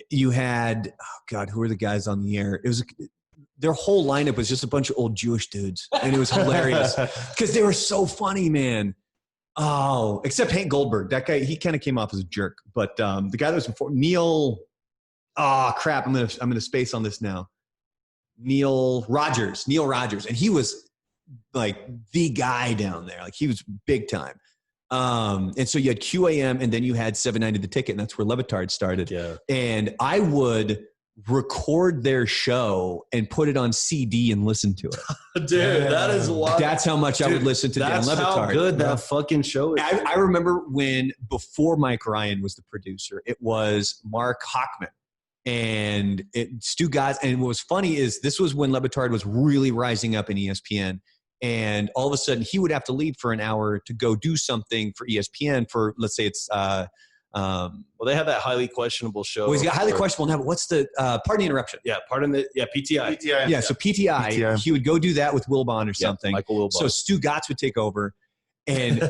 You had, oh God, who were the guys on the air? It was, their whole lineup was just a bunch of old Jewish dudes. And it was hilarious because they were so funny, man. Oh, except Hank Goldberg. That guy, he kind of came off as a jerk. But the guy that was before, Neil, oh crap, I'm gonna space on this now. Neil Rogers, and he was like the guy down there. Like he was big time. And so you had QAM, and then you had 790 The Ticket, and that's where Levitard started.
Yeah.
And I would record their show and put it on CD and listen to it.
Dude, that is wild.
That's how much I would listen to Dan
That's
Levitard.
how good that fucking show is.
I remember when, before Mike Ryan was the producer, it was Mark Hockman. And Stu Gatz. And what was funny is this was when Levitard was really rising up in ESPN. And all of a sudden, he would have to leave for an hour to go do something for ESPN for, let's say it's
well, they have that highly questionable show.
well, he's got highly questionable now, but what's the pardon the interruption?
Yeah, PTI.
Yeah, so PTI,
PTI.
he would go do that with Will Bond or
Yeah,
something.
Michael Wilbon.
So Stu Gatz would take over, and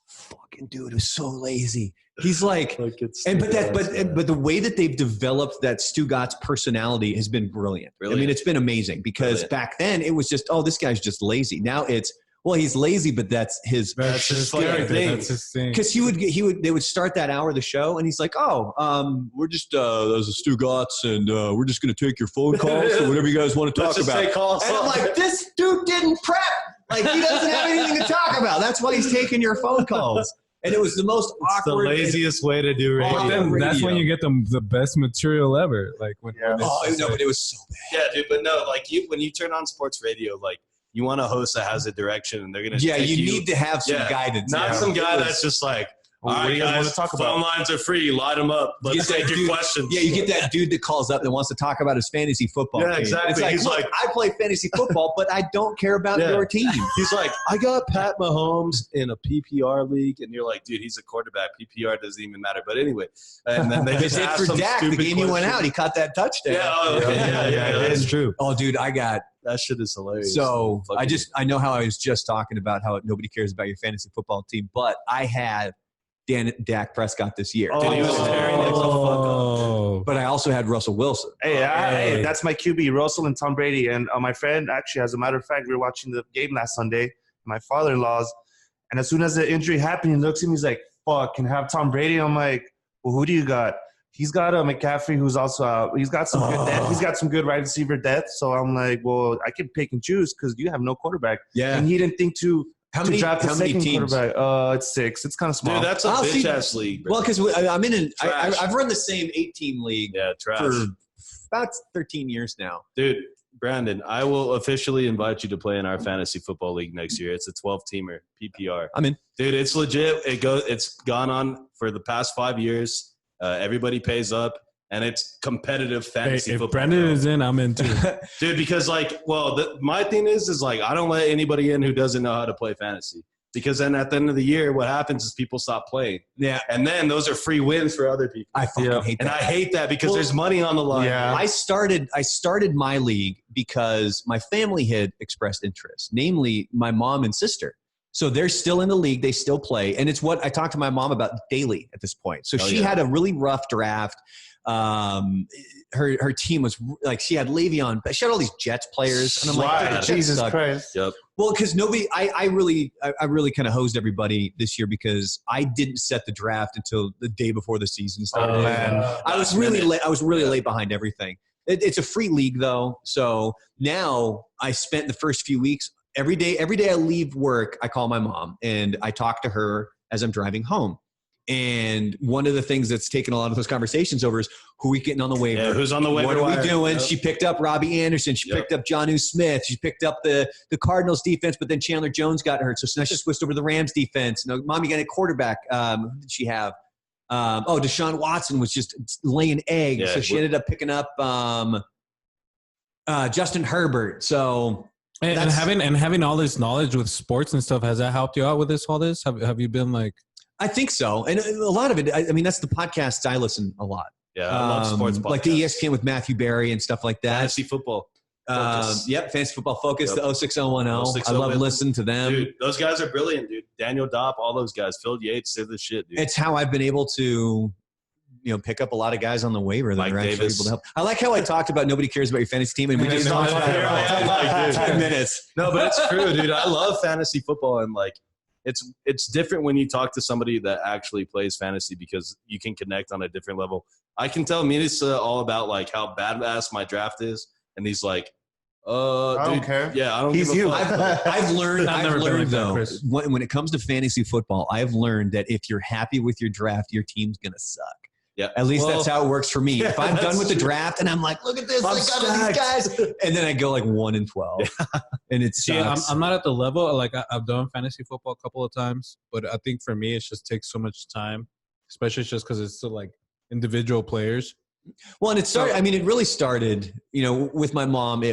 fucking dude was so lazy. He's like
it's
but the way that they've developed that Stu Gott's personality has been brilliant. I mean, it's been amazing because back then it was just, oh, this guy's just lazy. Now it's, well, he's lazy, but that's his
fucking thing. That's his thing.
Because they would start that hour of the show, and he's like, "Oh, we're just there's a Stu Gotts, and we're just going to take your phone calls or whatever you guys want to talk about." And I'm like, "This dude didn't prep. Like, he doesn't have anything to talk about. That's why he's taking your phone calls." And it was the most awkward,
the laziest way to do radio.
That's when you get the best material ever. Like when
but it was so bad.
Yeah, dude. But no, like when you turn on sports radio, like. You want a host that has a direction, and they're going to
you need to have some guidance.
Not some guy that's just like, all right, guys, want to talk about? Phone lines are free. Light them up. Let's take your questions.
Yeah, you get that dude that calls up and wants to talk about his fantasy football team.
Exactly.
It's like, he's like, I play fantasy football, but I don't care about your team.
He's like, I got Pat Mahomes in a PPR league, and you're like, dude, he's a quarterback. PPR doesn't even matter. But anyway, and then they just ask
for Dak. The game he went out, he caught that touchdown.
Yeah, that's true.
Oh, dude,
that shit is hilarious.
So I know how I was just talking about how nobody cares about your fantasy football team, but I had Dak Prescott this year.
Dude, he was tearing the fuck up.
But I also had Russell Wilson.
Hey, that's my QB, Russell and Tom Brady. And my friend, actually, as a matter of fact, we were watching the game last Sunday, my father-in-law's, and as soon as the injury happened, he looks at me, he's like, fuck, can I have Tom Brady? I'm like, well, who do you got? He's got McCaffrey, who's also out. He's got some good depth. He's got some good wide receiver depth. So I'm like, well, I can pick and choose because you have no quarterback.
Yeah.
And he didn't think to draft a second
teams?
quarterback. It's 6. It's kind of small.
Dude, that's a bitch-ass league. Bro.
Well, because I'm in I've run the same 8-team league for about 13 years now.
Dude, Brandon, I will officially invite you to play in our fantasy football league next year. It's a 12-teamer, PPR.
I'm in.
Dude, it's legit. It's gone on for the past 5 years. Everybody pays up, and it's competitive fantasy football.
If Brandon is in, I'm in too.
Dude, because my thing is like I don't let anybody in who doesn't know how to play fantasy. Because then at the end of the year, what happens is people stop playing.
Yeah.
And then those are free wins for other people.
I fucking hate that.
And I hate that because there's money on the line.
Yeah.
I started my league because my family had expressed interest, namely my mom and sister. So they're still in the league. They still play. And it's what I talk to my mom about daily at this point. So she had a really rough draft. Her team was like, she had Le'Veon, but she had all these Jets players. And I'm like,
Jesus Christ.
Yep.
Well, because I really kind of hosed everybody this year because I didn't set the draft until the day before the season started.
Oh, man.
I was really late behind everything. It's a free league though. So now I spent the first few weeks, every day I leave work, I call my mom and I talk to her as I'm driving home. And one of the things that's taken a lot of those conversations over is who are we getting on the waiver?
Yeah, who's on the waiver?
What are we doing?
Yep.
She picked up Robbie Anderson. She picked up Jonnu Smith. She picked up the Cardinals defense, but then Chandler Jones got hurt. So now she switched over to the Rams defense. No, Mommy got a quarterback. Who did she have? Deshaun Watson was just laying eggs.
Yeah,
so she ended up picking up Justin Herbert. So
and having all this knowledge with sports and stuff, has that helped you out with all this? Have you been like?
I think so. And a lot of it, I mean, that's the podcasts I listen a lot.
Yeah, I love sports podcasts.
Like the ESPN with Matthew Berry and stuff like that.
Fantasy football.
Fantasy football focus, the 06010. I love listening to them.
Dude, those guys are brilliant, dude. Daniel Dopp, all those guys. Phil Yates, they're the shit, dude.
It's how I've been able to, pick up a lot of guys on the waiver that are actually able to help. I like how I talked about nobody cares about your fantasy team, and we just talked about 10 minutes.
No, but it's true, dude. I love fantasy football, and it's different when you talk to somebody that actually plays fantasy because you can connect on a different level. I can tell Minas all about like how badass my draft is, and he's like,
I don't care.
Yeah, I don't.
He's
give a fuck.
I've learned though,
Chris.
when it comes to fantasy football, I've learned that if you're happy with your draft, your team's gonna suck.
Yeah.
At least that's how it works for me. If I'm done with the draft and I'm like, look at this, I got all these guys, and then I go like 1-12, and it's.
See, I'm not at the level. Like I've done fantasy football a couple of times, but I think for me, it just takes so much time, especially just because it's still like individual players.
Well, and it started. I mean, it really started. With my mom,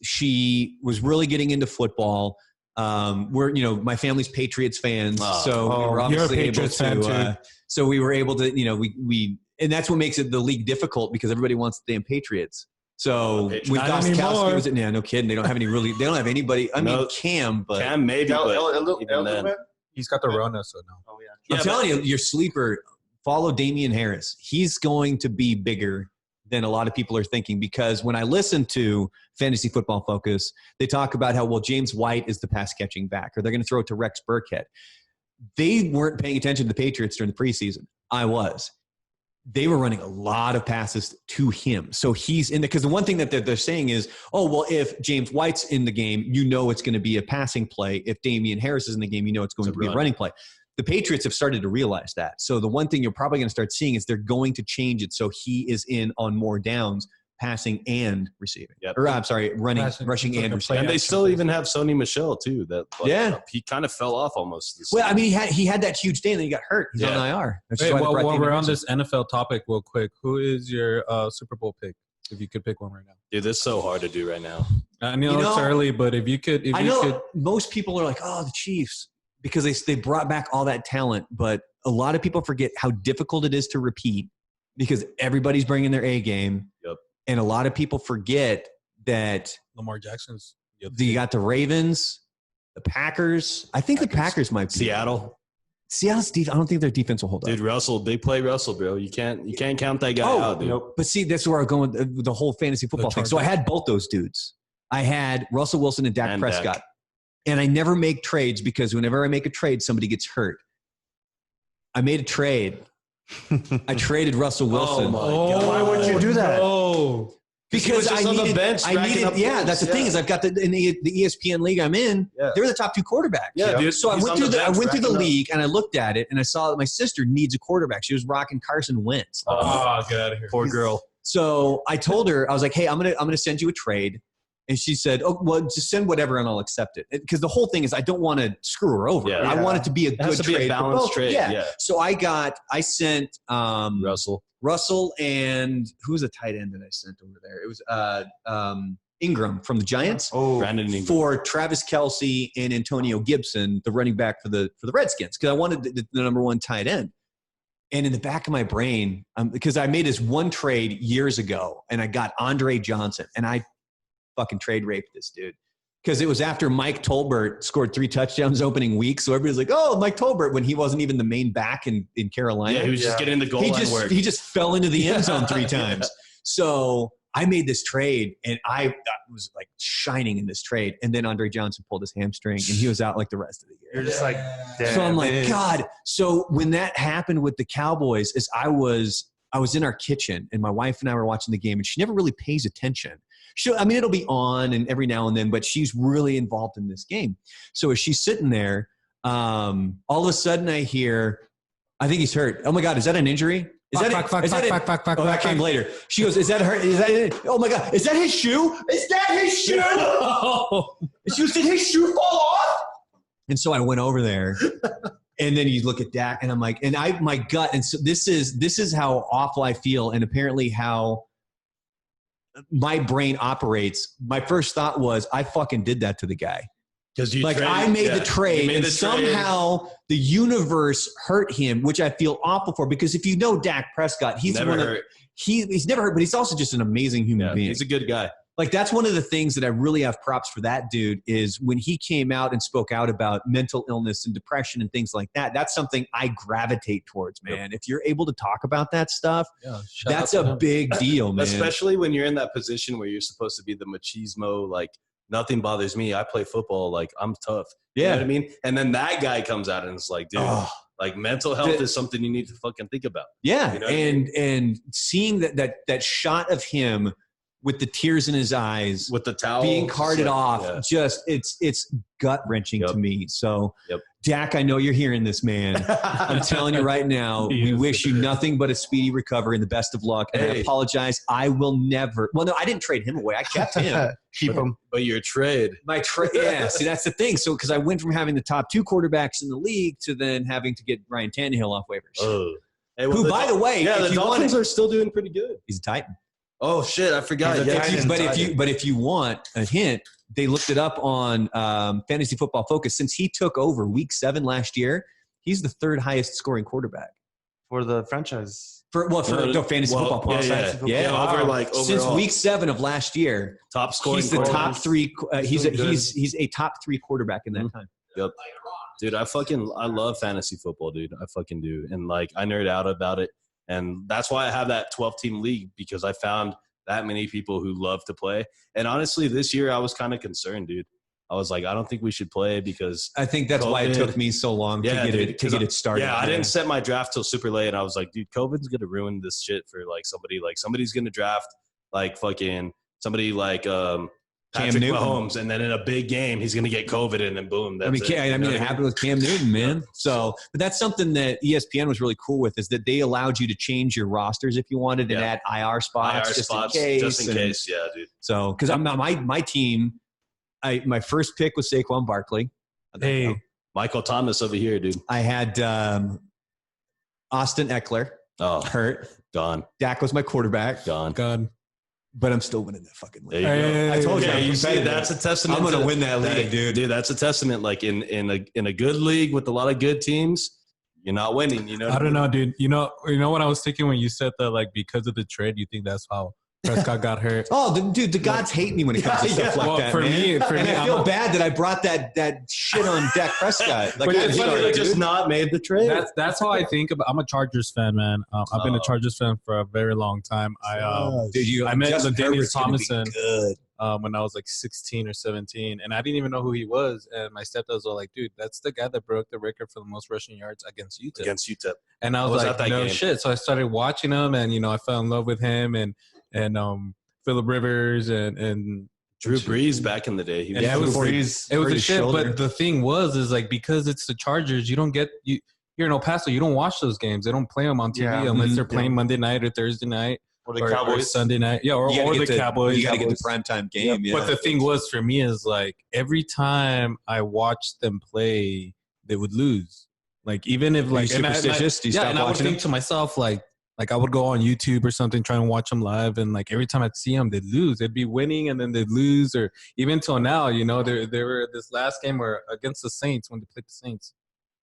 she was really getting into football. My family's Patriots fans, so we were obviously able to. So we were able to, and that's what makes it the league difficult because everybody wants the damn Patriots. So with Gostkowski, was it? Yeah, no kidding. They don't have have anybody. I mean, Cam, but
Cam maybe, but even then.
He's got the Rona, so no.
Oh yeah.
I'm telling you, your sleeper. follow Damian Harris. He's going to be bigger than a lot of people are thinking, because when I listen to Fantasy Football Focus, they talk about how, well, James White is the pass catching back, or they're going to throw it to Rex Burkhead. They weren't paying attention to the Patriots during the preseason. I was. They were running a lot of passes to him. So he's in because the one thing that they're saying is, oh, well, if James White's in the game, you know it's going to be a passing play. If Damian Harris is in the game, you know it's going to be a running play. The Patriots have started to realize that. So the one thing you're probably going to start seeing is they're going to change it so he is in on more downs, passing and receiving.
Yep.
Or I'm sorry, rushing and receiving.
And they still even have Sony Michel too. That he kind of fell off almost.
Well, I mean, he had that huge day and then he got hurt. He's on IR.
Hey, while we're on this NFL topic, real quick, who is your Super Bowl pick? If you could pick one right now,
dude, this is so hard to do right now.
I know it's early, but if you could,
most people are like, oh, the Chiefs. Because they brought back all that talent, but a lot of people forget how difficult it is to repeat because everybody's bringing their A game.
Yep. And
a lot of people forget that
Lamar Jackson's.
You got the Ravens, the Packers. I think the Packers might be. Seattle's defense. I don't think their defense will hold up.
Dude, Russell, big play Russell, bro. You can't count that guy out, dude.
Nope. But see, that's where I'm going with the whole fantasy football thing. So I had both those dudes. I had Russell Wilson and Dak Prescott. And I never make trades because whenever I make a trade, somebody gets hurt. I made a trade. I traded Russell Wilson.
Oh, my God.
Why would you do that?
Oh.
Because I needed, that's the thing is I've got in the ESPN league I'm in, they're the top two quarterbacks.
Yeah, dude,
so I went through the league and I looked at it and I saw that my sister needs a quarterback. She was rocking Carson Wentz.
Oh, get out of here.
Poor girl.
So I told her, I was like, hey, I'm gonna send you a trade. And she said, oh, well, just send whatever and I'll accept it. Because the whole thing is I don't want to screw her over.
Yeah.
I want it to be a good trade.
Be a balanced trade. Yeah.
So I sent Russell and who's the tight end that I sent over there? It was Ingram from the Giants.
Oh, Brandon Ingram.
For Travis Kelce and Antonio Gibson, the running back for the Redskins. Because I wanted the number one tight end. And in the back of my brain, because I made this one trade years ago and I got Andre Johnson and I fucking trade raped this dude because it was after Mike Tolbert scored 3 touchdowns opening week. So everybody's like, oh, Mike Tolbert, when he wasn't even the main back in Carolina.
Yeah, he was just getting the goal line work.
He just fell into the end zone 3 times. So I made this trade and I was like shining in this trade. And then Andre Johnson pulled his hamstring and he was out like the rest of the year.
You're just like, damn.
So I'm like, God. So when that happened with the Cowboys is I was in our kitchen and my wife and I were watching the game and she never really pays attention. It'll be on and every now and then, but she's really involved in this game. So as she's sitting there, all of a sudden I hear, I think he's hurt. Oh my God, is that an injury? That came later. She goes, is that her? Is that it? Oh my God, is that his shoe? Is that his shoe? She goes, did his shoe fall off? And so I went over there. And then you look at Dak and I'm like, my gut. And so this is how awful I feel. And apparently how my brain operates. My first thought was I fucking did that to the guy. Because I made the trade and somehow the universe hurt him, which I feel awful for. Because if you know Dak Prescott, he's never hurt, but he's also just an amazing human being.
He's a good guy.
Like that's one of the things that I really have props for that dude is when he came out and spoke out about mental illness and depression and things like that. That's something I gravitate towards, man. Yep. If you're able to talk about that stuff, that's a big deal, man.
Especially when you're in that position where you're supposed to be the machismo, like nothing bothers me. I play football. Like I'm tough. You know what I mean? And then that guy comes out and it's like, dude, like mental health is something you need to fucking think about.
Yeah. You know and seeing that shot of him with the tears in his eyes,
with the towel
being carted off, just it's gut wrenching to me. So, Dak, I know you're hearing this, man. I'm telling you right now, we wish you nothing but a speedy recovery and the best of luck. And I apologize. I will never. Well, no, I didn't trade him away. I kept him.
Keep him.
But your trade.
My trade. Yeah. See, that's the thing. So, because I went from having the top 2 quarterbacks in the league to then having to get Ryan Tannehill off waivers.
Oh.
Hey, well, who, by the way,
the Dolphins are still doing pretty good.
He's a Titan.
Oh shit! I forgot.
If you want a hint, they looked it up on Fantasy Football Focus. Since he took over Week 7 last year, he's the 3rd highest scoring quarterback
for the franchise.
For Fantasy Football Focus. Since Week 7 of last year,
top scoring.
He's the top 3. He's a top 3 quarterback in that time.
Yep. Dude, I love fantasy football, dude. I fucking do. And like I nerd out about it. And that's why I have that 12-team league, because I found that many people who love to play. And honestly, this year I was kind of concerned, dude. I was like, I don't think we should play because
I think that's why it
COVID.
took me so long to get it started.
Yeah, I didn't set my draft till super late. And I was like, dude, COVID's going to ruin this shit for like somebody's going to draft like fucking somebody like Patrick Mahomes, and then in a big game, he's going to get COVID, and then boom. That's
it happened with Cam Newton, man. So, but that's something that ESPN was really cool with, is that they allowed you to change your rosters if you wanted and add IR spots, just in case.
Yeah, dude.
So, because I'm not my team, my first pick was Saquon Barkley.
Hey,
Michael Thomas over here, dude.
I had Austin Eckler hurt.
Gone.
Dak was my quarterback.
Gone.
God.
But I'm still winning that fucking league.
There you go.
I told you.
You see, that's a testament.
I'm going to win that league, dude.
Dude, that's a testament. Like in a good league with a lot of good teams, you're not winning. You know.
I don't know, dude. You know what I was thinking when you said that, like, because of the trade, you think that's how Prescott got hurt.
Oh, dude, the gods hate me when it comes to stuff like that,
for
man.
me,
I feel bad that I brought that shit on Dak Prescott. Like,
But it's funny,
They just not made the trade.
That's how I think about. I'm a Chargers fan, man. I've been a Chargers fan for a very long time. I met Ladainius Tomlinson when I was like 16 or 17, and I didn't even know who he was. And my stepdads were like, "Dude, that's the guy that broke the record for the most rushing yards against UTEP."
Against UTEP.
And I was like, "No
game.
shit." So I started watching him, and I fell in love with him, and Phillip Rivers and
Drew Brees back in the day.
it was a shit. But the thing is like, because it's the Chargers, you don't get you're in El Paso, you don't watch those games. They don't play them on TV unless they're playing Monday night or Thursday night
or the Cowboys
or Sunday night. Yeah, or the Cowboys.
You got to get the primetime game. Yeah.
But the thing was for me is like every time I watched them play, they would lose. Like even if like
superstitious,
and I would think to myself like I would go on YouTube or something, try and watch them live, and like every time I'd see them, they'd lose. They'd be winning, and then they'd lose. Or even till now, they were this last game were against the Saints when they played the Saints.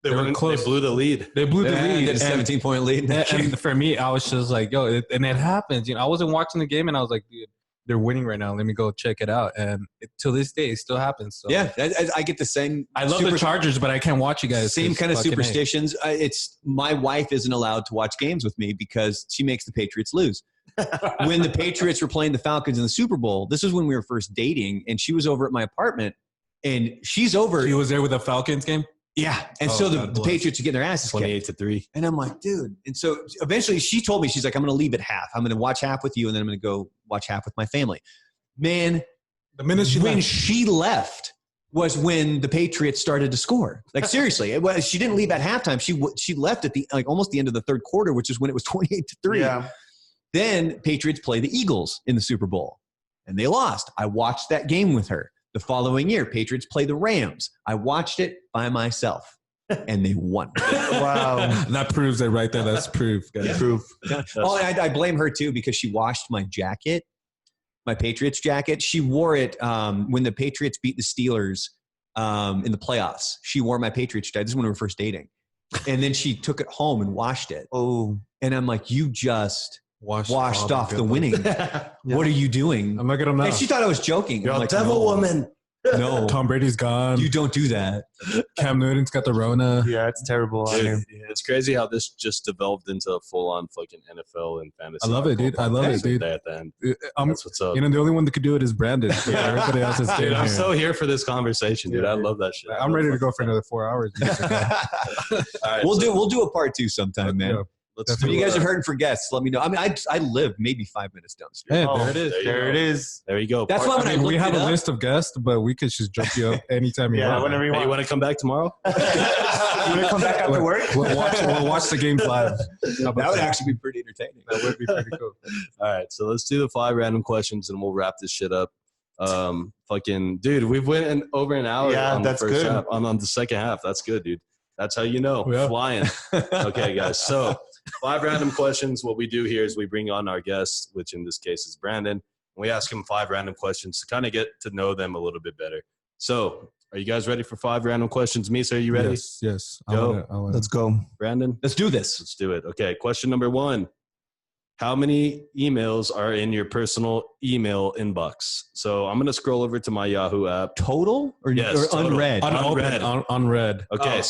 They were close.
They blew the lead.
They blew the lead.
A 17-point lead.
And for me, I was just like, yo, and it happens. I wasn't watching the game, and I was like, dude, they're winning right now. Let me go check it out. And till this day, it still happens. So.
Yeah, I get the same.
I love the Chargers, but I can't watch you guys.
Same kind of superstitions. It's my wife isn't allowed to watch games with me because she makes the Patriots lose. When the Patriots were playing the Falcons in the Super Bowl, this was when we were first dating, and she was over at my apartment, and she's over.
She was there with the Falcons game?
Yeah. And so the Patriots are getting their asses kicked.
28-3.
And I'm like, dude. And so eventually she told me, she's like, I'm going to leave at half. I'm going to watch half with you, and then I'm going to go watch half with my family. Man,
the minute
she left was when the Patriots started to score. Like seriously, she didn't leave at halftime. She left at the almost the end of the third quarter, which is when it was 28-3.
Yeah.
Then Patriots play the Eagles in the Super Bowl, and they lost. I watched that game with her. The following year, Patriots play the Rams. I watched it by myself, and they won.
Wow.
That proves it right there. That's proof. Guys.
Yeah.
Proof.
Oh, I blame her too because she washed my jacket, my Patriots jacket. She wore it when the Patriots beat the Steelers in the playoffs. She wore my Patriots jacket. This is when we were first dating. And then she took it home and washed it.
Oh.
And I'm like, you just washed off the winning. What are you doing?
I'm not going to know.
And she thought I was joking.
You're
I'm
a
like,
devil woman.
No.
Tom Brady's gone.
You don't do that.
Cam Newton's got the Rona.
Yeah, it's terrible.
Dude, it's crazy how this just developed into a full-on fucking NFL and fantasy.
I love it, dude. I love it, dude.
At the end.
That's
what's up.
The only one that could do it is Brandon. Everybody else is
Dude, I'm so here for this conversation, dude. I love that shit.
I'm ready to go for another 4 hours.
All right,
we'll do a part 2 sometime, man.
Yeah.
If you guys are hurting for guests, let me know. I mean, I live maybe 5 minutes down the street.
Hey, there it is.
There it is.
There you go.
That's why when
we have a list of guests, but we could just jump you up anytime you want.
Whenever you want.
You want to come back tomorrow?
You want to come back after work?
We'll watch the games live.
That would actually be pretty entertaining.
That would be pretty cool.
All right, so let's do the 5 random questions and we'll wrap this shit up. Fucking dude, we've went over an hour.
Yeah,
on
that's
the first
good.
half, on the second half. That's good, dude. That's how you know.
Yeah.
Flying. Okay, guys. So 5 random questions. What we do here is we bring on our guest, which in this case is Brandon. And we ask him 5 random questions to kind of get to know them a little bit better. So are you guys ready for 5 random questions? Misa, are you ready?
Yes.
Go.
Let's go.
Brandon?
Let's do this.
Let's do it. Okay, question number 1. how many emails are in your personal email inbox? So I'm going to scroll over to my Yahoo app.
Total or,
Yes,
or
total.
unread?
Unread.
Okay,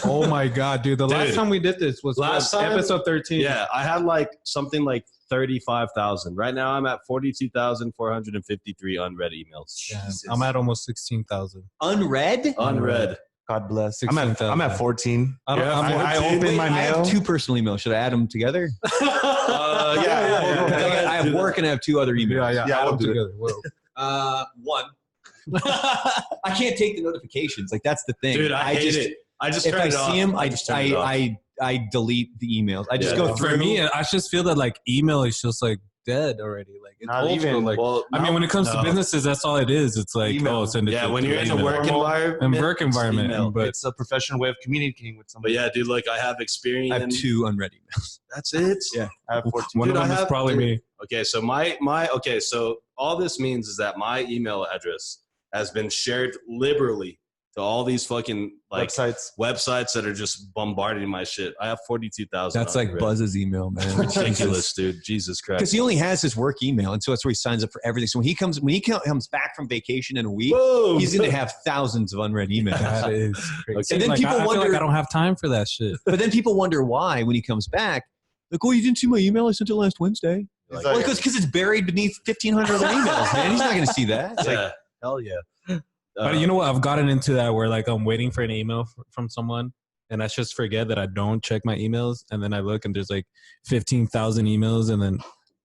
Oh my god, dude! The last time we did this was
Last time?
episode 13.
Yeah, I had like something like 35,000. Right now I'm at 42,453 unread emails.
Yeah, I'm at almost 16,000.
Unread?
Unread.
God bless.
16,000.
I'm at 14.
I'm
I
14.
opened my
I have
mail.
2 personal emails. Should I add them together?
Yeah.
I have work and I have 2 other emails.
Yeah,
Yeah,
add
I'll
them
do it.
together. Whoa.
1. I can't take the notifications. Like that's the thing.
Dude, I hate it. I just
If
turn
I
it off.
see them,
just turn it off.
I delete the emails. I just
Yeah.
go through.
For me, I just feel that like email is just like dead already. Like it's
Not
old
even.
school. Like
Well,
I mean, when it comes to businesses, that's all it is. It's like
Email.
send it.
yeah,
to,
when
to
you're in a
email.
work environment.
and work
it's
environment,
email.
but
It's a professional way of communicating with
But
somebody.
yeah, dude, like I have experience.
I have 2 unread emails.
That's it.
Yeah.
I have 14.
one
Dude,
of
I
them is
have-
probably
dude.
me.
Okay, so so all this means is that my email address has been shared liberally to all these fucking like websites that are just bombarding my shit. I have 42,000.
That's like
unread.
Buzz's email, man.
Ridiculous, dude. Jesus
Because
Christ.
he only has his work email, and so that's where he signs up for everything. So when he comes back from vacation in a week,
Boom.
he's going to have thousands of unread emails.
That is crazy.
And then
Like,
people
I feel
wonder-
like I don't have time for that shit.
But then people wonder why when he comes back. Like, oh, you didn't see my email? I sent it last Wednesday.
Like,
Well, because it's buried beneath 1,500 other emails, man. He's not going to see that. It's
yeah,
like,
hell yeah.
But you know what? I've gotten into that where like I'm waiting for an email from someone, and I just forget that I don't check my emails, and then I look and there's like 15,000 emails, and then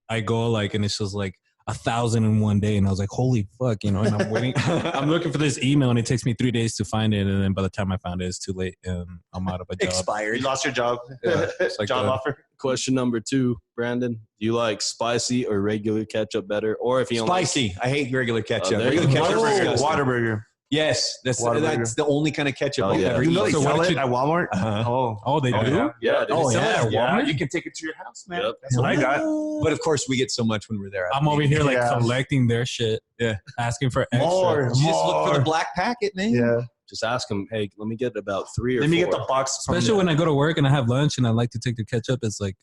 I go like, and it's just like 1,000 in one day, and I was like, holy fuck, you know. And I'm waiting, I'm looking for this email, and it takes me 3 days to find it, and then by the time I found it, it's too late, and I'm out of a job.
expired.
You lost your job.
Yeah, it's like
job
that.
offer.
Question number 2, Brandon. Do you like spicy or regular ketchup better? Or if you don't like
Spicy. I hate regular ketchup.
there you
Regular
go.
ketchup is disgusting.
Whataburger.
Yes, that's
Whataburger.
the only kind of ketchup
Oh,
I'll
yeah.
ever
You know
eat.
they
So what
sell
did
it
you-
at Walmart?
Uh-huh.
Oh, they
Oh,
do?
yeah.
Yeah, dude.
Oh, yeah.
Yeah, you can take it to your house, man.
Yep.
That's what I got.
But of course, we get so much when we're there.
I'm over here like
Yeah.
collecting their shit.
Yeah.
Asking for extra.
More.
Just look for the
More.
black packet, man.
Yeah.
just ask them, hey, let me get about 3 or
Let me
4.
get the box. from
Especially
the-
when I go to work and I have lunch and I like to take the ketchup. It's like,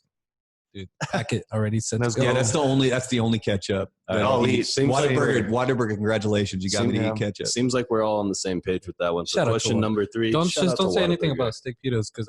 dude, packet already set to
Let's
go.
Yeah, that's the only ketchup. that
I'll eat.
Seems like
Whataburger, congratulations, you got me to
Yeah.
eat ketchup.
Seems like we're all on the same page with that one. So
Shout out to
question
Whataburger.
number 3.
Don't
shout out
don't
to
say anything
Whataburger.
about steak pitos because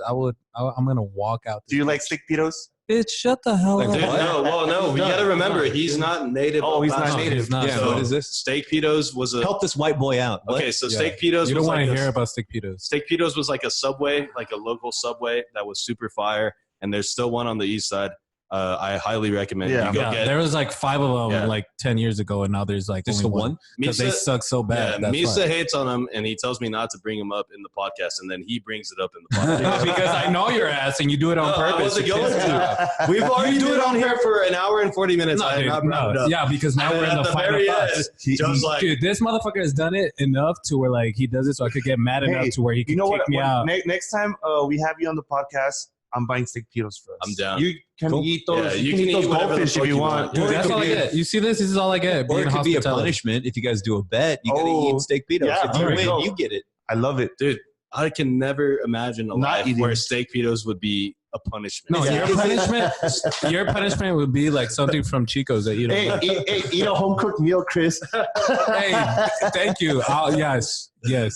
I'm gonna walk out.
Do you like steak pitos?
Bitch, shut the hell
Like
up.
Dude,
what?
no. We
No,
gotta remember,
no.
he's not native.
Oh,
El
he's not
Paso.
native.
He's not.
Yeah,
So
what is this?
Steak Pitos was a
Help this white boy out. What?
okay. So
Yeah.
Steak Pitos
You
was
don't want
like
to
a,
hear about steak pitos.
Steak Pitos was like a Subway, like a local Subway that was super fire, and there's still one on the east side. I highly recommend
Yeah.
you go
Yeah,
get.
there was like 5 of them
Yeah.
like 10 years ago, and now there's like
Just
only
the one?
because they
Misa,
suck so bad.
yeah,
That's
Misa
why.
hates on him, and he tells me not to bring him up in the podcast, and then he brings it up in the
No,
podcast.
because I know your ass and you do it on
No, I
purpose.
wasn't
to
going
piss me
to.
off.
We've already
You
been on here for an hour and 40 minutes.
No,
I have
dude,
not brought it
no.
up.
Yeah, because now
And
we're in
at
the final
very
thoughts.
end, Joe's like,
Dude, this motherfucker has done it enough to where like he does it so I could get mad enough
Hey,
to where he can
You know
kick
what?
me out.
Next time we have you on the podcast, I'm buying steak pitos for us.
I'm down.
You can
Cool.
eat those.
Yeah,
you can eat those
whatever the
goldfish
fuck
if you want.
want.
Dude,
Or it
that's
could
all I
be a-
get. You see this? This is all I get.
Or
being
it could be a
hospitality.
punishment if you guys do a bet. You got to
Oh,
eat steak pitos.
yeah,
if you
there we
win,
go.
you get it.
I love it.
Dude, I can never imagine a
Not
life
eating.
where steak Pitos would be a punishment.
No,
Yeah.
your punishment would be like something from Chico's that you don't
Hey,
like.
eat a home cooked meal, Chris.
Hey, thank you. Yes.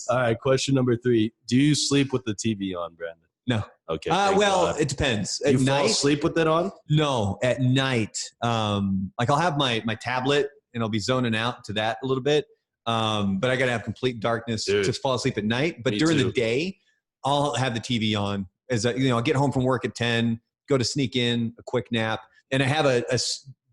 All right, question number 3. Do you sleep with the TV on, Brandon?
No.
Okay. thank
Well,
God.
it depends.
you
At
fall
night,
asleep with it on?
no. At night, like I'll have my tablet and I'll be zoning out to that a little bit. But I got to have complete darkness
Dude.
to fall asleep at night. But
Me
during
too.
the day, I'll have the TV on. As I'll get home from work at 10, go to sneak in a quick nap, and I have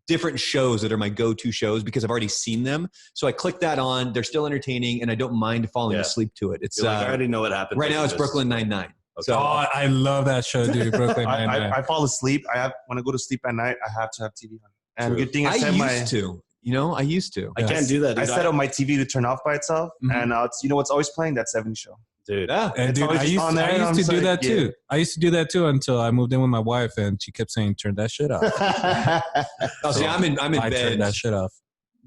different shows that are my go-to shows because I've already seen them. So I click that on. They're still entertaining, and I don't mind falling
Yeah.
asleep to it. It's
You're like, I already know what happened.
right now. It's
This.
Brooklyn Nine-Nine.
Okay.
So
Oh, I love that show, dude. Brooklyn Nine-Nine.
I fall asleep. When I go to sleep at night, I have to have TV on. And
True.
good thing I
I
set
used
my.
to. I used to.
I can't do that,
I
dude.
set up my TV to turn off by itself,
Mhm.
and it's what's always playing? That 70s show.
Dude.
Yeah.
And
It's
dude,
always
I
just
used,
on there,
I
and
used
I'm
to
just
do
like,
that too. I used to do that too until I moved in with my wife, and she kept saying, "Turn that shit off."
Oh, see, I'm in
I
bed.
turned that shit off.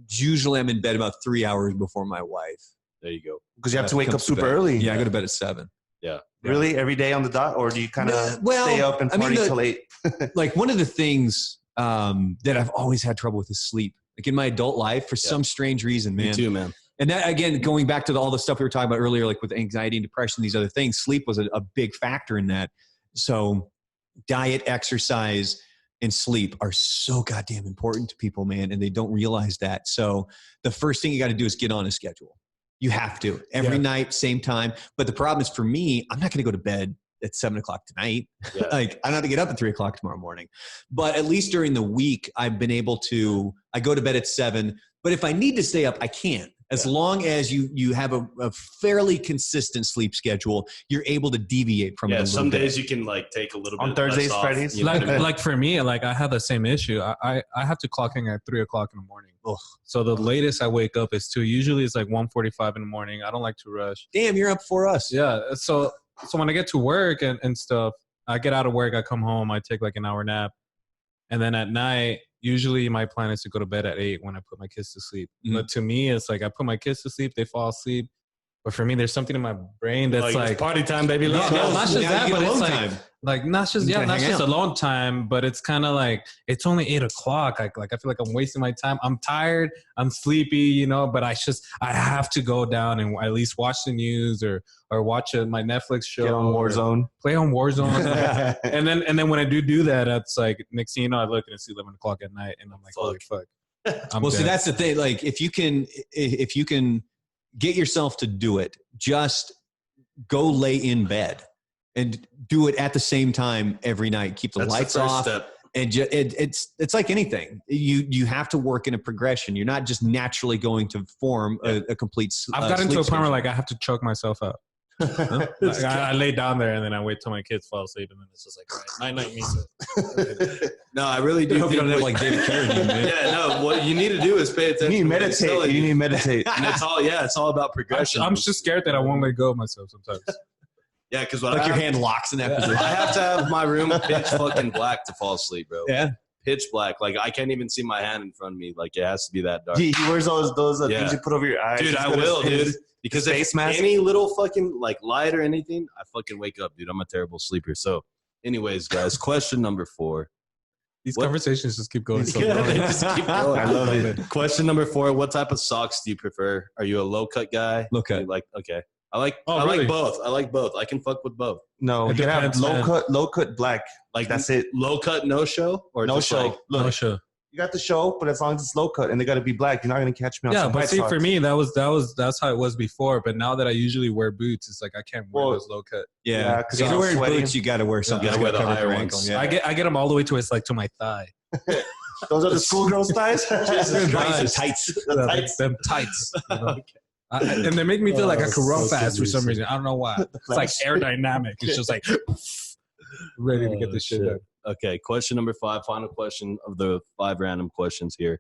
Usually, I'm in bed about 3 hours before my wife.
There you go.
Because you have to wake up
Comes to
super
bed.
early.
Yeah, I go to bed at 7.
Really? Every day on the dot? Or do you kind
No,
of
well,
stay up and
I mean,
party
the-
till 8?
Like one of the things that I've always had trouble with is sleep. Like in my adult life, for some strange reason, man.
Me too, man.
And that, again, going back to all the stuff we were talking about earlier, like with anxiety and depression, these other things, sleep was a big factor in that. So diet, exercise, and sleep are so goddamn important to people, man, and they don't realize that. So the first thing you got to do is get on a schedule. You have to. Every night, same time. But the problem is for me, I'm not going to go to bed at 7 o'clock tonight.
Yeah.
Like I don't have to get up at 3 o'clock tomorrow morning. But at least during the week, I've been able to, I go to bed at 7, but if I need to stay up, I can. As long as you have a fairly consistent sleep schedule, you're able to deviate from it a little
some
bit.
days you can like take a little bit
On Thursdays,
less off,
Fridays.
you know what I mean?
Like for me, like I have the same issue. I have to clock in at 3 o'clock in the morning.
Ugh.
So the latest I wake up is 2. Usually it's like 1:45 in the morning. I don't like to rush.
Damn, you're up for us.
Yeah. So when I get to work and stuff, I get out of work, I come home, I take like an hour nap. And then at night, usually my plan is to go to bed at 8 when I put my kids to sleep.
Mhm.
But to me, it's like I put my kids to sleep, they fall asleep. But for me, there's something in my brain that's
it's
like
party time, baby.
No,
Let's
no,
go.
not just
Now
that,
you get
but it's
alone
like,
time.
like not just
You can
not
hang
just
out.
alone time, but it's kind of like it's only 8 o'clock. Like I feel like I'm wasting my time. I'm tired. I'm sleepy, you know. But I have to go down and at least watch the news or watch my Netflix show.
Get on
or
Warzone.
Play on Warzone. and then when I do that, it's like next thing you know, I look and it's 11 o'clock at night, and I'm like, holy fuck.
Well, see, that's the thing. Like, if you can get yourself to do it, just go lay in bed and do it at the same time every night. Keep the
That's
lights
the first
off.
step.
And it's like anything. You have to work in a progression. You're not just naturally going to form a complete.
I've gotten to a
sleep
point where
schedule.
like I have to choke myself out. Like, I lay down there and then I wait till my kids fall asleep and then it's just like, all right, night, Misa.
No, I really do.
I hope you
think
don't have
what-
like David Carradine, man.
Yeah, no. What you need to do is pay attention.
You need to
to what he's
meditate.
telling
You need to meditate.
And it's all about progression.
I'm just scared that I won't let go of myself sometimes.
Yeah, because what
Like
I
your
have,
hand locks in that
I
position.
have to have my room pitch fucking black to fall asleep, bro.
Yeah.
Pitch black. Like I can't even see my hand in front of me. Like it has to be that dark.
He wears those
Yeah.
things you put over your eyes.
Dude,
He's
I
got
will,
his-
dude. Because
face
if
mask?
any little fucking like light or anything, I fucking wake up, dude. I'm a terrible sleeper. So, anyways, guys, question number 4.
These
What-
conversations just keep going. So
Yeah,
long.
they just keep going.
I love it.
Question number 4: what type of socks do you prefer? Are you a low cut guy?
Low cut.
You like okay. I like
Oh,
I
really?
like both. I like both. I can fuck with both.
No,
It
you can have
depends, man.
low cut black.
Like
That's it.
Low cut, no show, or
No
just
show.
like-
Look,
No, sure.
you got the show, but as long as it's low cut and they got to be black, you're not gonna catch me on
Yeah,
some
but
white
see,
socks.
for me, that's how it was before. But now that I usually wear boots, it's like I can't wear
Well,
those low cut.
Yeah,
Yeah, 'cause
because if
you're
you're wearing
sweating.
boots, you got to wear something.
gotta
that's
wear
gonna
the
cover
higher
your
ones.
ankle. Yeah.
I get them all the way to like to my thigh.
Those are the schoolgirl styles.
Jesus
Christ.
Christ.
Tights.
The tights.
Them tights. You know? And they make me feel like I could run
so
fast for some
confusing.
reason. I don't know why. It's like aerodynamic. It's just like ready to get this shit done.
Okay, question number 5, final question of the 5 random questions here.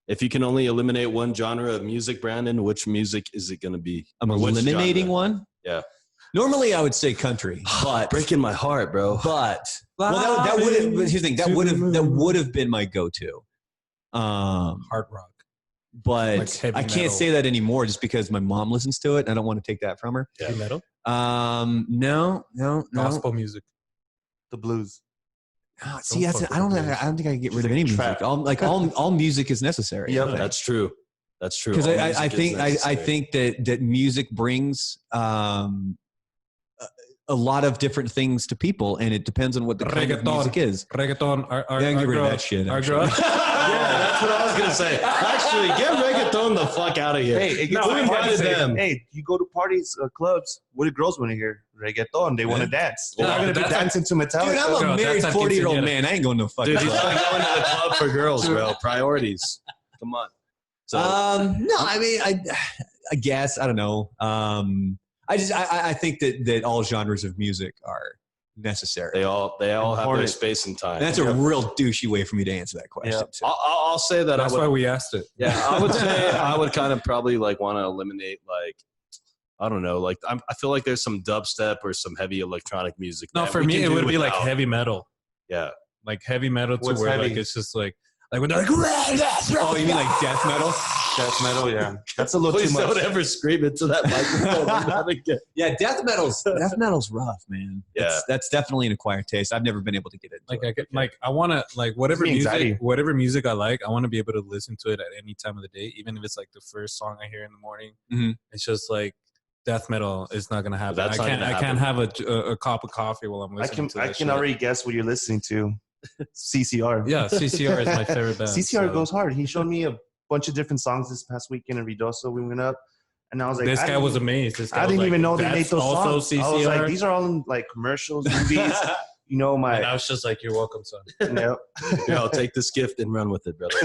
If you can only eliminate one genre of music, Brandon, which music is it going to be?
I'm
Or which
eliminating
genre?
one.
Yeah.
Normally, I would say country, but
Breaking my heart, bro.
well, that would have. Here's the thing. That would have been my go-to.
Hard rock.
But
Like heavy
I can't
metal.
say that anymore just because my mom listens to it. And I don't want to take that from her.
Heavy metal.
No.
Gospel music.
The blues.
Oh, see, that's,
fuck
I don't.
with blues.
I don't think I can get rid of any music.
Trap.
All music is necessary.
Yep.
That's true. That's true.
Because
All
I
music is
think I
necessary.
think that music brings a lot of different things to people, and it depends on what the kind of
Reggaeton.
music is.
Reggaeton.
Yeah, get rid of that shit,
Our
actually.
girl.
Yeah, that's what I was gonna say. Actually, get reggaeton the fuck out of here.
Hey, it gets
Who
to
invited
parties,
them?
Hey, you go to parties, clubs. What do girls want to hear? Reggaeton. They want to dance. They're
Yeah,
not going to be
that's
dancing to Metallica.
Dude, I'm a
Girl,
married
that's
40-year-old
quinceañera.
man. I ain't going to fucking
Dude, he's
club.
not going to the club for girls, bro. Priorities. Come on. So
No, I mean, I guess I don't know. I think that all genres of music are necessary.
they all have their
Important.
space and time.
And that's a real douchey way for me to answer that question.
Yeah.
too.
I'll say that
That's
I would.
why we asked it.
Yeah, I would say I would kind of probably like want to eliminate like I don't know, like I feel like there's some dubstep or some heavy electronic music.
No,
that
for
we
me,
can
it
do
would be like
without.
heavy metal.
Yeah,
Like heavy metal to
What's
where
heavy?
like it's just like when they're like
Oh, you mean like death metal?
Death metal, yeah. That's a little
Please
too much.
don't ever scream into that microphone. I'm not again.
Yeah, death metal's rough, man.
Yeah.
That's definitely an acquired taste. I've never been able to get it.
I want to like whatever
Gives me anxiety.
music I like. I want to be able to listen to it at any time of the day, even if it's like the first song I hear in the morning.
Mhm.
It's just like death metal is not gonna happen.
That's not gonna
I can't have a cup of coffee while I'm listening to that
I can
shit.
already guess what you're listening to. CCR.
Yeah, CCR is my favorite band.
CCR
so.
goes hard. He showed me a bunch of different songs this past weekend in Ridoso. We went up, and I was like,
This
I
guy
didn't-
was amazed. This guy
I
was
didn't
like,
even know they made
"That's
those
also
songs. I was
CCR.
like, these are all in like commercials, movies. You know, my.
And I was just like, "You're welcome, son."
Yep.
Yeah, I'll take this gift and run with it, brother.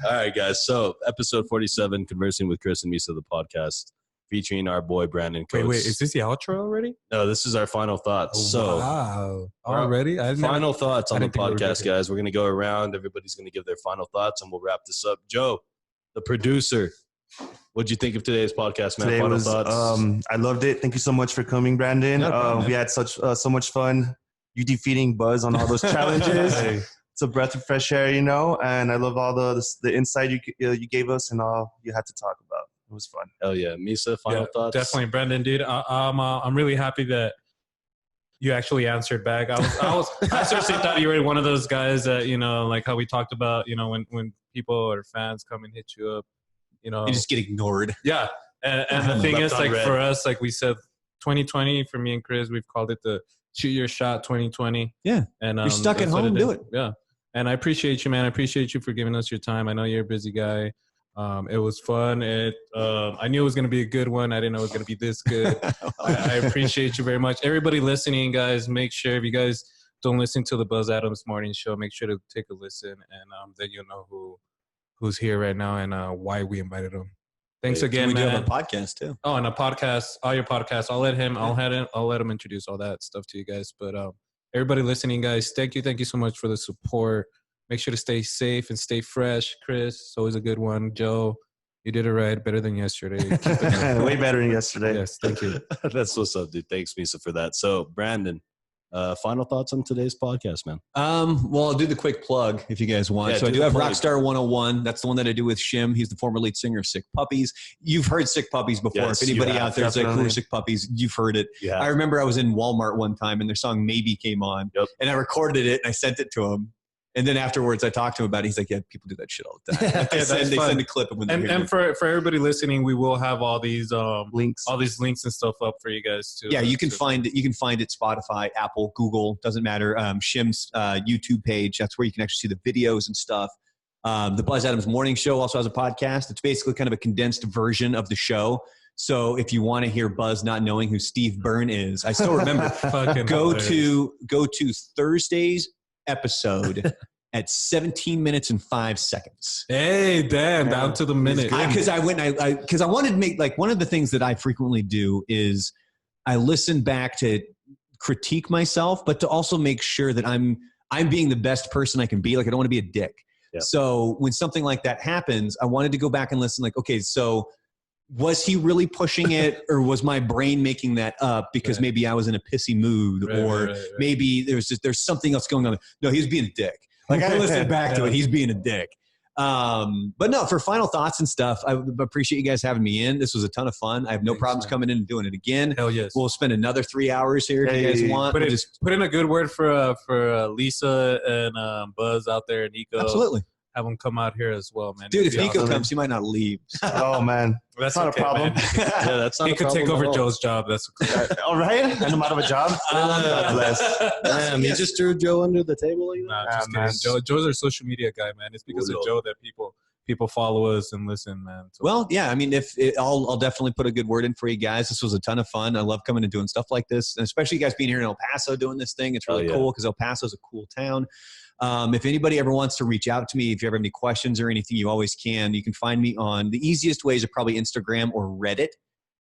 All right, guys. So, episode 47, Conversing with Chris and Misa, the podcast, featuring our boy Brandon Coates.
Wait, is this the outro already?
No, this is our final thoughts. So,
wow, already?
final thoughts on
I
the
didn't think we were
podcast,
joking.
guys. We're going to go around. Everybody's going to give their final thoughts, and we'll wrap this up. Joe, the producer, what'd you think of today's podcast, man?
Today
Final
was.
thoughts.
I loved it. Thank you so much for coming, Brandon.
No problem,
We had so much fun. You defeating Buzz on all those challenges. It's a breath of fresh air, you know. And I love all the insight you gave us and all you had to talk about. It was fun.
Hell yeah. Misa, final thoughts?
Definitely, Brendan, dude. I'm really happy that you actually answered back. I seriously thought you were one of those guys that, you know, like how we talked about, you know, when people or fans come and hit you up, you know,
You just get ignored.
yeah. And the thing
Left
is,
on
like
red.
for us, like we said, 2020 for me and Chris, we've called it the shoot your shot 2020.
Yeah.
And
You're stuck at
that's what
home,
is.
do it.
Yeah. And I appreciate you, man. I appreciate you for giving us your time. I know you're a busy guy. It was fun. I knew it was going to be a good one. I didn't know it was going to be this good. I appreciate you very much. Everybody listening, guys, make sure if you guys don't listen to the Buzz Adams Morning Show, make sure to take a listen, and then you'll know who's here right now and why we invited him. Thanks again,
we do
man.
have a podcast too.
Oh, and a podcast, all your podcasts. I'll let him introduce all that stuff to you guys. But everybody listening, guys, thank you so much for the support. Make sure to stay safe and stay fresh. Chris, it's always a good one. Joe, you did it right, better than yesterday. Keep it
Way better than yesterday.
Yes, thank you.
That's what's up, dude. Thanks, Misa, for that. So, Brandon, final thoughts on today's podcast, man?
Well, I'll do the quick plug if you guys want.
Yeah,
So I
do
do
the
have
plug.
Rockstar 101. That's the one that I do with Shim. He's the former lead singer of Sick Puppies. You've heard Sick Puppies before.
Yes,
if
you
anybody
have,
out there is like, who are
definitely.
Sick Puppies? You've heard it.
Yeah.
I remember I was in Walmart one time and their song Maybe came on.
Yep.
And I recorded it and I sent it to him. And then afterwards I talked to him about it. He's like, yeah, people do that shit all the time. Like, they
that's
send
fun.
a clip of when they're
And for everybody listening, we will have all these
Links.
links and stuff up for you guys too.
Yeah, you can find it. You can find it Spotify, Apple, Google, doesn't matter. Shim's YouTube page. That's where you can actually see the videos and stuff. The Buzz Adams Morning Show also has a podcast. It's basically kind of a condensed version of the show. So if you want to hear Buzz not knowing who Steve Byrne is, I still remember.
Fucking
go
hilarious.
to Thursday's episode at 17 minutes and 5 seconds.
Hey, damn,
Yeah.
down to the minute.
Because I wanted to make, like, one of the things that I frequently do is I listen back to critique myself, but to also make sure that I'm being the best person I can be. Like, I don't want to be a dick.
Yeah.
So when something like that happens, I wanted to go back and listen, like, okay, so was he really pushing it, or was my brain making that up because
Right.
maybe I was in a pissy mood,
Right,
or
right.
maybe there's something else going on. No, he was being a dick. Like, I listened back to it. He's being a dick. But no, for final thoughts and stuff, I appreciate you guys having me in. This was a ton of fun. I have no
Thanks,
problems
man.
coming in and doing it again.
Hell yes.
We'll spend another 3 hours here if you guys
Hey.
want.
Put
We'll
in, put in a good word for Lisa and Buzz out there, and Nico.
absolutely.
Have them come out here as well, man.
Dude, if
It'd be
Nico
awesome.
comes, he might not leave.
Oh, man.
That's
not a
okay,
problem.
man.
Yeah, that's not
He
a
could
problem
take over
at all.
Joe's job. That's
All right. And I'm out of a job. God bless.
Damn, he just threw Joe under the table like that?
Nah,
Ah,
just
man.
kidding. Joe's our social media guy, man. It's because
Ooh,
of
no.
Joe that people follow us and listen, man. So,
Well, yeah, I mean, I'll definitely put a good word in for you guys. This was a ton of fun. I love coming and doing stuff like this, and especially you guys being here in El Paso doing this thing. It's really
Oh, yeah.
cool because El Paso is a cool town. If anybody ever wants to reach out to me, if you ever have any questions or anything, you always can. You can find me on the easiest ways are probably Instagram or Reddit.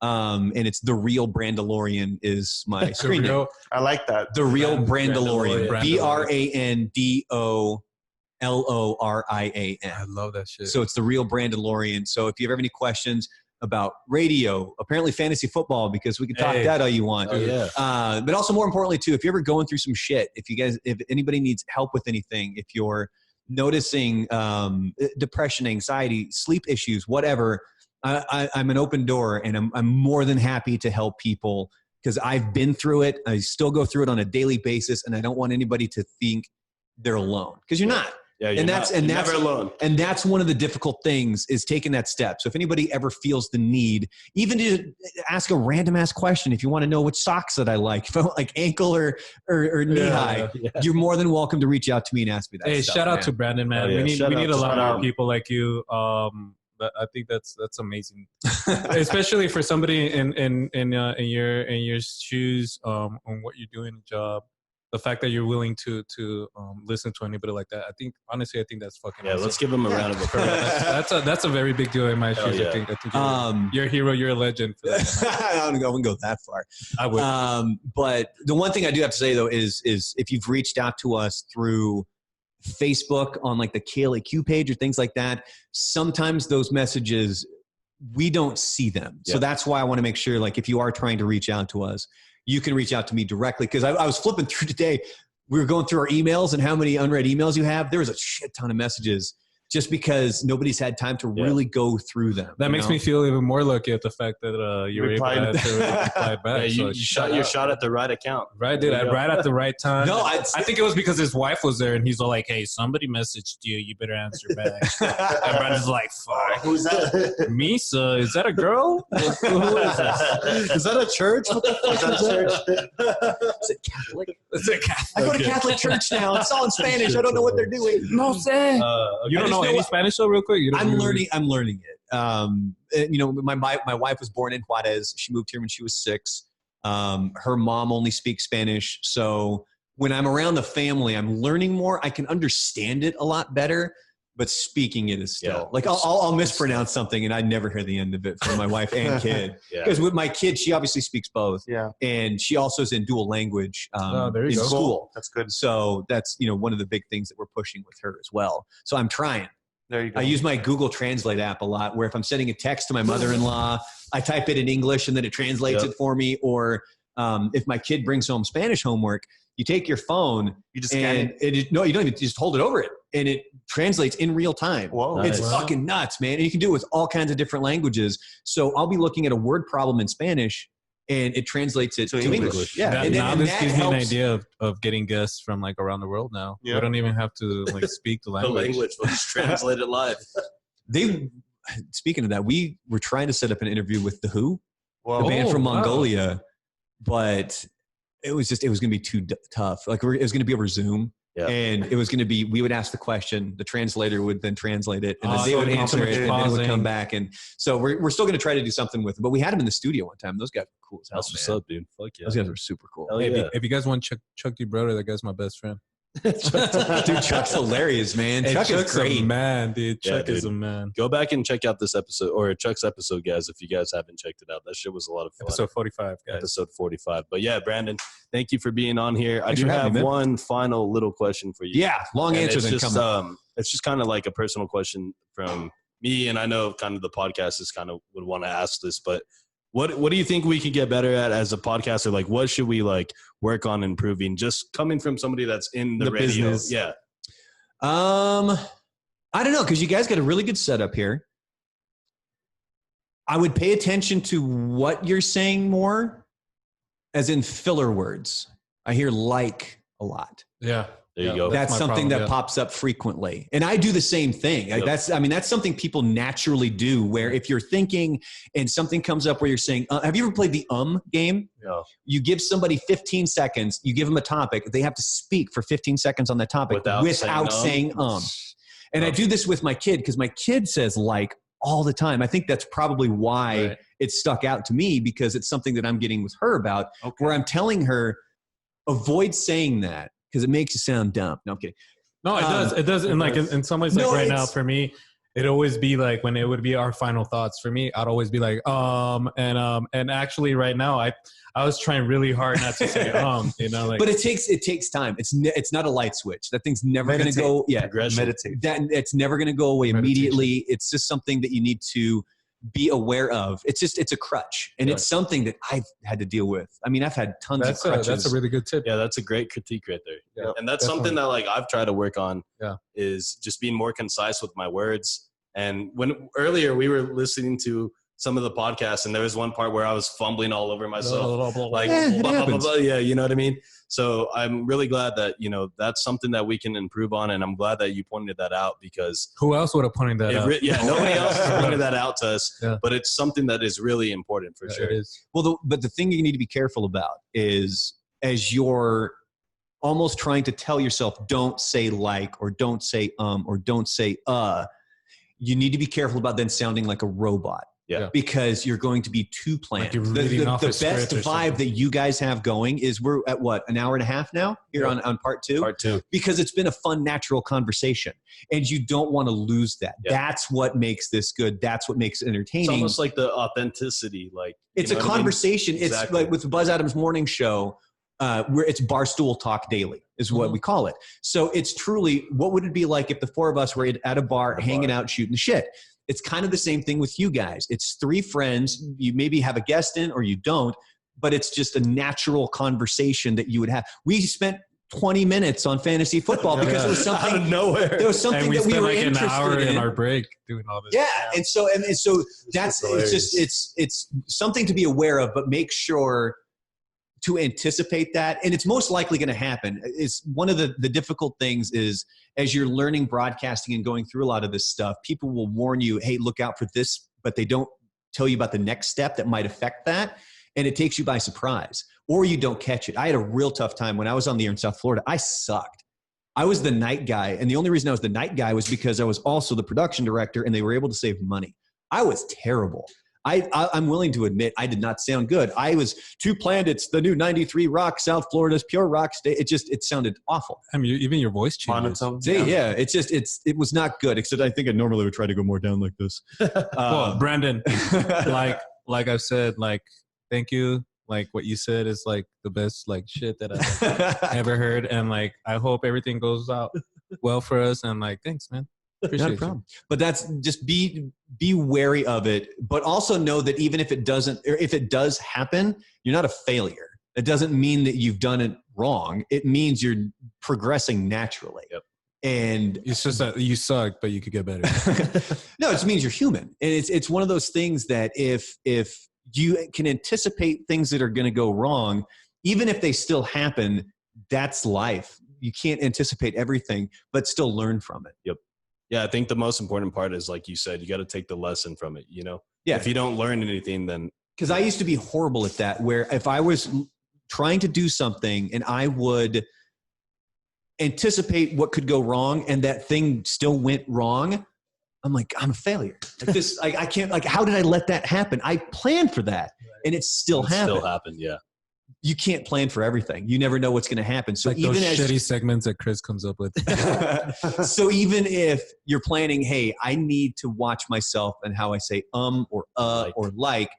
And it's The Real Brandalorian is my screen name.
I like that.
The Real
Brandalorian.
Brandalorian. BRANDOLORIAN.
I love that shit.
So it's The Real Brandalorian. So if you ever have any questions about radio, apparently fantasy football, because we can talk
Hey.
that all you want.
Oh, yeah.
But also more importantly too, if you're ever going through some shit, if anybody needs help with anything, if you're noticing depression, anxiety, sleep issues, whatever, I'm an open door, and I'm more than happy to help people because I've been through it. I still go through it on a daily basis, and I don't want anybody to think they're alone because you're not.
Yeah,
and that's
never alone.
And that's one of the difficult things is taking that step. So if anybody ever feels the need, even to ask a random ass question, if you want to know which socks that I like, if I want like ankle or knee high, you're more than welcome to reach out to me and ask me that.
Hey,
stuff,
shout out
man.
to Brandon, man.
Oh, yeah.
We need a lot
Brandon.
more people like you. But I think that's amazing, especially for somebody in your shoes on what you're doing in the job. The fact that you're willing to listen to anybody like that, I think that's fucking awesome.
Let's give him a round of applause.
That's a very big deal in my shoes.
Yeah.
I think you're a hero. You're a legend. For that.
I wouldn't go that far.
I would.
But the one thing I do have to say though is if you've reached out to us through Facebook on like the KLAQ page or things like that, sometimes those messages, we don't see them. So that's why I want to make sure, like, if you are trying to reach out to us, you can reach out to me directly. Because I was flipping through today. We were going through our emails and how many unread emails you have. There was a shit ton of messages just because nobody's had time to really go through them.
That makes me feel even more lucky at the fact that you were able to reply back.
You shot your shot at the right account.
Right, dude. Right at the right time.
No,
I think it was because his wife was there and he's all like, hey, somebody messaged you. You better answer back. And Brandon's like, fuck.
Who's that?
Misa, is that a girl? Who is this?
Is that a church? What the fuck
Is that a church?
Is it Catholic?
It's a Catholic.
I go to Catholic church now. It's all in Spanish. I don't know what they're doing.
No sé. You don't know any Spanish though, real quick?
I'm learning it. My wife was born in Juarez. She moved here when she was 6. Her mom only speaks Spanish. So when I'm around the family, I'm learning more. I can understand it a lot better, but speaking it is still like I'll mispronounce something and I never hear the end of it from my wife and kid. Because with my kid, she obviously speaks both. Yeah. And she also is in dual language in school.
That's good.
So that's, one of the big things that we're pushing with her as well. So I'm trying.
There you go.
I use my Google Translate app a lot where if I'm sending a text to my mother-in-law, I type it in English and then it translates it for me. Or if my kid brings home Spanish homework, you take your phone,
you just scan it.
No, you don't even just hold it over it and it translates in real time.
Whoa.
It's fucking nuts, man. And you can do it with all kinds of different languages. So I'll be looking at a word problem in Spanish and it translates it to English.
Yeah. Now this gives me an idea of getting guests from like around the world now. Yeah. We don't even have to like speak the language.
The language will just translate it live.
Speaking of that, we were trying to set up an interview with The Who,
the
band from Mongolia, but it was going to be too tough. Like it was going to be over Zoom. Yeah. And it was going to be, we would ask the question, the translator would then translate it, and then they would answer it, and then it would come back. And so we're still going to try to do something with it. But we had them in the studio one time. Those guys were cool as hell.
That's what's up, dude. Fuck yeah.
Those guys were super cool.
Hey, if you guys want Chuck D. Brother, that guy's my best friend.
Dude, Chuck's hilarious, man.
Hey,
Chuck's
is
great.
A man, dude. Chuck is a man.
Go back and check out this episode, or Chuck's episode, guys, if you guys haven't checked it out. That shit was a lot of fun.
Episode 45, guys.
Episode 45. But yeah, Brandon, thank you for being on here. I do have one final little question for you.
Yeah, long answer then coming.
It's just kind of like a personal question from me, and I know kind of the podcast is kind of would want to ask this, but what do you think we could get better at as a podcaster? Like, what should we like work on improving? Just coming from somebody that's in the radio business. Yeah.
I don't know, because you guys got a really good setup here. I would pay attention to what you're saying more, as in filler words. I hear like a lot.
Yeah.
There you go.
That's something that pops up frequently. And I do the same thing. Like that's something people naturally do, where if you're thinking and something comes up where you're saying, have you ever played the game?
No.
You give somebody 15 seconds, you give them a topic, they have to speak for 15 seconds on that topic without saying And I do this with my kid because my kid says like all the time. I think that's probably why it stuck out to me, because it's something that I'm getting with her about, where I'm telling her, avoid saying that, because it makes you sound dumb. No, I'm kidding.
No, it does. It does. And like in some ways, like now for me, it'd always be like when it would be our final thoughts. For me, I'd always be like, and actually right now, I was trying really hard not to say, like.
But it takes time. It's not a light switch. That thing's never going to go. Yeah.
Meditate.
It's never going to go away immediately. It's just something that you need to be aware of. It's a crutch, and it's something that I've had to deal with. I mean, I've had tons of crutches.
That's a really good tip.
Yeah, that's a great critique right there.
Yeah,
and that's
definitely.
something that like I've tried to work on.
Yeah.
Is just being more concise with my words. And when earlier we were listening to some of the podcasts, and there was one part where I was fumbling all over myself, like
it
blah, blah, blah,
happens.
blah, yeah, you know what I mean. So I'm really glad that that's something that we can improve on, and I'm glad that you pointed that out because
Who else would have pointed that out?
yeah, nobody else has pointed that out to us.
Yeah.
But it's something that is really important for sure.
It is.
Well, but the thing you need to be careful about is as you're almost trying to tell yourself, don't say like, or don't say or don't say you need to be careful about then sounding like a robot.
Yeah.
Because you're going to be too planned.
Like you're reading off
the
a
best
script or
vibe
something.
that you guys have going is we're at what, an hour and a half now here on part two?
Part two.
Because it's been a fun, natural conversation. And you don't want to lose that.
Yeah.
That's what makes this good. That's what makes it entertaining.
It's almost like the authenticity. Like
It's a conversation. It's
Exactly.
like with the Buzz Adams Morning Show, where it's Barstool Talk Daily is what we call it. So it's truly, what would it be like if the four of us were at a bar, hanging out, shooting the shit? It's kind of the same thing with you guys. It's three friends. You maybe have a guest in or you don't, but it's just a natural conversation that you would have. We spent 20 minutes on fantasy football because it was
out
something
of nowhere.
There was something
And we
that we
spent
were
like an
interested
hour
in.
in our break doing all this.
Yeah, and so that's
hilarious.
it's something to be aware of, but make sure to anticipate that, and it's most likely going to happen. Is one of the difficult things is as you're learning broadcasting and going through a lot of this stuff, people will warn you, hey, look out for this, but they don't tell you about the next step that might affect that, and it takes you by surprise, or you don't catch it. I had a real tough time when I was on the air in South Florida. I sucked. I was the night guy, and the only reason I was the night guy was because I was also the production director, and they were able to save money. I was terrible. I'm willing to admit I did not sound good. I was Two Planets, the new 93 Rock, South Florida's pure rock state. It sounded awful.
I mean, even your voice changes.
Monotone.
See, yeah, it was not good. Except I think I normally would try to go more down like this.
Well, Brandon, like I've said, like, thank you. Like what you said is like the best like shit that I've ever heard. And like, I hope everything goes out well for us. And like, thanks, man. Appreciate
Not a
you.
problem. But that's just be wary of it, but also know that even if it doesn't, or if it does happen, you're not a failure. It doesn't mean that you've done it wrong. It means you're progressing naturally.
Yep.
And
It's just that you suck, but you could get better.
no, it just means you're human. And it's one of those things that if you can anticipate things that are going to go wrong, even if they still happen, that's life. You can't anticipate everything, but still learn from it.
Yep. Yeah, I think the most important part is, like you said, you got to take the lesson from it,
Yeah.
If you don't learn anything, then
Because I used to be horrible at that, where if I was trying to do something and I would anticipate what could go wrong and that thing still went wrong, I'm like, I'm a failure. Like this, I can't, like, how did I let that happen? I planned for that and it still happened.
still happen. Yeah.
You can't plan for everything. You never know what's going to happen. So
Like
even
those
as
shitty segments that Chris comes up with.
so even if you're planning, hey, I need to watch myself and how I say or or like,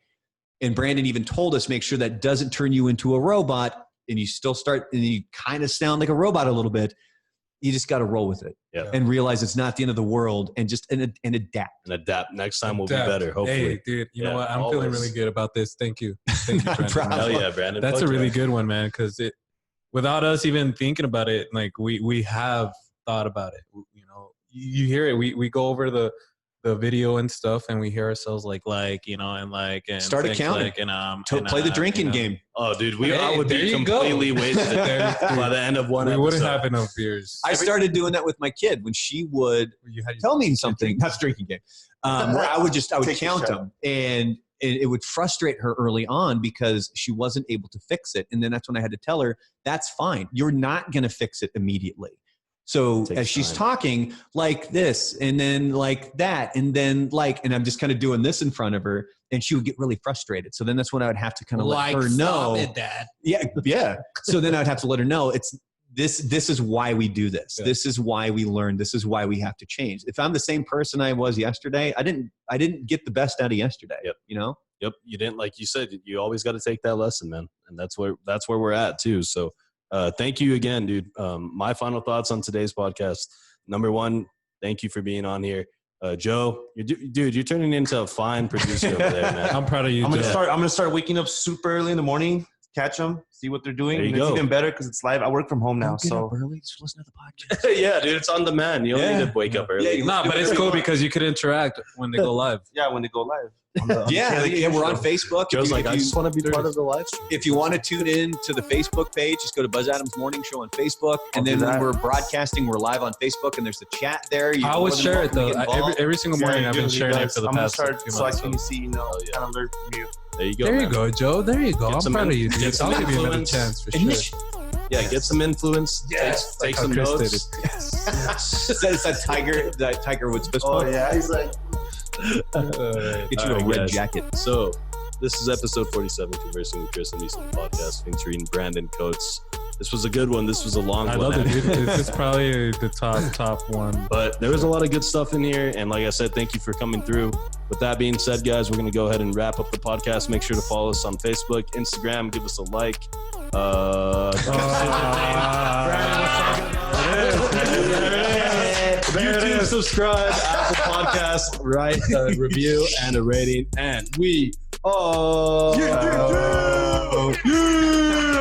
and Brandon even told us, make sure that doesn't turn you into a robot and you still start and you kind of sound like a robot a little bit. You just got to roll with it and realize it's not the end of the world and just and adapt.
And adapt. Next time will be better, hopefully.
Hey, dude, you know
Yeah,
what? I'm
always.
feeling really good about this. Thank you. Thank you,
No
Brandon.
problem.
Hell yeah, Brandon.
That's
Fuck
a really
yeah.
good one, man, because without us even thinking about it, like we have thought about it. You hear it. We go over the video and stuff, and we hear ourselves and
Start
things
accounting. Play the drinking game.
Oh, dude, I
Hey,
would
there
be
you go.
completely wasted by the end of one
We
episode.
wouldn't have enough beers.
I started doing that with my kid when she would
You had
tell me something. That's a drinking game. Where I would
Take a
count
shot.
them, and it would frustrate her early on because she wasn't able to fix it. And then that's when I had to tell her, that's fine. You're not going to fix it immediately. So
Takes
as she's
time.
talking like this and then like that and then and I'm just kind of doing this in front of her and she would get really frustrated. So then that's when I would have to kind of let her know.
Stop it, Dad.
Yeah. So then I'd have to let her know this is why we do this.
Yeah.
This is why we learn. This is why we have to change. If I'm the same person I was yesterday, I didn't get the best out of yesterday.
Yep. Yep. You didn't, like you said, you always got to take that lesson, man. And that's where we're at too. So thank you again, dude. My final thoughts on today's podcast. Number one, thank you for being on here. Joe, dude, you're turning into a fine producer over there, man.
I'm proud of you.
I'm
Joe.
gonna start waking up super early in the morning, catch them, see what they're doing.
There you
And it's
go.
even better because it's live. I work from home now,
Get
so
up early. Just listen to the podcast.
Yeah, dude, it's on demand. You don't
Yeah.
need to wake up early.
Yeah,
No, but it's cool because you could interact when they go live.
yeah, when they go live.
Yeah, we're on Facebook.
Joe's
If
like,
you-
I just want to be part of the live stream.
If you want to tune in to the Facebook page, just go to Buzz Adams Morning Show on Facebook. And
I'll
then
do
when
that.
we're broadcasting, we're live on Facebook, and there's the chat there.
I always share it though. Every single morning I've been sharing it for the
I'm gonna
past
start
few
so I
months.
can see,
yeah.
kind of learn from you.
There you go.
There you
man.
go, Joe. There you go.
Get
I'm
some
proud of you,
get
dude.
some
I'll give you another
influence.
chance for sure.
Yeah, get some influence.
Yes,
Take
like
some
how Chris
notes.
did
It's that Tiger Woods fist
Oh
bump.
yeah, he's like,
Get you
All
a
right,
red
guys.
jacket.
So, this is episode 47, Conversing with Chris and Lisa, the podcast featuring Brandon Coates. This was a good one. This was a long
I
one.
love it, dude. This is probably the top one.
But there was a lot of good stuff in here. And like I said, thank you for coming through. With that being said, guys, we're going to go ahead and wrap up the podcast. Make sure to follow us on Facebook, Instagram. Give us a like. YouTube, subscribe, Apple Podcast, write a review and a rating. And we are... Yeah!